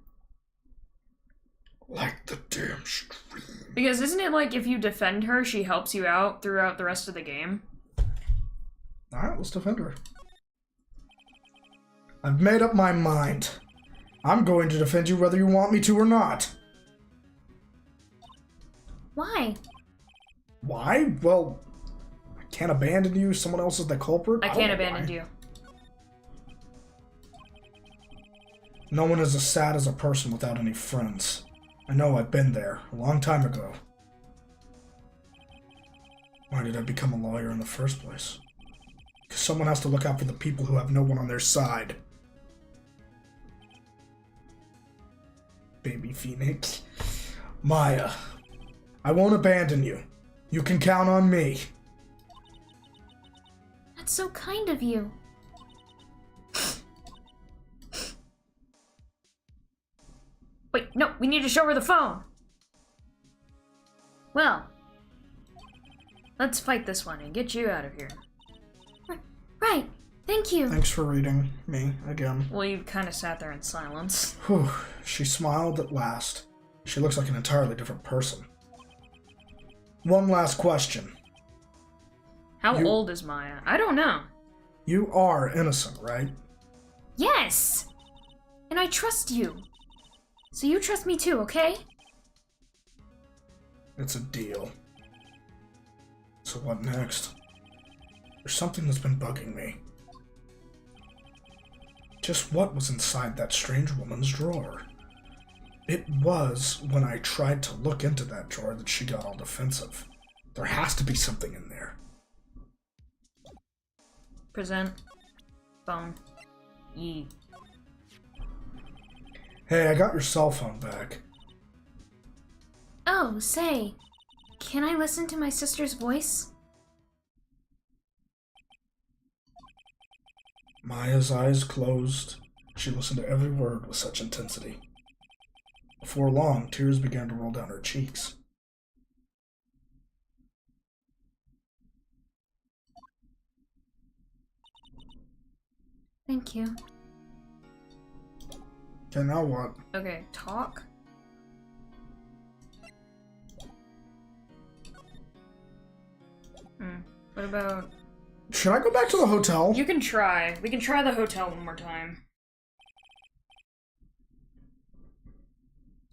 Like the damn stream. Because isn't it like if you defend her, she helps you out throughout the rest of the game? Alright, let's defend her. I've made up my mind. I'm going to defend you whether you want me to or not. Why? Why? Well, I can't abandon you. Someone else is the culprit. I can't abandon you. No one is as sad as a person without any friends. I know, I've been there, a long time ago. Why did I become a lawyer in the first place? Because someone has to look out for the people who have no one on their side. Baby Phoenix. Maya, I won't abandon you. You can count on me. That's so kind of you. Wait, no, we need to show her the phone. Well, let's fight this one and get you out of here. Right. Thank you. Thanks for reading me again. Well, you kind of sat there in silence. Whew. She smiled at last. She looks like an entirely different person. One last question. How old is Maya? I don't know. You are innocent, right? Yes! And I trust you. So you trust me too, okay? It's a deal. So what next? There's something that's been bugging me. Just what was inside that strange woman's drawer? It was when I tried to look into that drawer that she got all defensive. There has to be something in there. Present. Phone. Ye. Hey, I got your cell phone back. Oh, say, can I listen to my sister's voice? Maya's eyes closed. She listened to every word with such intensity. Before long, tears began to roll down her cheeks. Thank you. Okay, now what? Okay, talk. What about... Should I go back to the hotel? You can try. We can try the hotel one more time.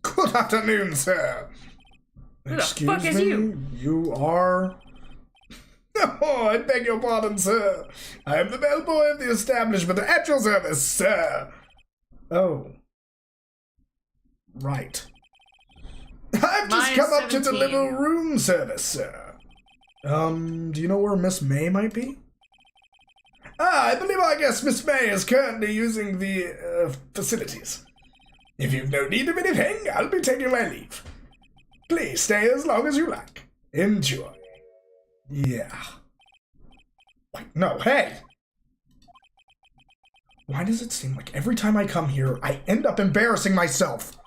Good afternoon, sir. Who the fuck is you? You are... Oh, I beg your pardon, sir. I am the bellboy of the establishment at your service, sir. Oh. Right. I've just come up to 17. deliver room service, sir. Do you know where Miss May might be? I believe our guest Miss May is currently using the, facilities. If you've no need of anything, I'll be taking my leave. Please stay as long as you like. Enjoy. Yeah. Wait, no, hey! Why does it seem like every time I come here, I end up embarrassing myself?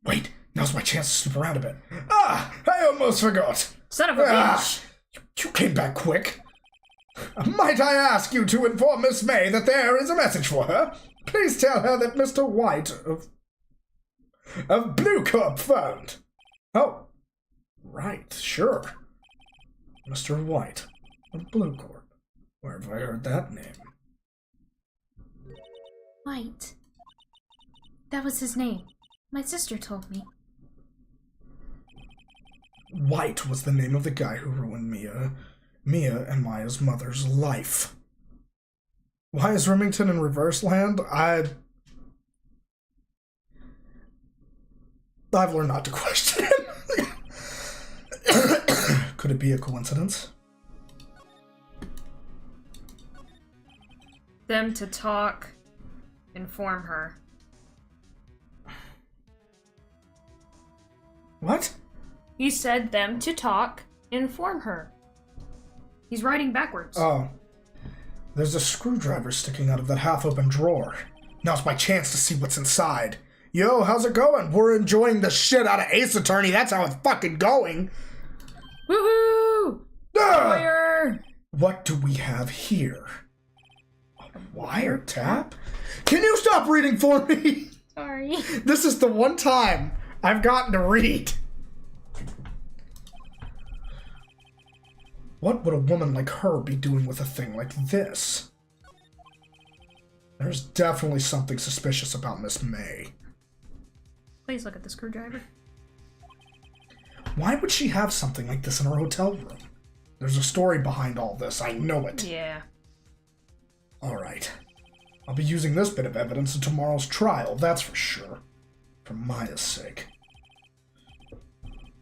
Wait, now's my chance to snoop around a bit. Ah, I almost forgot. Son of a bitch! You came back quick. Might I ask you to inform Miss May that there is a message for her? Please tell her that Mr. White of Blue Corp phoned. Oh, right, sure. Mr. White of Blue Corp. Where have I heard that name? White. That was his name. My sister told me. White was the name of the guy who ruined Mia and Maya's mother's life. Why is Remington in Reverse Land? I've learned not to question him. Could it be a coincidence? Them to talk. Inform her. What? He said them to talk. Inform her. He's writing backwards. Oh. There's a screwdriver sticking out of that half-open drawer. Now's my chance to see what's inside. Yo, how's it going? We're enjoying the shit out of Ace Attorney. That's how it's fucking going. Woohoo! Lawyer! What do we have here? A wiretap? Can you stop reading for me? Sorry. This is the one time I've gotten to read. What would a woman like her be doing with a thing like this? There's definitely something suspicious about Miss May. Please look at the screwdriver. Why would she have something like this in her hotel room? There's a story behind all this, I know it. Yeah. Alright. I'll be using this bit of evidence in tomorrow's trial, that's for sure. For Maya's sake.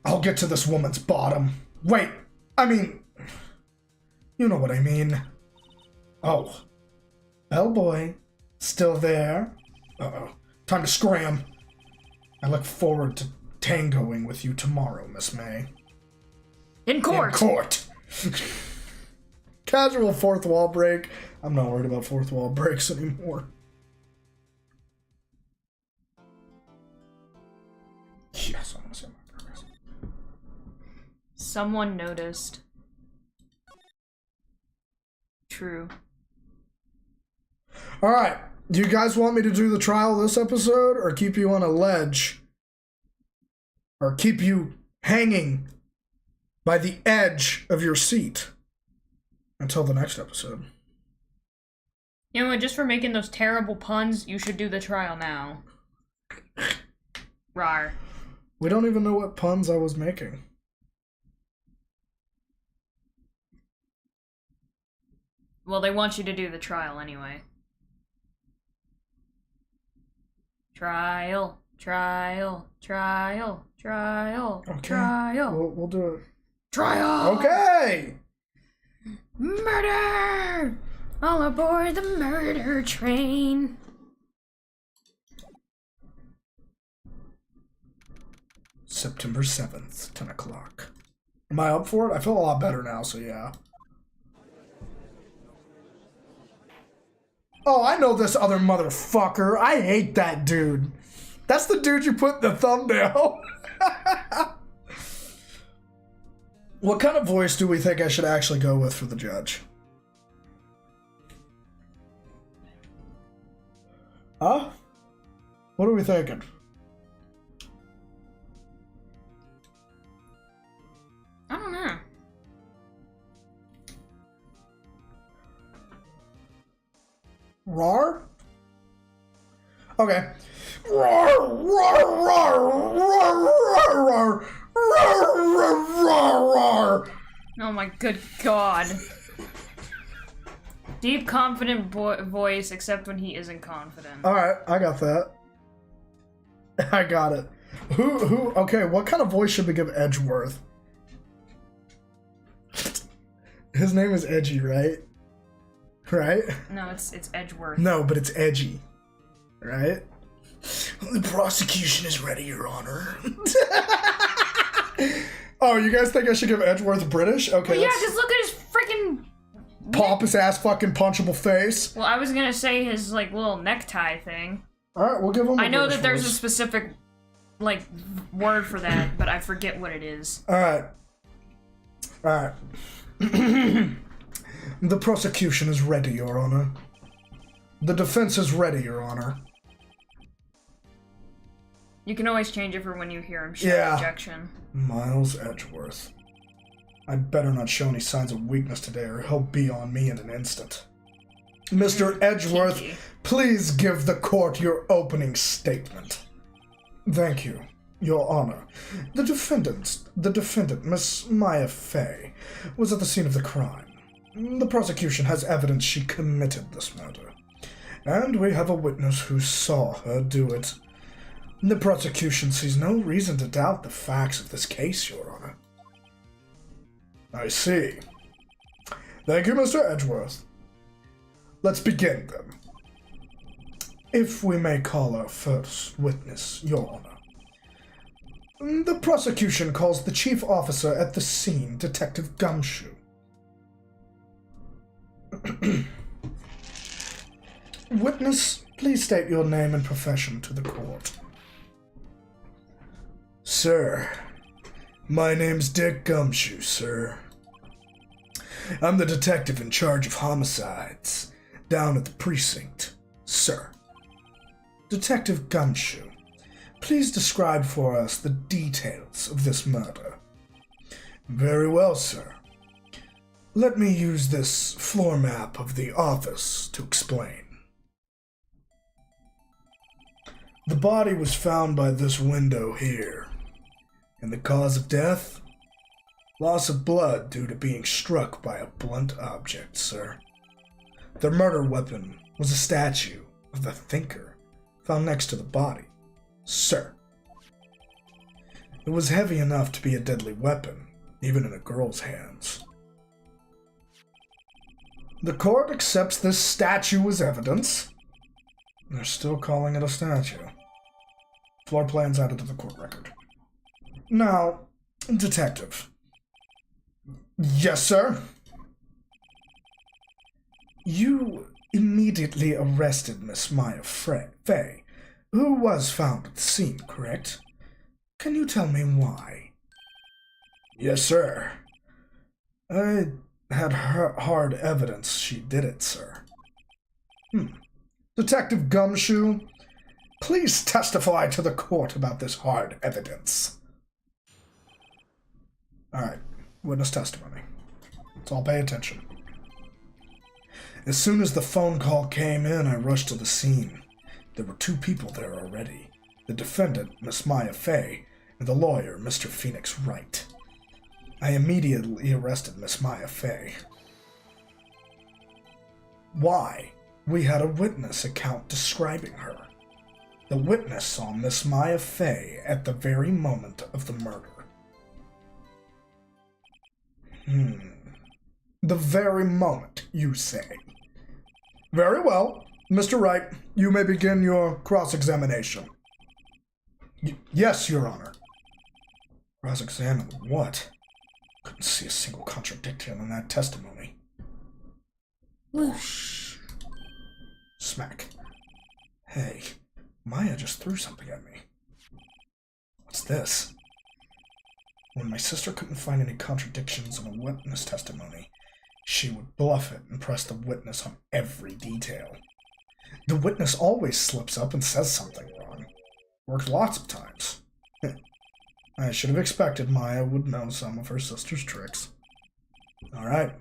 I'll get to this woman's bottom. Wait, I mean... You know what I mean. Oh. Bellboy. Still there? Uh-oh. Time to scram. I look forward to tangoing with you tomorrow, Miss May. In court! In court! Casual fourth wall break. I'm not worried about fourth wall breaks anymore. Yes, I want to say my progress. Someone noticed. true. Alright, do you guys want me to do the trial this episode, or keep you on a ledge? Or keep you hanging by the edge of your seat until the next episode? You know what, just for making those terrible puns, you should do the trial now. Rar. We don't even know what puns I was making. Well, they want you to do the trial anyway. Trial, trial, trial, trial, Okay. trial. We'll do it. Trial! Okay! Murder! All aboard the murder train. September 7th, 10 o'clock. Am I up for it? I feel a lot better now, so yeah. Oh, I know this other motherfucker. I hate that dude. That's the dude you put in the thumbnail. What kind of voice do we think I should actually go with for the judge? Huh? What are we thinking? I don't know. Rar? Okay. Rar, rar, rar, rar, rar, rar, rar, rar, rar. Oh my good god. Deep, confident voice, except when he isn't confident. Alright, I got that. I got it. Okay, what kind of voice should we give Edgeworth? His name is Edgy, right? Right? No, it's Edgeworth. No, but it's edgy. Right? The prosecution is ready, Your Honor. Oh, you guys think I should give Edgeworth British? Okay. Well, yeah, just look at his freaking pompous ass fucking punchable face. Well, I was gonna say his like little necktie thing. Alright, we'll give him a I know British that there's a voice. specific like word for that, but I forget what it is. Alright. Alright. The prosecution is ready, Your Honor. The defense is ready, Your Honor. You can always change it for when you hear him shout Yeah. objection. Miles Edgeworth. I'd better not show any signs of weakness today or he'll be on me in an instant. Mr. Edgeworth, Kinky. please give the court your opening statement. Thank you, Your Honor. The defendant, Miss Maya Fey, was at the scene of the crime. The prosecution has evidence she committed this murder, and we have a witness who saw her do it. The prosecution sees no reason to doubt the facts of this case, Your Honor. I see. Thank you, Mr. Edgeworth. Let's begin, then. If we may call our first witness, Your Honor. The prosecution calls the chief officer at the scene, Detective Gumshoe. Witness, please state your name and profession to the court. Sir, my name's Dick Gumshoe, sir. I'm the detective in charge of homicides down at the precinct, sir. Detective Gumshoe, please describe for us the details of this murder. Very well, sir. Let me use this floor map of the office to explain. The body was found by this window here. And the cause of death? Loss of blood due to being struck by a blunt object, sir. The murder weapon was a statue of the Thinker found next to the body, sir. It was heavy enough to be a deadly weapon, even in a girl's hands. The court accepts this statue as evidence. They're still calling it a statue. Floor plans added to the court record. Now, detective. Yes, sir? You immediately arrested Miss Maya Fey, who was found at the scene, correct? Can you tell me why? Yes, sir. I had hard evidence she did it, sir. Detective Gumshoe, please testify to the court about this hard evidence. Alright, witness testimony. Let's all pay attention. As soon as the phone call came in, I rushed to the scene. There were 2 people there already. The defendant, Miss Maya Fey, and the lawyer, Mr. Phoenix Wright. I immediately arrested Miss Maya Fey. Why? We had a witness account describing her. The witness saw Miss Maya Fey at the very moment of the murder. The very moment, you say? Very well. Mr. Wright, you may begin your cross-examination. Yes, Your Honor. Cross-examine what? Couldn't see a single contradiction in that testimony. Whoosh. Smack. Hey, Maya just threw something at me. What's this? When my sister couldn't find any contradictions in a witness testimony, she would bluff it and press the witness on every detail. The witness always slips up and says something wrong. Works lots of times. I should have expected Maya would know some of her sister's tricks. Alright.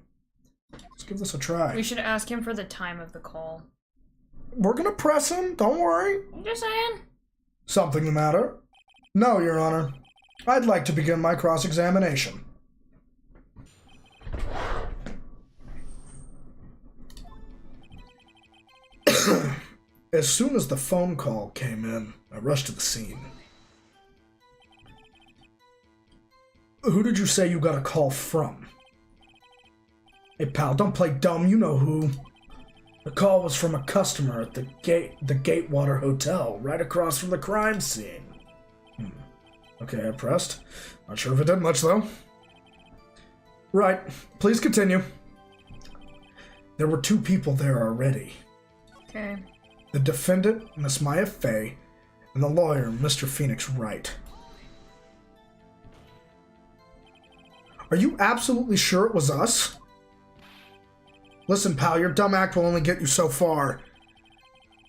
Let's give this a try. We should ask him for the time of the call. We're gonna press him, don't worry. I'm just saying. Something the matter? No, Your Honor. I'd like to begin my cross-examination. As soon as the phone call came in, I rushed to the scene. Who did you say you got a call from? Hey pal, don't play dumb, you know who. The call was from a customer at the Gatewater Hotel, right across from the crime scene. Okay, I pressed. Not sure if it did much, though. Right, please continue. There were 2 people there already. Okay. The defendant, Miss Maya Fey, and the lawyer, Mr. Phoenix Wright. Are you absolutely sure it was us? Listen, pal, your dumb act will only get you so far.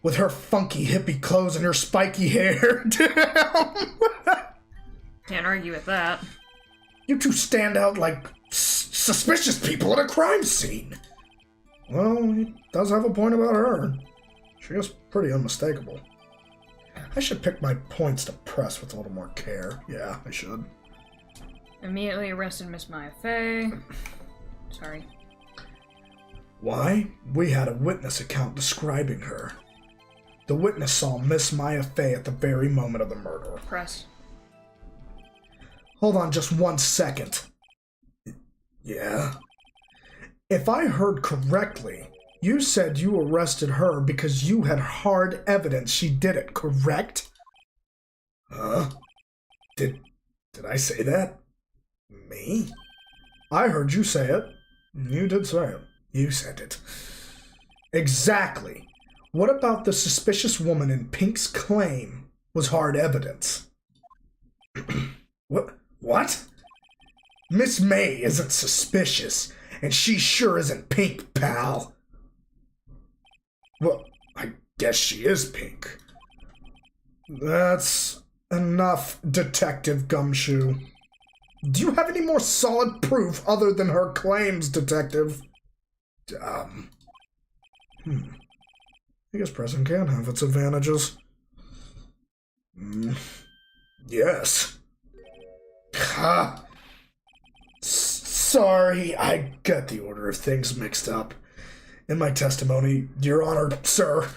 With her funky hippie clothes and her spiky hair. Damn! Can't argue with that. You 2 stand out like suspicious people at a crime scene. Well, he does have a point about her. She is pretty unmistakable. I should pick my points to press with a little more care. Yeah, I should. Immediately arrested Miss Maya Fey. Sorry. Why? We had a witness account describing her. The witness saw Miss Maya Fey at the very moment of the murder. Press. Hold on just 1 second. Yeah? If I heard correctly, you said you arrested her because you had hard evidence she did it, correct? Huh? Did I say that? Me? I heard you say it. You did say it. You said it. Exactly. What about the suspicious woman in Pink's claim was hard evidence? What? Miss May isn't suspicious, and she sure isn't Pink, pal. Well, I guess she is Pink. That's enough, Detective Gumshoe. Do you have any more solid proof other than her claims, Detective? I guess pressing can have its advantages. Yes. Ha! Sorry, I got the order of things mixed up. In my testimony, Your Honor, sir,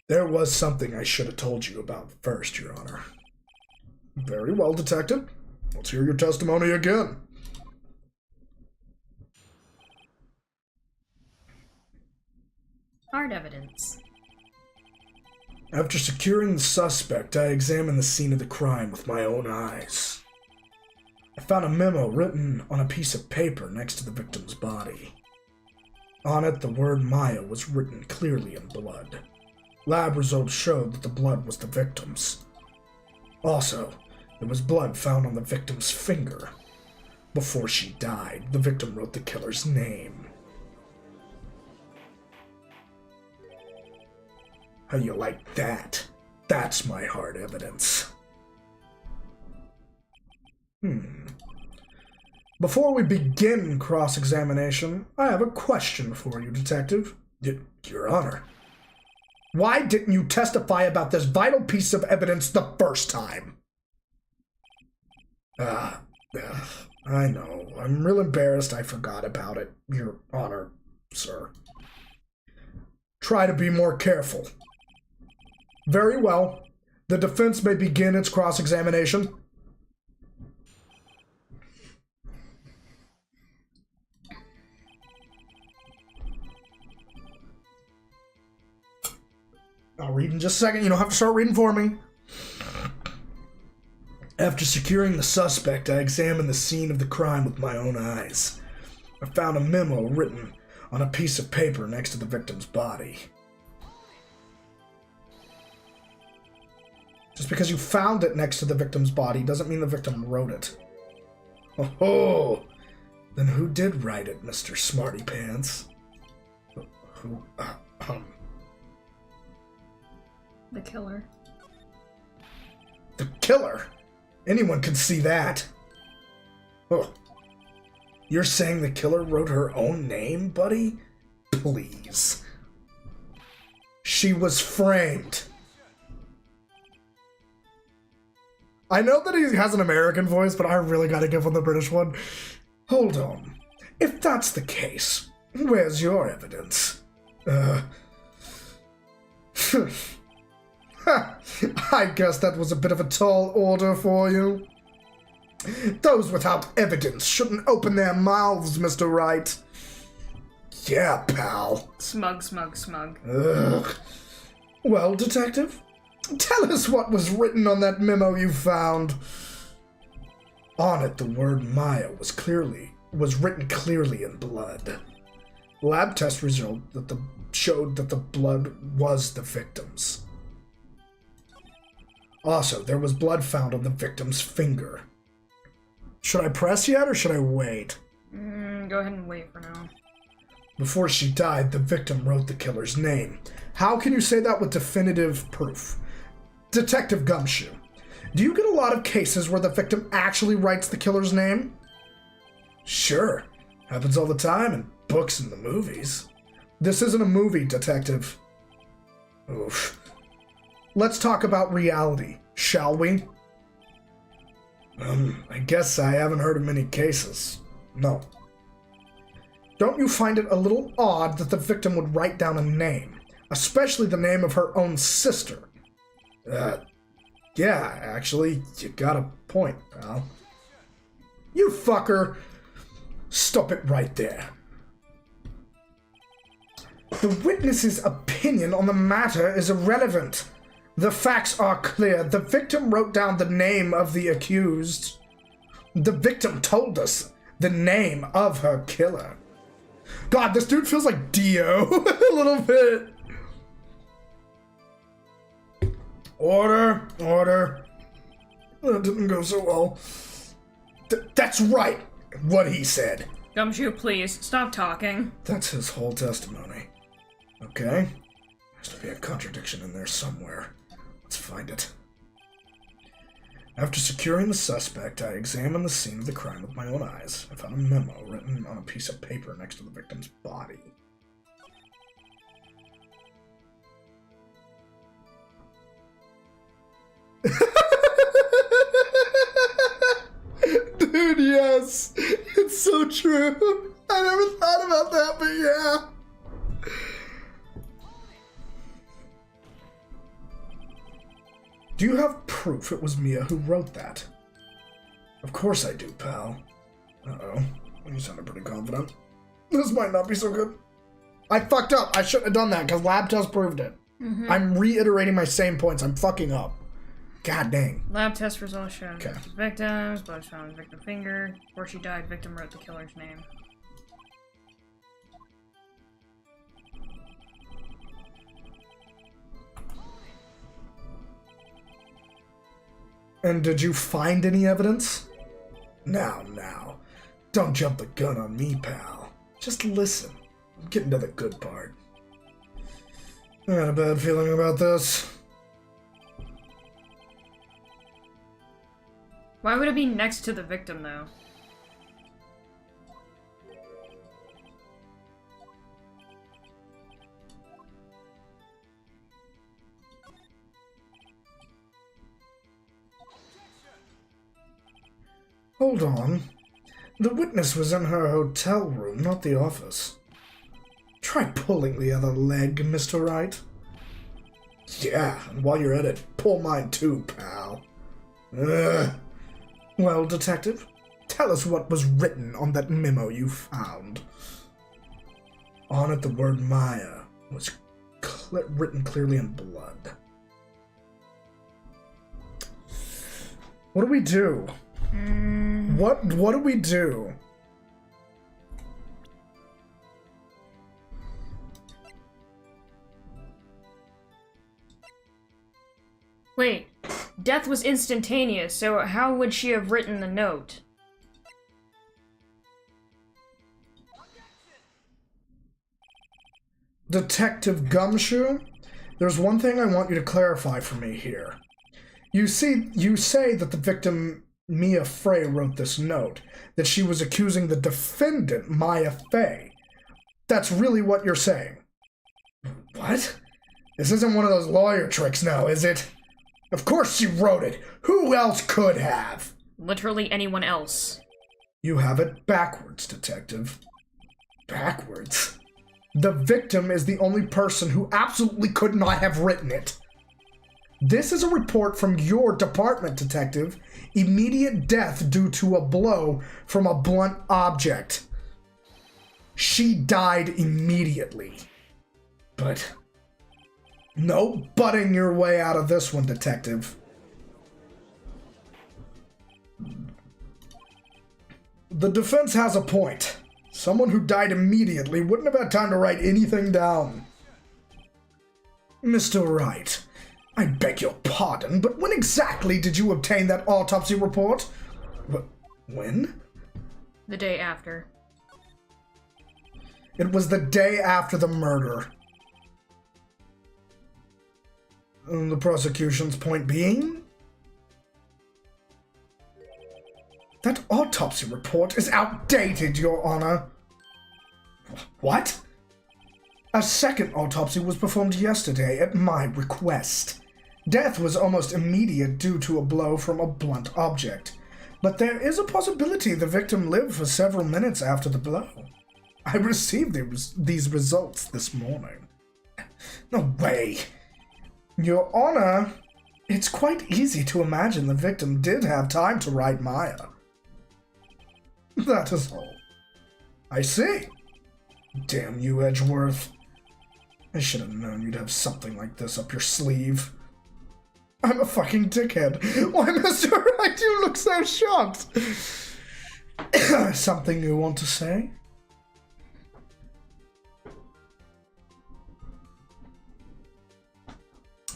there was something I should have told you about first, Your Honor. Very well, Detective. Let's hear your testimony again. Hard evidence. After securing the suspect, I examined the scene of the crime with my own eyes. I found a memo written on a piece of paper next to the victim's body. On it, the word Maya was written clearly in blood. Lab results showed that the blood was the victim's. Also, there was blood found on the victim's finger. Before she died, the victim wrote the killer's name. How you like that? That's my hard evidence. Before we begin cross-examination, I have a question for you, Detective. Your Honor. Why didn't you testify about this vital piece of evidence the first time? I know. I'm real embarrassed I forgot about it, Your Honor, sir. Try to be more careful. Very well. The defense may begin its cross-examination. I'll read in just a second. You don't have to start reading for me. After securing the suspect, I examined the scene of the crime with my own eyes. I found a memo written on a piece of paper next to the victim's body. Just because you found it next to the victim's body doesn't mean the victim wrote it. Oh, then who did write it, Mr. Smarty Pants? The killer. The killer? Anyone can see that. Oh. You're saying the killer wrote her own name, buddy? Please. She was framed. I know that he has an American voice, but I really gotta give him the British one. Hold on. If that's the case, where's your evidence? I guess that was a bit of a tall order for you. Those without evidence shouldn't open their mouths, Mr. Wright. Yeah, pal. Smug, smug, smug. Ugh. Well, Detective, tell us what was written on that memo you found. On it, the word Maya was written clearly in blood. Lab test result showed that the blood was the victim's. Also, there was blood found on the victim's finger. Should I press yet, or should I wait? Go ahead and wait for now. Before she died, the victim wrote the killer's name. How can you say that with definitive proof? Detective Gumshoe, do you get a lot of cases where the victim actually writes the killer's name? Sure. Happens all the time in books and the movies. This isn't a movie, Detective. Oof. Let's talk about reality, shall we? I guess I haven't heard of many cases. No. Don't you find it a little odd that the victim would write down a name, especially the name of her own sister? Yeah, actually, you got a point, pal. You fucker! Stop it right there. The witness's opinion on the matter is irrelevant. The facts are clear. The victim wrote down the name of the accused. The victim told us the name of her killer. God, this dude feels like Dio a little bit. Order, order. That didn't go so well. That's right, what he said. Gumshoe, please, stop talking. That's his whole testimony. Okay. Has to be a contradiction in there somewhere. Let's find it. After securing the suspect, I examined the scene of the crime with my own eyes. I found a memo written on a piece of paper next to the victim's body. Dude, yes! It's so true! I never thought about that, but yeah! Do you have proof it was Mia who wrote that? Of course I do, pal. Uh-oh. You sounded pretty confident. This might not be so good. I fucked up. I shouldn't have done that because lab test proved it. I'm reiterating my same points. I'm fucking up. God dang. Lab test results show Okay. victims, blood found on the victim's finger. Before she died, victim wrote the killer's name. And did you find any evidence? Now. Don't jump the gun on me, pal. Just listen. I'm getting to the good part. I had a bad feeling about this. Why would it be next to the victim, though? Hold on. The witness was in her hotel room, not the office. Try pulling the other leg, Mr. Wright. Yeah, and while you're at it, pull mine too, pal. Ugh. Well, Detective, tell us what was written on that memo you found. On it, the word Maya was written clearly in blood. What do we do? What do we do? Wait, death was instantaneous, so how would she have written the note? Detective Gumshoe, there's one thing I want you to clarify for me here. You say that the victim, Mia Frey, wrote this note, that she was accusing the defendant, Maya Fey. That's really what you're saying. What? This isn't one of those lawyer tricks now, is it? Of course she wrote it. Who else could have? Literally anyone else. You have it backwards, Detective. Backwards? The victim is the only person who absolutely could not have written it. This is a report from your department, Detective. Immediate death due to a blow from a blunt object. She died immediately. But no butting your way out of this one, Detective. The defense has a point. Someone who died immediately wouldn't have had time to write anything down. Mr. Wright, I beg your pardon, but when exactly did you obtain that autopsy report? When? The day after. It was the day after the murder. And the prosecution's point being? That autopsy report is outdated, Your Honor. What? A second autopsy was performed yesterday at my request. Death was almost immediate due to a blow from a blunt object, but there is a possibility the victim lived for several minutes after the blow. I received these results this morning. No way. Your Honor, it's quite easy to imagine the victim did have time to write Maya. That is all. I see. Damn you, Edgeworth. I should have known you'd have something like this up your sleeve. I'm a fucking dickhead. Why, Mr. Wright, you look so shocked. Something you want to say?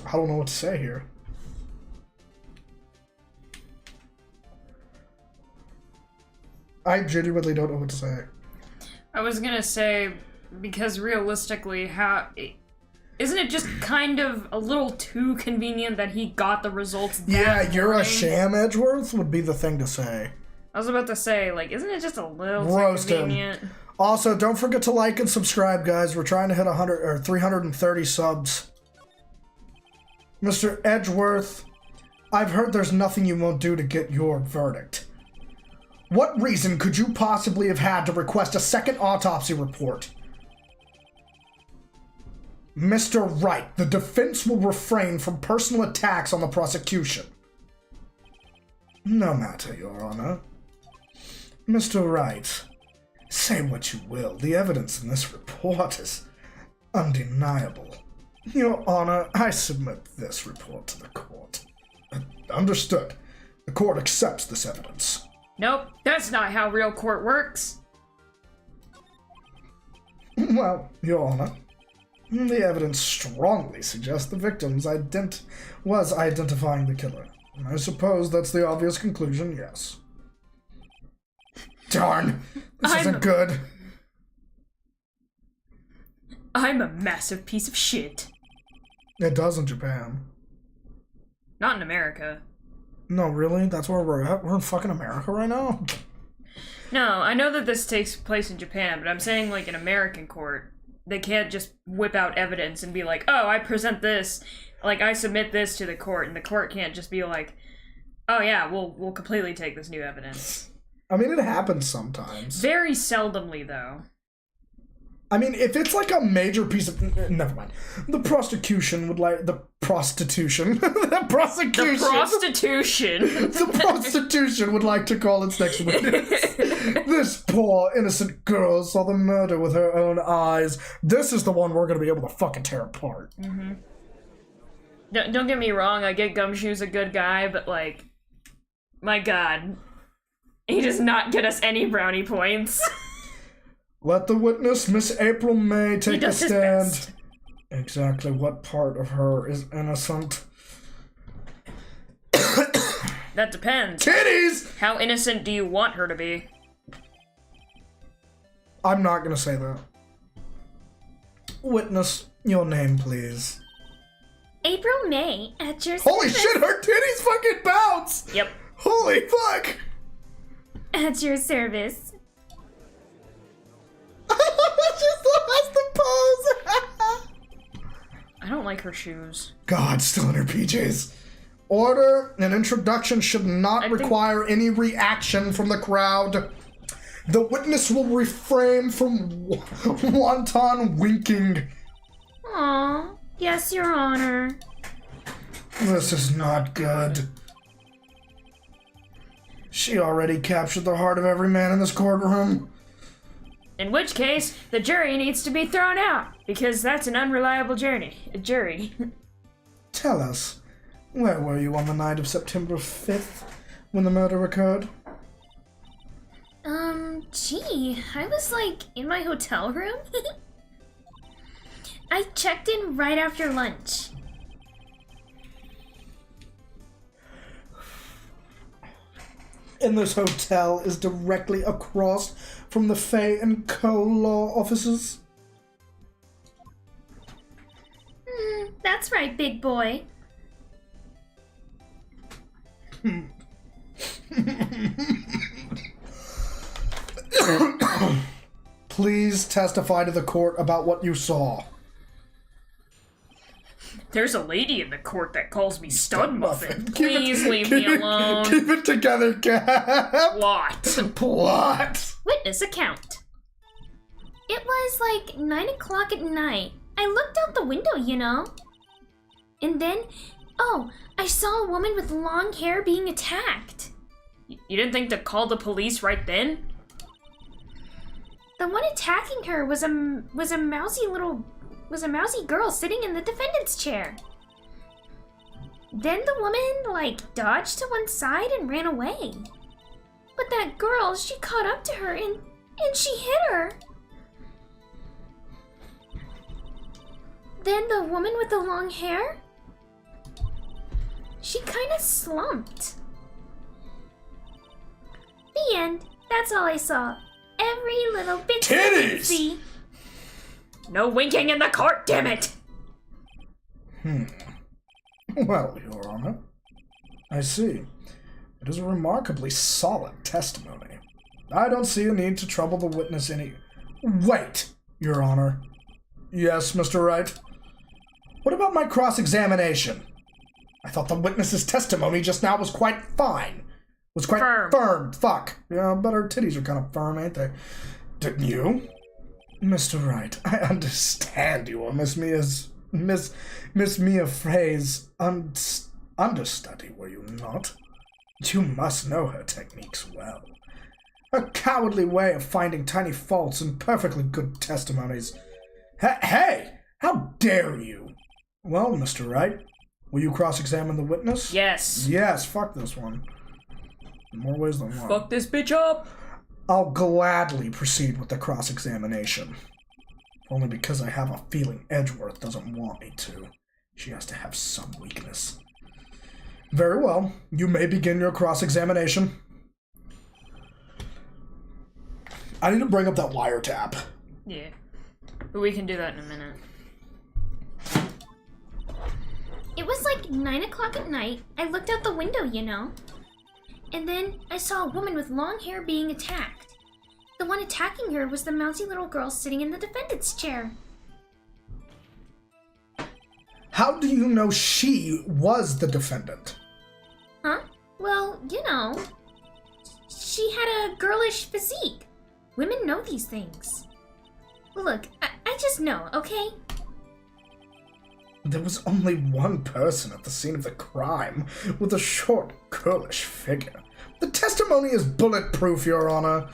I don't know what to say here. I genuinely don't know what to say. I was gonna say, because realistically, isn't it just kind of a little too convenient that he got the results that Yeah, you're morning? a sham, Edgeworth, would be the thing to say. I was about to say, like, isn't it just a little Roast too him. convenient? Also, don't forget to like and subscribe, guys. We're trying to hit 100 or 330 subs. Mr. Edgeworth, I've heard there's nothing you won't do to get your verdict. What reason could you possibly have had to request a second autopsy report? Mr. Wright, the defense will refrain from personal attacks on the prosecution. No matter, Your Honor. Mr. Wright, say what you will, the evidence in this report is undeniable. Your Honor, I submit this report to the court. Understood. The court accepts this evidence. Nope, that's not how real court works. Well, Your Honor, the evidence strongly suggests the victim was identifying the killer. I suppose that's the obvious conclusion, yes. Darn. This isn't good. I'm a massive piece of shit. It does in Japan. Not in America. No, really? That's where we're at? We're in fucking America right now? No, I know that this takes place in Japan, but I'm saying, like, in American court, they can't just whip out evidence and be like, oh, I present this, like, I submit this to the court, and the court can't just be like, oh yeah, we'll completely take this new evidence. I mean, it happens sometimes. Very seldomly, though. I mean, if it's like a major piece of... Never mind. The prosecution would like... The prostitution. The prosecution. The prostitution. The prostitution would like to call its next witness. This poor, innocent girl saw the murder with her own eyes. This is the one we're going to be able to fucking tear apart. Mm-hmm. Don't get me wrong, I get Gumshoe's a good guy, but, like... My god. He does not get us any brownie points. Let the witness, Miss April May, take a stand. Best. Exactly what part of her is innocent? That depends. Titties! How innocent do you want her to be? I'm not gonna say that. Witness, your name, please. April May, at your Holy service. shit, her titties fucking bounce! Yep. Holy fuck! At your service. She still has the pose! I don't like her shoes. God, still in her PJs. Order, an introduction should not require any reaction from the crowd. The witness will refrain from wanton winking. Aw, yes, Your Honor. This is not good. She already captured the heart of every man in this courtroom. In which case, the jury needs to be thrown out, because that's an unreliable jury. Tell us, where were you on the night of September 5th when the murder occurred? Gee, I was, like, in my hotel room. I checked in right after lunch. And this hotel is directly across from the Fay and Co. law offices? That's right, big boy. Please testify to the court about what you saw. There's a lady in the court that calls me Stud Muffin. Keep Please leave me alone. Keep it together, Cap. Plot. Plot. Witness account. It was like 9 o'clock at night. I looked out the window, you know. And then, I saw a woman with long hair being attacked. You didn't think to call the police right then? The one attacking her was a mousy girl sitting in the defendant's chair. Then the woman, dodged to one side and ran away. But that girl, she caught up to her and she hit her. Then the woman with the long hair, she kind of slumped. The end. That's all I saw. Every little bit. Titties! See. No winking in the court, damn it! Well, Your Honor, I see. It is a remarkably solid testimony. I don't see a need to trouble the witness any... Wait, Your Honor. Yes, Mr. Wright? What about my cross-examination? I thought the witness's testimony just now was quite fine. Was quite firm. Fuck. Yeah, but her titties are kind of firm, ain't they? Didn't you? Mr. Wright, I understand you are Miss Mia Frey's understudy, were you not? You must know her techniques well. A cowardly way of finding tiny faults in perfectly good testimonies. Hey! How dare you? Well, Mr. Wright, will you cross-examine the witness? Yes. Yes, fuck this one. In more ways than one. Fuck this bitch up! I'll gladly proceed with the cross-examination. Only because I have a feeling Edgeworth doesn't want me to. She has to have some weakness. Very well. You may begin your cross-examination. I need to bring up that wiretap. Yeah. But we can do that in a minute. It was like 9 o'clock at night. I looked out the window, you know. And then I saw a woman with long hair being attacked. The one attacking her was the mousy little girl sitting in the defendant's chair. How do you know she was the defendant? Huh? Well, you know. She had a girlish physique. Women know these things. Look, I just know, okay? There was only one person at the scene of the crime, with a short, girlish figure. The testimony is bulletproof, Your Honor.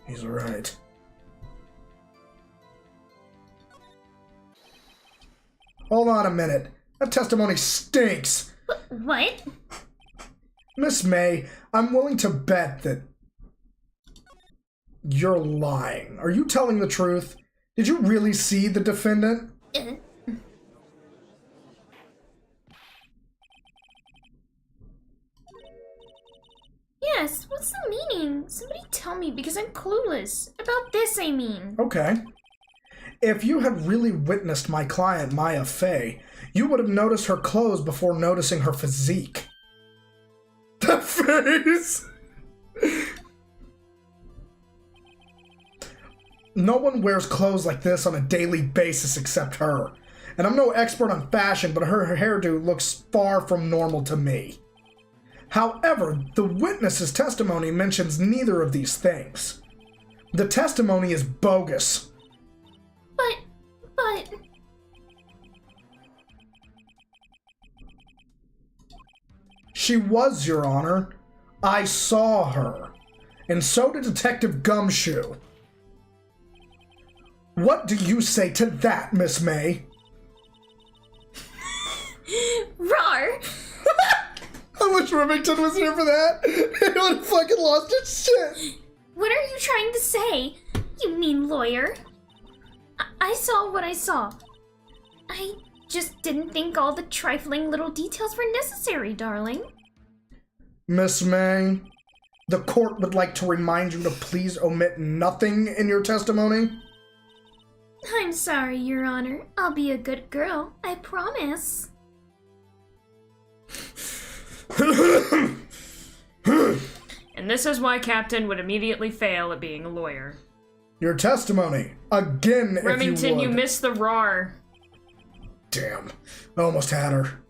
He's right. Hold on a minute. That testimony stinks. What? Miss May, I'm willing to bet that you're lying. Are you telling the truth? Did you really see the defendant? Yes, what's the meaning? Somebody tell me, because I'm clueless. About this, I mean. Okay. If you had really witnessed my client, Maya Fey, you would have noticed her clothes before noticing her physique. That face! No one wears clothes like this on a daily basis except her. And I'm no expert on fashion, but her hairdo looks far from normal to me. However, the witness's testimony mentions neither of these things. The testimony is bogus. But... She was, Your Honor. I saw her. And so did Detective Gumshoe. What do you say to that, Miss May? Rar! I wish Remington was here for that. He would have fucking lost his shit. What are you trying to say? You mean lawyer? I saw what I saw. I just didn't think all the trifling little details were necessary, darling. Miss May, the court would like to remind you to please omit nothing in your testimony. I'm sorry, Your Honor. I'll be a good girl. I promise. And this is why Captain would immediately fail at being a lawyer. Your testimony. Again, Remington, if you would. you missed the RAR. Damn. I almost had her.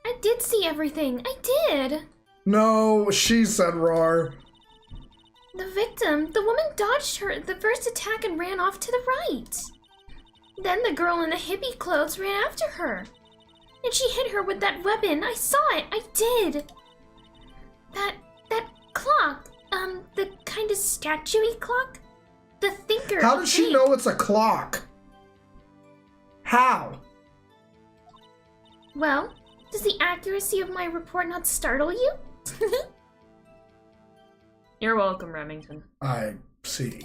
I did see everything. I did. No, she said roar. The victim, the woman dodged the first attack and ran off to the right. Then the girl in the hippie clothes ran after her. And she hit her with that weapon. I saw it. I did. That clock. The kind of statue-y clock? The thinker. How does she know it's a clock? How? Well, does the accuracy of my report not startle you? You're welcome, Remington. I see.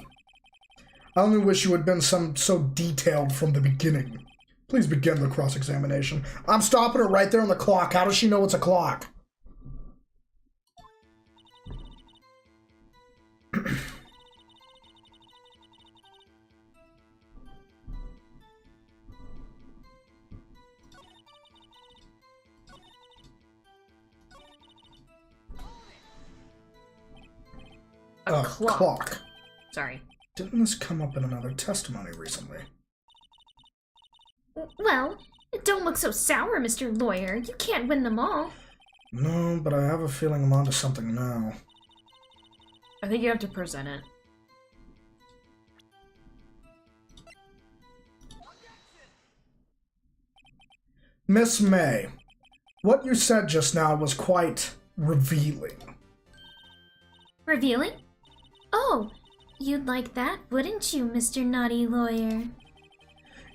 I only wish you had been so detailed from the beginning. Please begin the cross-examination. I'm stopping her right there on the clock. How does she know it's a clock? A clock. Sorry. Didn't this come up in another testimony recently? Well, don't look so sour, Mr. Lawyer. You can't win them all. No, but I have a feeling I'm onto something now. I think you have to present it. Miss May, what you said just now was quite revealing. Revealing? Oh, you'd like that, wouldn't you, Mr. Naughty Lawyer?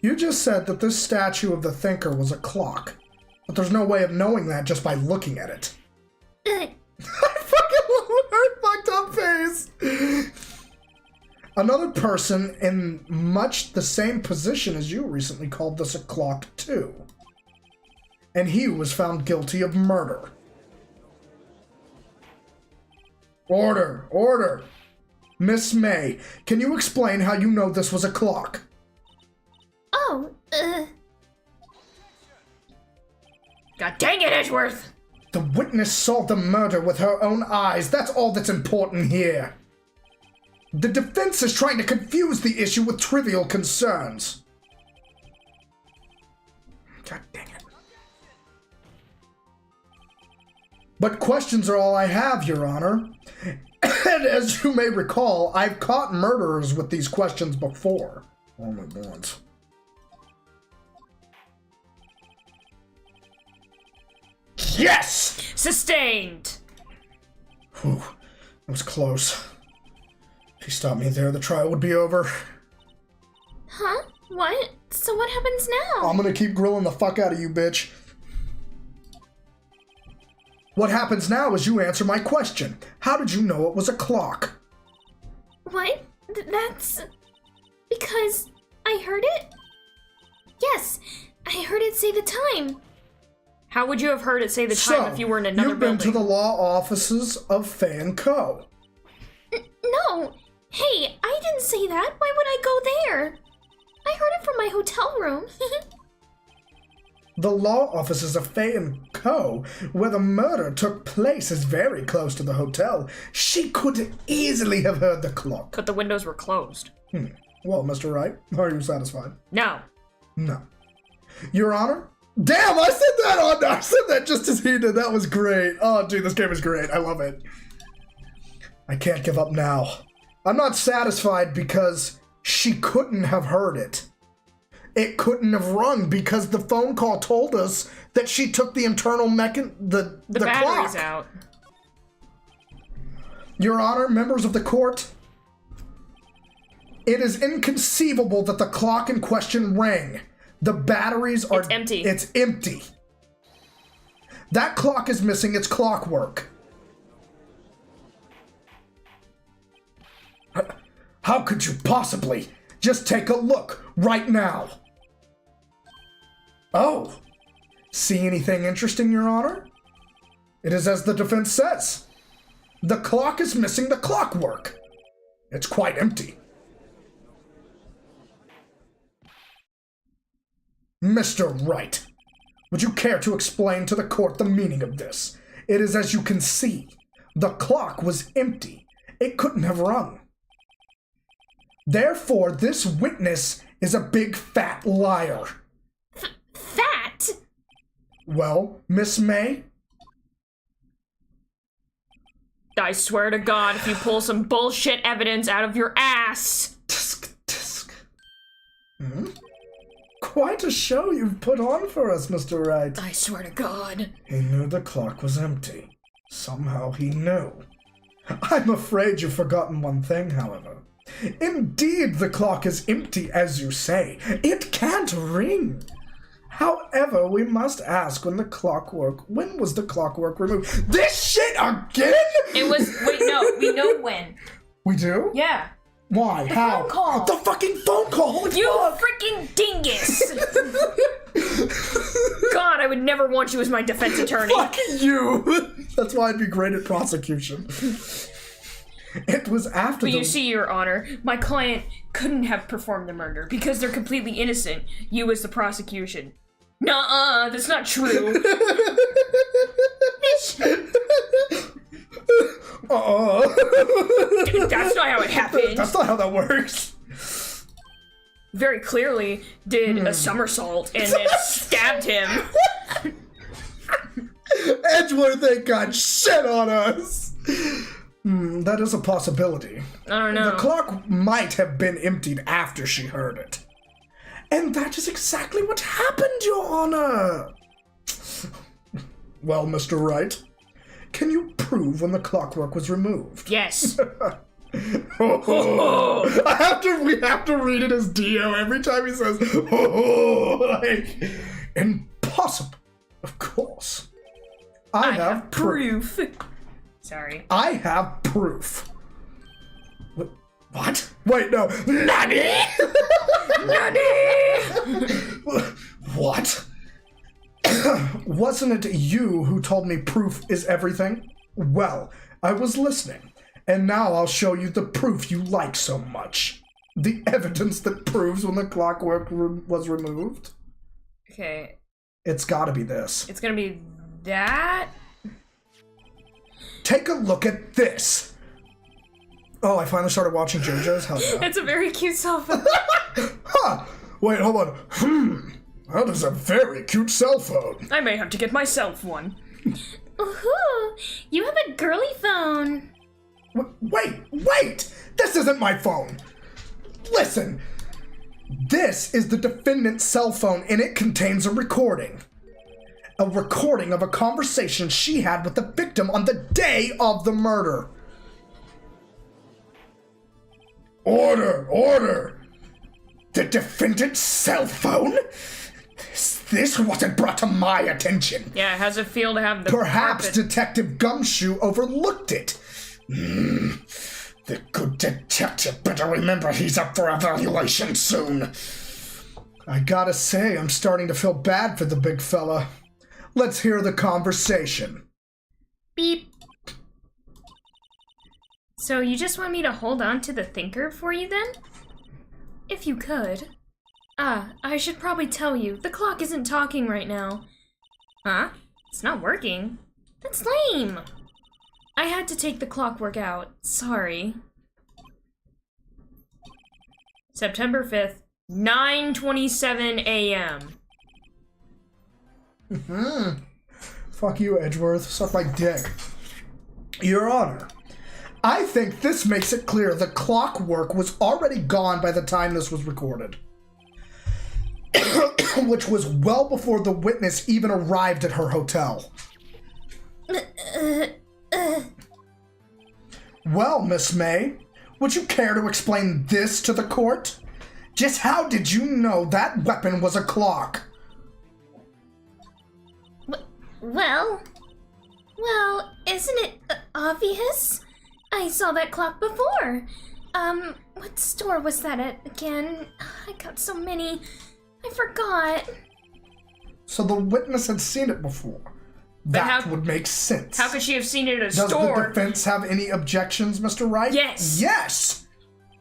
You just said that this statue of the thinker was a clock, but there's no way of knowing that just by looking at it. I fucking love her fucked up face! Another person in much the same position as you recently called this a clock too. and he was found guilty of murder. Order, order. Miss May, can you explain how you know this was a clock? Oh, God dang it, Edgeworth! The witness saw the murder with her own eyes. That's all that's important here. The defense is trying to confuse the issue with trivial concerns. God dang it. But questions are all I have, Your Honor. And as you may recall, I've caught murderers with these questions before. Only once. Yes! Sustained! Whew, that was close. If he stopped me there, the trial would be over. huh? What? So what happens now? I'm gonna keep grilling the fuck out of you, bitch. What happens now is you answer my question. How did you know it was a clock? What? That's... because I heard it? Yes, I heard it say the time. How would you have heard it say the time if you were in another you've been building? to the law offices of Fay & Co. No! Hey, I didn't say that. Why would I go there? I heard it from my hotel room. The law offices of Fay & Co., where the murder took place, is very close to the hotel. She could easily have heard the clock. But the windows were closed. Well, Mr. Wright, are you satisfied? No. No. Your Honor? Damn, I said that just as he did. That was great. Oh, dude, this game is great. I love it. I can't give up now. I'm not satisfied because she couldn't have heard it. It couldn't have rung because the phone call told us that she took the internal the battery's clock out. Your Honor, members of the court, it is inconceivable that the clock in question rang. The batteries are... It's empty. It's empty. That clock is missing its clockwork. How could you possibly? Just take a look right now. Oh. See anything interesting, Your Honor? It is as the defense says. The clock is missing the clockwork. It's quite empty. Mr. Wright, would you care to explain to the court the meaning of this? It is as you can see. The clock was empty. It couldn't have rung. Therefore, this witness is a big fat liar. Fat? Well, Miss May? I swear to God, if you pull some bullshit evidence out of your ass. Tisk, tisk. Quite a show you've put on for us, Mr. Wright. I swear to God. He knew the clock was empty. Somehow he knew. I'm afraid you've forgotten one thing, however. Indeed, the clock is empty, as you say. It can't ring. However, we must ask when was the clockwork removed? This shit again? It was, wait, no, we know when. We do? Yeah. Why? How? Phone call. The fucking phone call! Holy You fuck! freaking dingus! God, I would never want you as my defense attorney. Fuck you! That's why I'd be great at prosecution. It was after But you see, Your Honor, my client couldn't have performed the murder because they're completely innocent. You as the prosecution. Nuh-uh, that's not true. That's not how it happened. That's not how that works. Very clearly did a somersault and then stabbed him. Edgeworth ain't got shit on us. That is a possibility. I don't know. The clock might have been emptied after she heard it. And that is exactly what happened, Your Honor. Well, Mr. Wright, can you prove when the clockwork was removed? Yes. We have to read it as Dio every time he says, like, impossible. Of course. I have proof. Sorry. I have proof. What? Wait, no. Nani? Nani? What? Wasn't it you who told me proof is everything? Well, I was listening, and now I'll show you the proof you like so much. The evidence that proves when the clockwork was removed. Okay. It's gotta be this. It's gonna be that? Take a look at this. Oh, I finally started watching JoJo's? Hell yeah. It's a very cute cell phone. Huh! Wait, hold on. That is a very cute cell phone. I may have to get myself one. Ooh, you have a girly phone. Wait! This isn't my phone! Listen! This is the defendant's cell phone, and it contains a recording. A recording of a conversation she had with the victim on the day of the murder. Order! The defendant's cell phone? This wasn't brought to my attention. Yeah, how's it feel to have the Perhaps carpet? Detective Gumshoe overlooked it. The good detective better remember he's up for evaluation soon. I gotta say, I'm starting to feel bad for the big fella. Let's hear the conversation. Beep. So you just want me to hold on to the thinker for you then? If you could. I should probably tell you, the clock isn't talking right now. Huh? It's not working? That's lame! I had to take the clockwork out. Sorry. September 5th, 9:27 a.m. Fuck you, Edgeworth. Suck my dick. Your Honor, I think this makes it clear the clockwork was already gone by the time this was recorded. Which was well before the witness even arrived at her hotel. Well, Miss May, would you care to explain this to the court? Just how did you know that weapon was a clock? Well, isn't it obvious? I saw that clock before. What store was that at again? I got so many. I forgot. So the witness had seen it before. That would make sense. How could she have seen it at a Does store? the defense have any objections, Mr. Wright? Yes. Yes!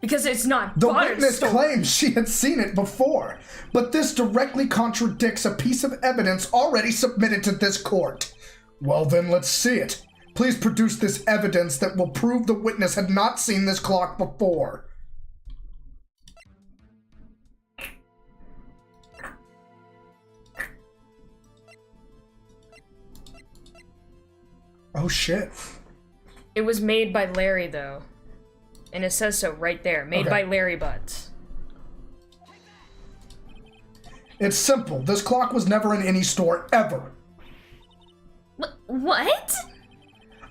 Because it's not The bought at a witness store. claims she had seen it before, but this directly contradicts a piece of evidence already submitted to this court. Well then, let's see it. Please produce this evidence that will prove the witness had not seen this clock before. Oh shit. It was made by Larry, though. And it says so right there. Made Okay. by Larry Butts. It's simple. This clock was never in any store ever. What?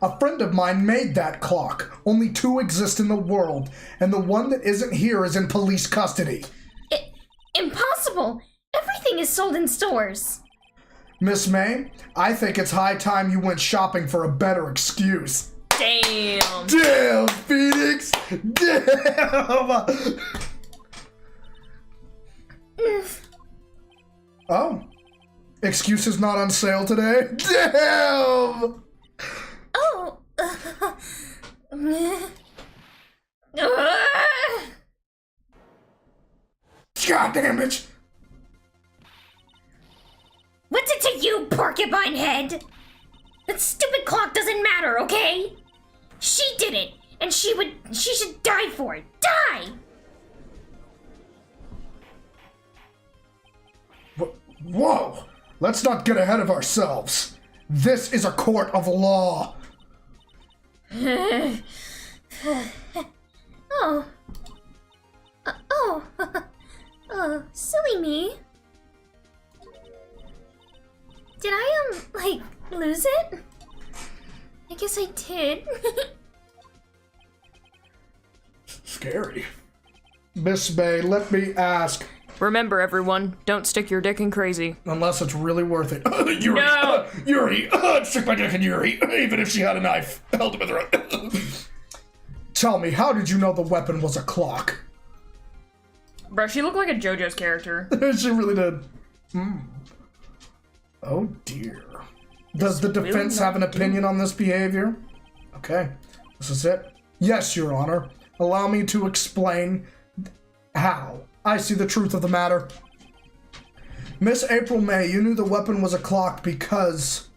A friend of mine made that clock. Only two exist in the world, and the one that isn't here is in police custody. Impossible! Everything is sold in stores. Miss May, I think it's high time you went shopping for a better excuse. Damn! Damn, Phoenix! Damn! Oh. Excuses not on sale today? Damn! Oh. God damn it! What's it to you, porcupine head? That stupid clock doesn't matter, okay? She did it, and she should die for it. Die! Whoa! Let's not get ahead of ourselves. This is a court of law. Silly me. Did I, lose it? I guess I did. Scary. Miss May, let me ask. Remember, everyone, don't stick your dick in crazy. Unless it's really worth it. Yuri! No! Yuri! I'd stick my dick in Yuri, even if she had a knife held to my throat. Tell me, how did you know the weapon was a clock? Bro, she looked like a JoJo's character. She really did. Oh dear. Does the really defense have an not opinion on this behavior? Okay, this is it. Yes, Your Honor. Allow me to explain how. I see the truth of the matter. Miss April May, you knew the weapon was a clock because...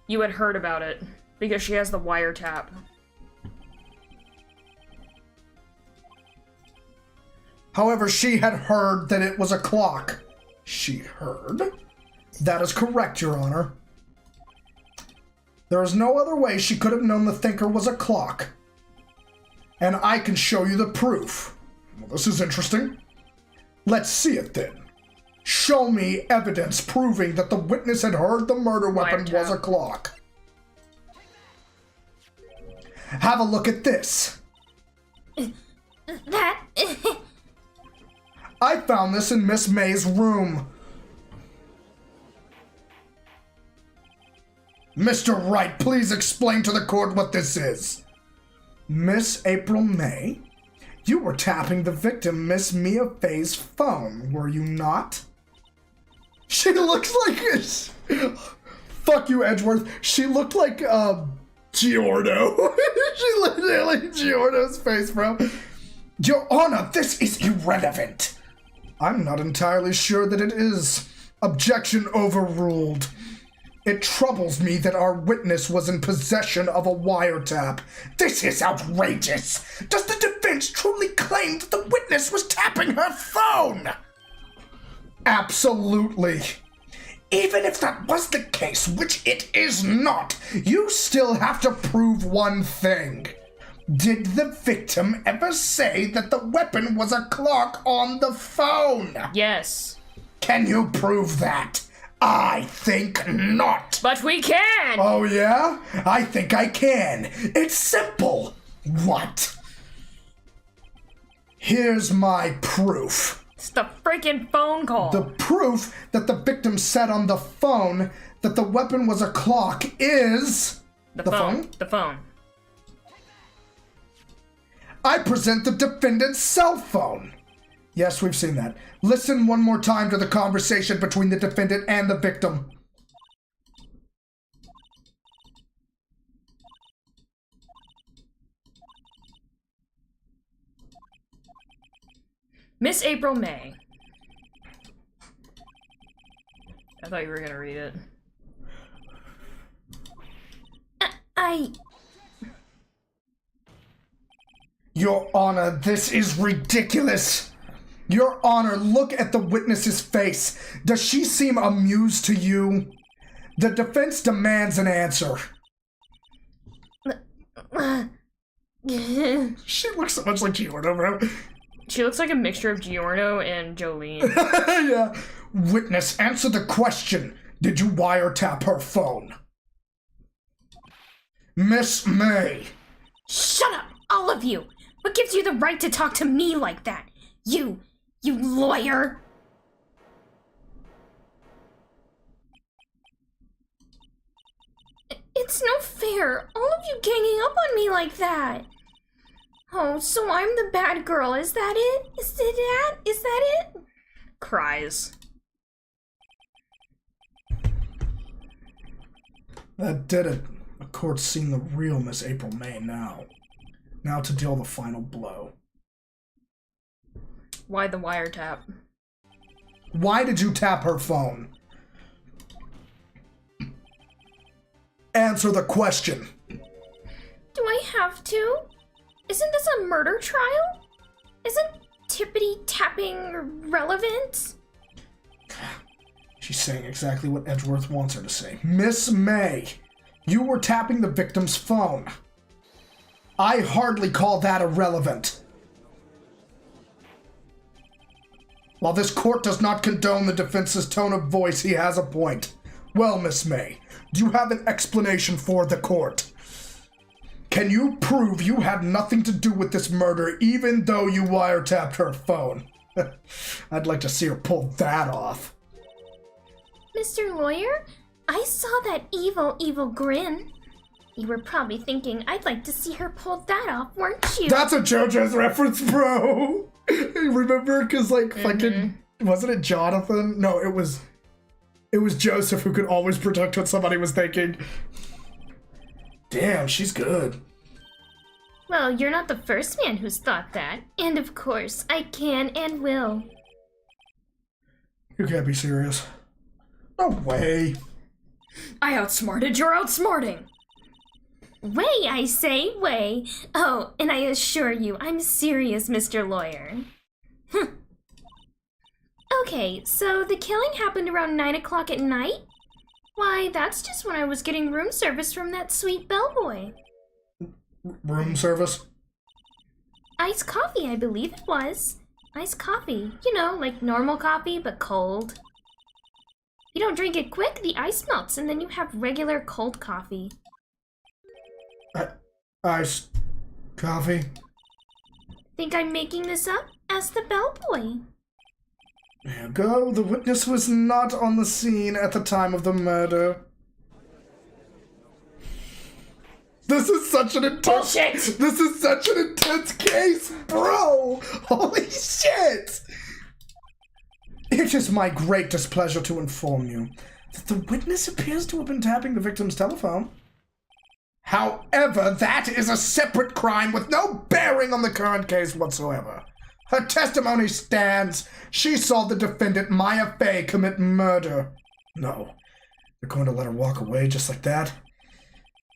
You had heard about it, because she has the wiretap. However, she had heard that it was a clock. She heard? That is correct, Your Honor. There is no other way she could have known the thinker was a clock. And I can show you the proof. Well, this is interesting. Let's see it then. Show me evidence proving that the witness had heard the murder weapon Wiretap. was a clock. Have a look at this. That... I found this in Miss May's room. Mr. Wright, please explain to the court what this is. Miss April May, you were tapping the victim, Miss Mia Fay's phone, were you not? She looks like this. Fuck you, Edgeworth. She looked like, Giorno. She literally Giorno's face, bro. Your Honor, this is irrelevant. I'm not entirely sure that it is. Objection overruled. It troubles me that our witness was in possession of a wiretap. This is outrageous. Does the defense truly claim that the witness was tapping her phone? Absolutely. Even if that was the case, which it is not, you still have to prove one thing. Did the victim ever say that the weapon was a clock on the phone? Yes. Can you prove that? I think not. But we can! Oh yeah? I think I can. It's simple. What? Here's my proof. It's the freaking phone call. The proof that the victim said on the phone that the weapon was a clock is... The phone. The phone. I present the defendant's cell phone. Yes, we've seen that. Listen one more time to the conversation between the defendant and the victim. Miss April May. I thought you were gonna read it. Your Honor, this is ridiculous. Your Honor, look at the witness's face. Does she seem amused to you? The defense demands an answer. She looks so much like Giorno, bro. She looks like a mixture of Giorno and Jolene. Yeah. Witness, answer the question. Did you wiretap her phone? Miss May. Shut up, all of you! What gives you the right to talk to me like that? You lawyer! It's no fair, all of you ganging up on me like that. Oh, so I'm the bad girl, is that it? Is that it? Cries. That did it. The court's seen the real Miss April May now. Now to deal the final blow. Why the wiretap? Why did you tap her phone? Answer the question. Do I have to? Isn't this a murder trial? Isn't tippity-tapping relevant? She's saying exactly what Edgeworth wants her to say. Miss May, you were tapping the victim's phone. I hardly call that irrelevant. While this court does not condone the defense's tone of voice, he has a point. Well, Miss May, do you have an explanation for the court? Can you prove you had nothing to do with this murder, even though you wiretapped her phone? I'd like to see her pull that off. Mr. Lawyer, I saw that evil grin. You were probably thinking, I'd like to see her pull that off, weren't you? That's a JoJo's reference, bro! Remember? Because, like, fucking... Wasn't it Jonathan? No, it was Joseph who could always predict what somebody was thinking. Damn, she's good. Well, you're not the first man who's thought that. And of course, I can and will. You can't be serious. No way. I outsmarted your outsmarting. Way, I say, way. Oh, and I assure you, I'm serious, Mr. Lawyer. Okay, so the killing happened around 9 o'clock at night? Why, that's just when I was getting room service from that sweet bellboy. Room service? Iced coffee, I believe it was. Iced coffee. You know, like normal coffee, but cold. You don't drink it quick, the ice melts, and then you have regular cold coffee. Iced coffee? Think I'm making this up? Ask the bellboy. There you go. The witness was not on the scene at the time of the murder. This is such an intense... Bullshit! This is such an intense case, bro! Holy shit! It is my great displeasure to inform you that the witness appears to have been tapping the victim's telephone. However, that is a separate crime with no bearing on the current case whatsoever. Her testimony stands. She saw the defendant, Maya Fey, commit murder. No, you're going to let her walk away just like that?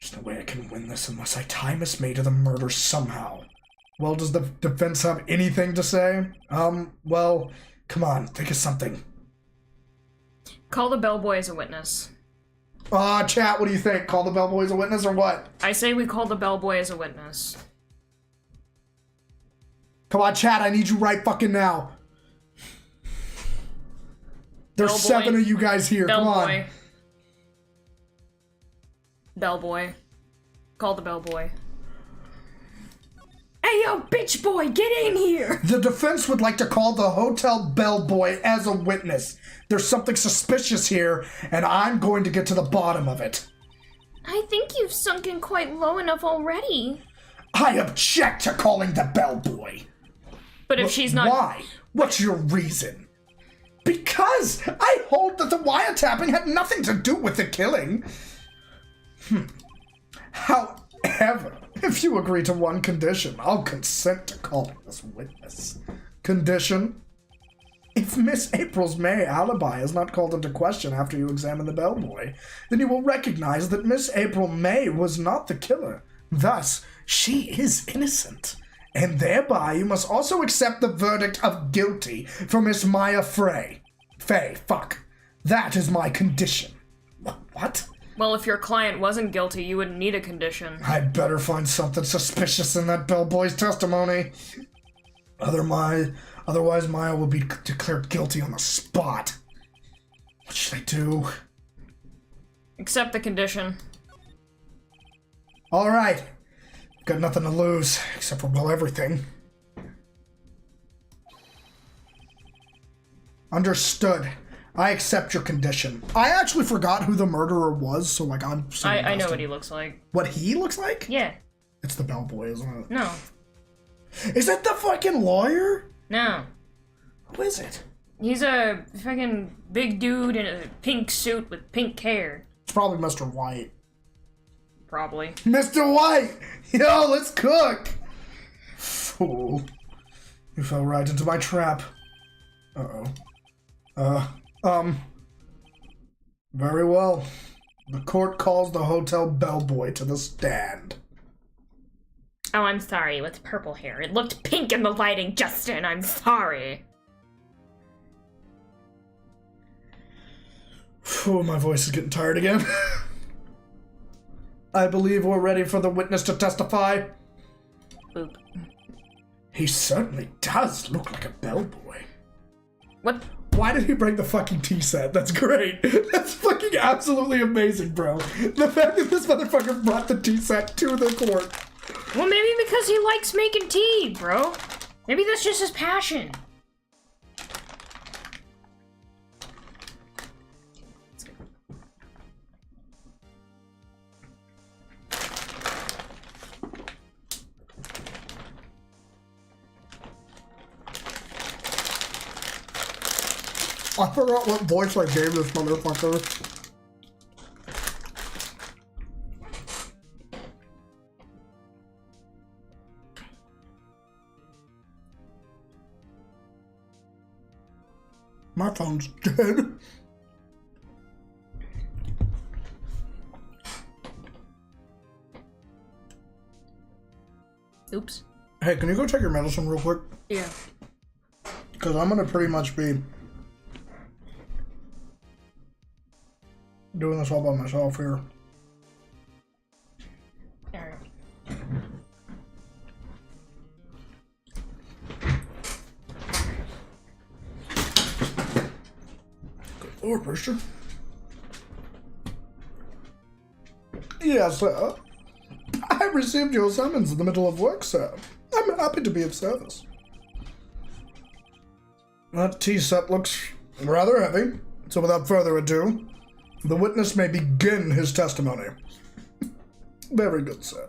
There's no way I can win this unless I tie Miss May to the murder somehow. Well, does the defense have anything to say? Well, come on, think of something. Call the bellboy as a witness. Chat, what do you think? Call the bellboy as a witness or what? I say we call the bellboy as a witness. Come on, chat, I need you right fucking now. There's Bellboy. 7 of you guys here, come on. Bellboy. Bellboy. Call the bellboy. Hey, yo, bitch boy, get in here! The defense would like to call the hotel bellboy as a witness. There's something suspicious here, and I'm going to get to the bottom of it. I think you've sunken quite low enough already. I object to calling the bellboy. But if she's not... Why? What's your reason? Because I hold that the wiretapping had nothing to do with the killing. However, if you agree to one condition, I'll consent to calling this witness. Condition: if Miss April's May alibi is not called into question after you examine the bellboy, then you will recognize that Miss April May was not the killer. Thus, she is innocent. And thereby, you must also accept the verdict of guilty for Miss Maya Fey. That is my condition. What? Well, if your client wasn't guilty, you wouldn't need a condition. I'd better find something suspicious in that bellboy's testimony. Otherwise, Maya will be declared guilty on the spot. What should I do? Accept the condition. All right. Got nothing to lose, except for, well, everything. Understood. I accept your condition. I actually forgot who the murderer was, so, like, I'm so I know invested. what he looks like. What he looks like? Yeah. It's the bellboy, isn't it? No. Is that the fucking lawyer? No. Who is it? He's a fucking big dude in a pink suit with pink hair. It's probably Mr. White. Probably. Mr. White! Yo, let's cook! Fool. You fell right into my trap. Very well. The court calls the hotel bellboy to the stand. Oh, I'm sorry, with purple hair. It looked pink in the lighting, Justin. I'm sorry. Phew, my voice is getting tired again. I believe we're ready for the witness to testify. Boop. He certainly does look like a bellboy. What? Why did he bring the fucking tea set? That's great. That's fucking absolutely amazing, bro. The fact that this motherfucker brought the tea set to the court. Well, maybe because he likes making tea, bro. Maybe that's just his passion. I forgot what voice I gave this motherfucker. My phone's dead. Oops. Hey, can you go take your medicine real quick? Yeah. Because I'm going to pretty much be doing this all by myself here. Alright. Good Lord, Brewster. Yes, sir. I received your summons in the middle of work, sir. I'm happy to be of service. That tea set looks rather heavy, so without further ado, the witness may begin his testimony. Very good, sir.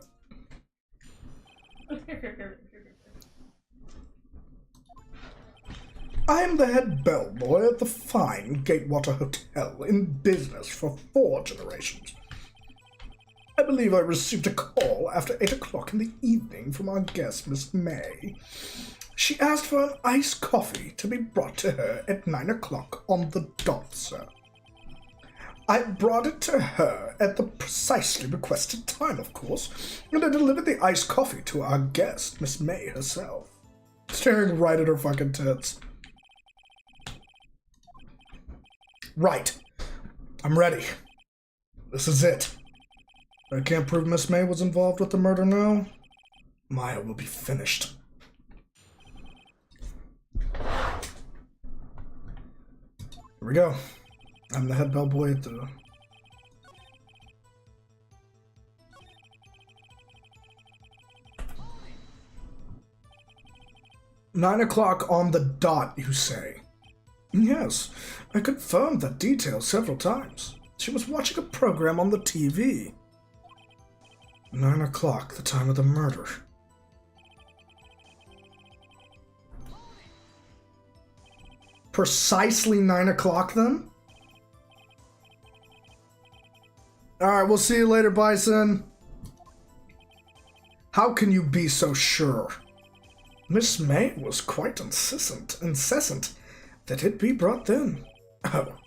I am the head bellboy at the fine Gatewater Hotel, in business for 4 generations. I believe I received a call after 8 o'clock in the evening from our guest, Miss May. She asked for an iced coffee to be brought to her at 9 o'clock on the dot, sir. I brought it to her at the precisely requested time, of course, and I delivered the iced coffee to our guest, Miss May herself. Staring right at her fucking tits. Right. I'm ready. This is it. I can't prove Miss May was involved with the murder now. Maya will be finished. Here we go. I'm the head bellboy at the... "9 o'clock on the dot, you say?" Yes, I confirmed that detail several times. She was watching a program on the TV. 9 o'clock, the time of the murder. Precisely 9 o'clock, then? Alright, we'll see you later, Bison. How can you be so sure? Miss May was quite incessant that it be brought then. Oh,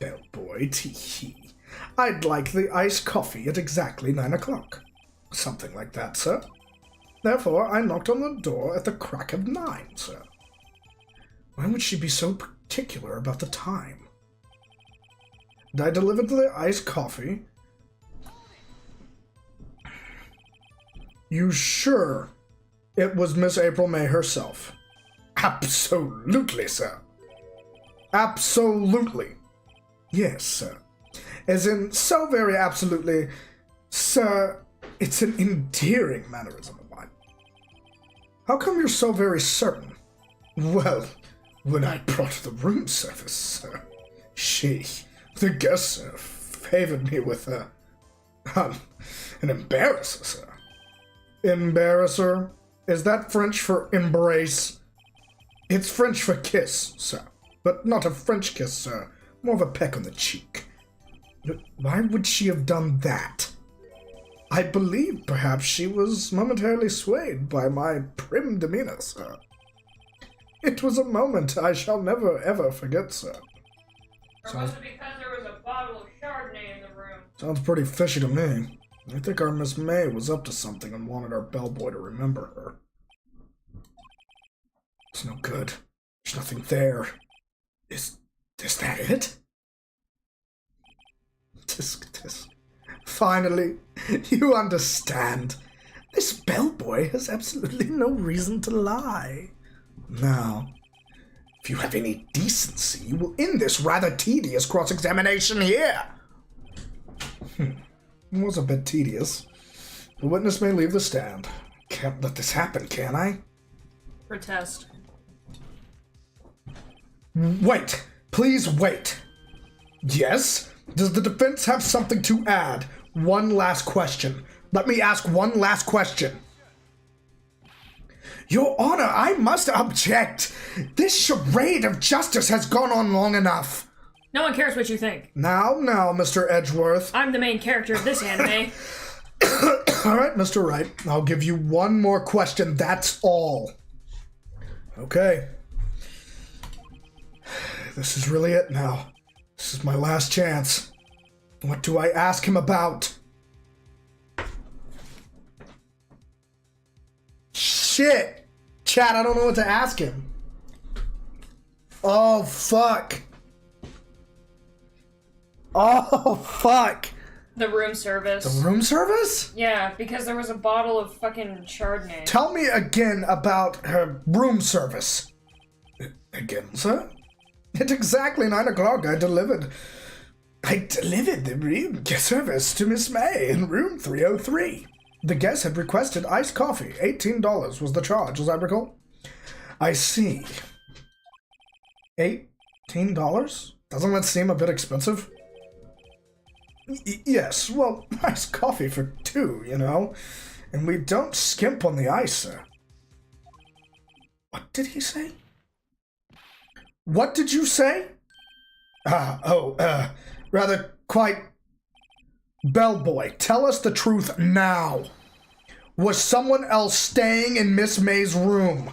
bellboy, tee-hee. I'd like the iced coffee at exactly 9 o'clock. Something like that, sir. Therefore, I knocked on the door at the crack of 9, sir. Why would she be so particular about the time? And I delivered the iced coffee. You sure it was Miss April May herself? Absolutely, sir. Absolutely. Yes, sir. As in, so very absolutely, sir, it's an endearing mannerism of mine. How come you're so very certain? Well, when I brought the room service, sir, she, the guest, sir, favored me with an embarrasser, sir. Embarrasser? Is that French for embrace? It's French for kiss, sir. But not a French kiss, sir. More of a peck on the cheek. But why would she have done that? I believe perhaps she was momentarily swayed by my prim demeanor, sir. It was a moment I shall never ever forget, sir. Or was it because there was a bottle of Chardonnay in the room? Sounds pretty fishy to me. I think our Miss May was up to something and wanted our bellboy to remember her. It's no good. There's nothing there. Is that it? Tisk. Finally, you understand. This bellboy has absolutely no reason to lie. Now, if you have any decency, you will end this rather tedious cross-examination here. It was a bit tedious. The witness may leave the stand. Can't let this happen, can I? Protest. Wait! Please wait! Yes? Does the defense have something to add? One last question. Let me ask one last question. Your Honor, I must object. This charade of justice has gone on long enough. No one cares what you think. Now, Mr. Edgeworth. I'm the main character of this anime. All right, Mr. Wright. I'll give you one more question. That's all. Okay. This is really it now. This is my last chance. What do I ask him about? Shit! Chat, I don't know what to ask him. Oh, fuck. Oh, fuck. The room service. The room service? Yeah, because there was a bottle of fucking Chardonnay. Tell me again about her room service. Again, sir? At exactly 9 o'clock, I delivered the room service to Miss May in room 303. The guest had requested iced coffee. $18 was the charge, as I recall. I see. $18? Doesn't that seem a bit expensive? Yes, well, iced coffee for 2, you know. And we don't skimp on the ice, sir. What did he say? What did you say? Rather quite... Bellboy, tell us the truth now. Was someone else staying in Miss May's room?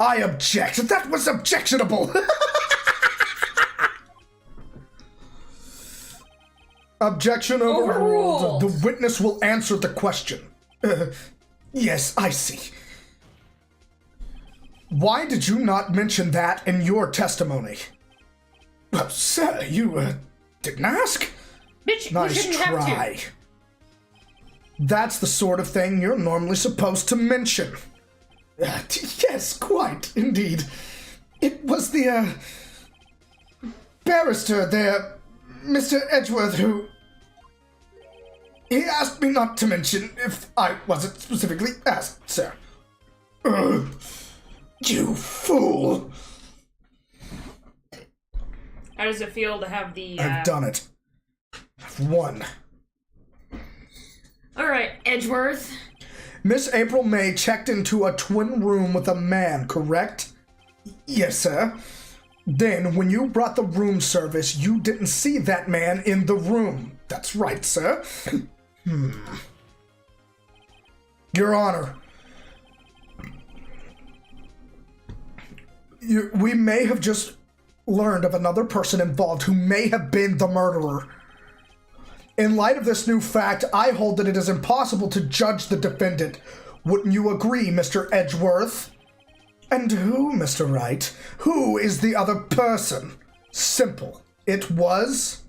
I object. That was objectionable. Objection overruled. The witness will answer the question. Yes, I see. Why did you not mention that in your testimony? Well, sir, you, didn't ask? Bitch, nice you shouldn't try. have to. That's the sort of thing you're normally supposed to mention. Yes, quite, indeed. It was the, barrister there, Mr. Edgeworth, who... He asked me not to mention if I wasn't specifically asked, sir. You fool! How does it feel to have the, I've done it. I've won. Alright, Edgeworth. Miss April May checked into a twin room with a man, correct? Yes, sir. Then, when you brought the room service, you didn't see that man in the room. That's right, sir. Your Honor. We may have just learned of another person involved who may have been the murderer. In light of this new fact, I hold that it is impossible to judge the defendant. Wouldn't you agree, Mr. Edgeworth? And who, Mr. Wright? Who is the other person? Simple. It was...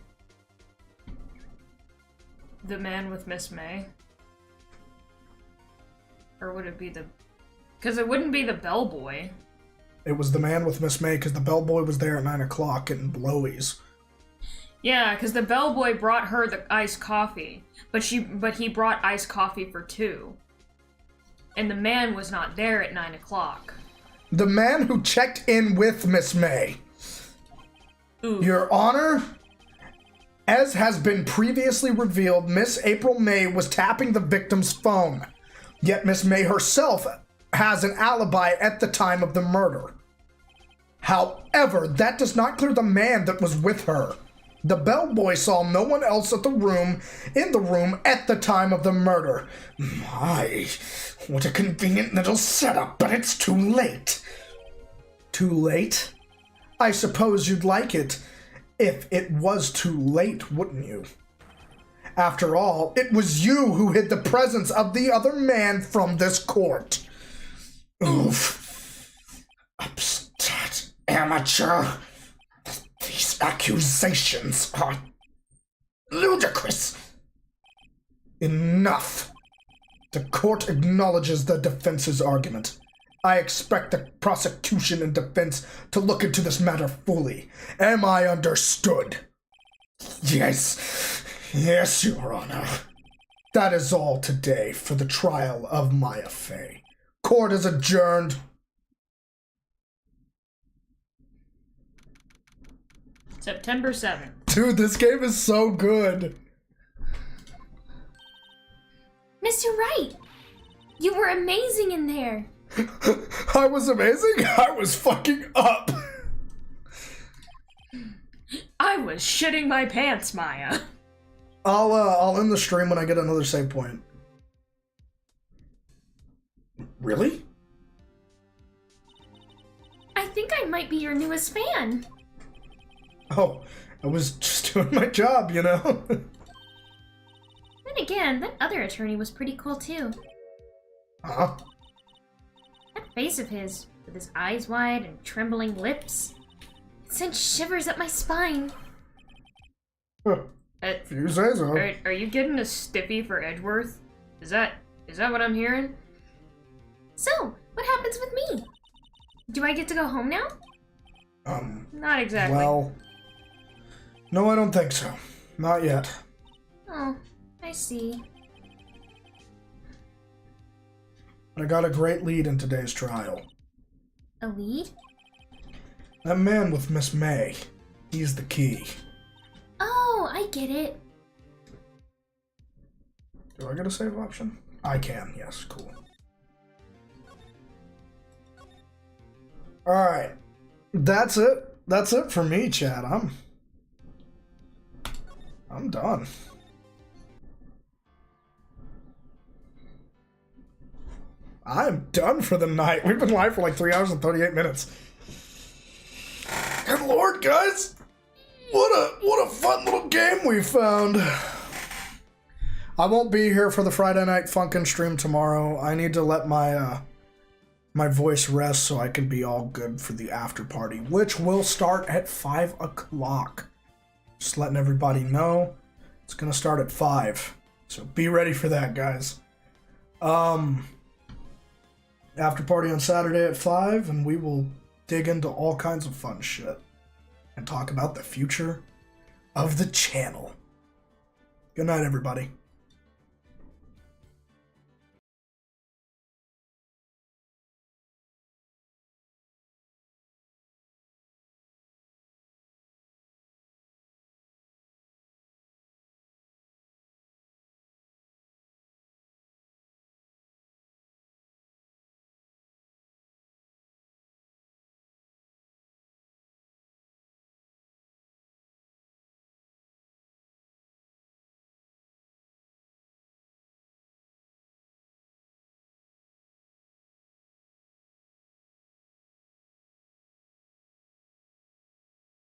The man with Miss May? Or would it be the... Because it wouldn't be the bellboy. It was the man with Miss May, because the bellboy was there at 9 o'clock getting blowies. Yeah, because the bellboy brought her the iced coffee, but he brought iced coffee for 2. And the man was not there at 9 o'clock. The man who checked in with Miss May. Ooh. Your Honor, as has been previously revealed, Miss April May was tapping the victim's phone. Yet Miss May herself has an alibi at the time of the murder. However, that does not clear the man that was with her. The bellboy saw no one else in the room at the time of the murder. My, what a convenient little setup, but it's too late. Too late? I suppose you'd like it if it was too late, wouldn't you? After all, it was you who hid the presence of the other man from this court. Oof. Upstart amateur. These accusations are ludicrous. Enough. The court acknowledges the defense's argument. I expect the prosecution and defense to look into this matter fully. Am I understood? Yes. Yes, Your Honor. That is all today for the trial of Maya Fey. Court is adjourned. September 7th. Dude, this game is so good. Mr. Wright, You were amazing in there. I was amazing? I was fucking up. I was shitting my pants, Maya. I'll end the stream when I get another save point. Really? I think I might be your newest fan. Oh, I was just doing my job, you know? Then again, that other attorney was pretty cool too. Huh? That face of his, with his eyes wide and trembling lips, it sent shivers up my spine. Huh. If you say so. Are you getting a stiffy for Edgeworth? Is that what I'm hearing? So, what happens with me? Do I get to go home now? Not exactly. Well, no, I don't think so. Not yet. Oh, I see. But I got a great lead in today's trial. A lead? That man with Miss May, he's the key. Oh, I get it. Do I get a save option? I can, yes, cool. Alright. That's it. That's it for me, chat. I'm done. I'm done for the night. We've been live for like 3 hours and 38 minutes. Good lord, guys! What a fun little game we found. I won't be here for the Friday Night Funkin' stream tomorrow. I need to let my my voice rest so I can be all good for the after party, which will start at 5 o'clock. Just letting everybody know. It's gonna start at 5. So be ready for that, guys. After party on Saturday at 5, and we will dig into all kinds of fun shit and talk about the future of the channel. Good night, everybody.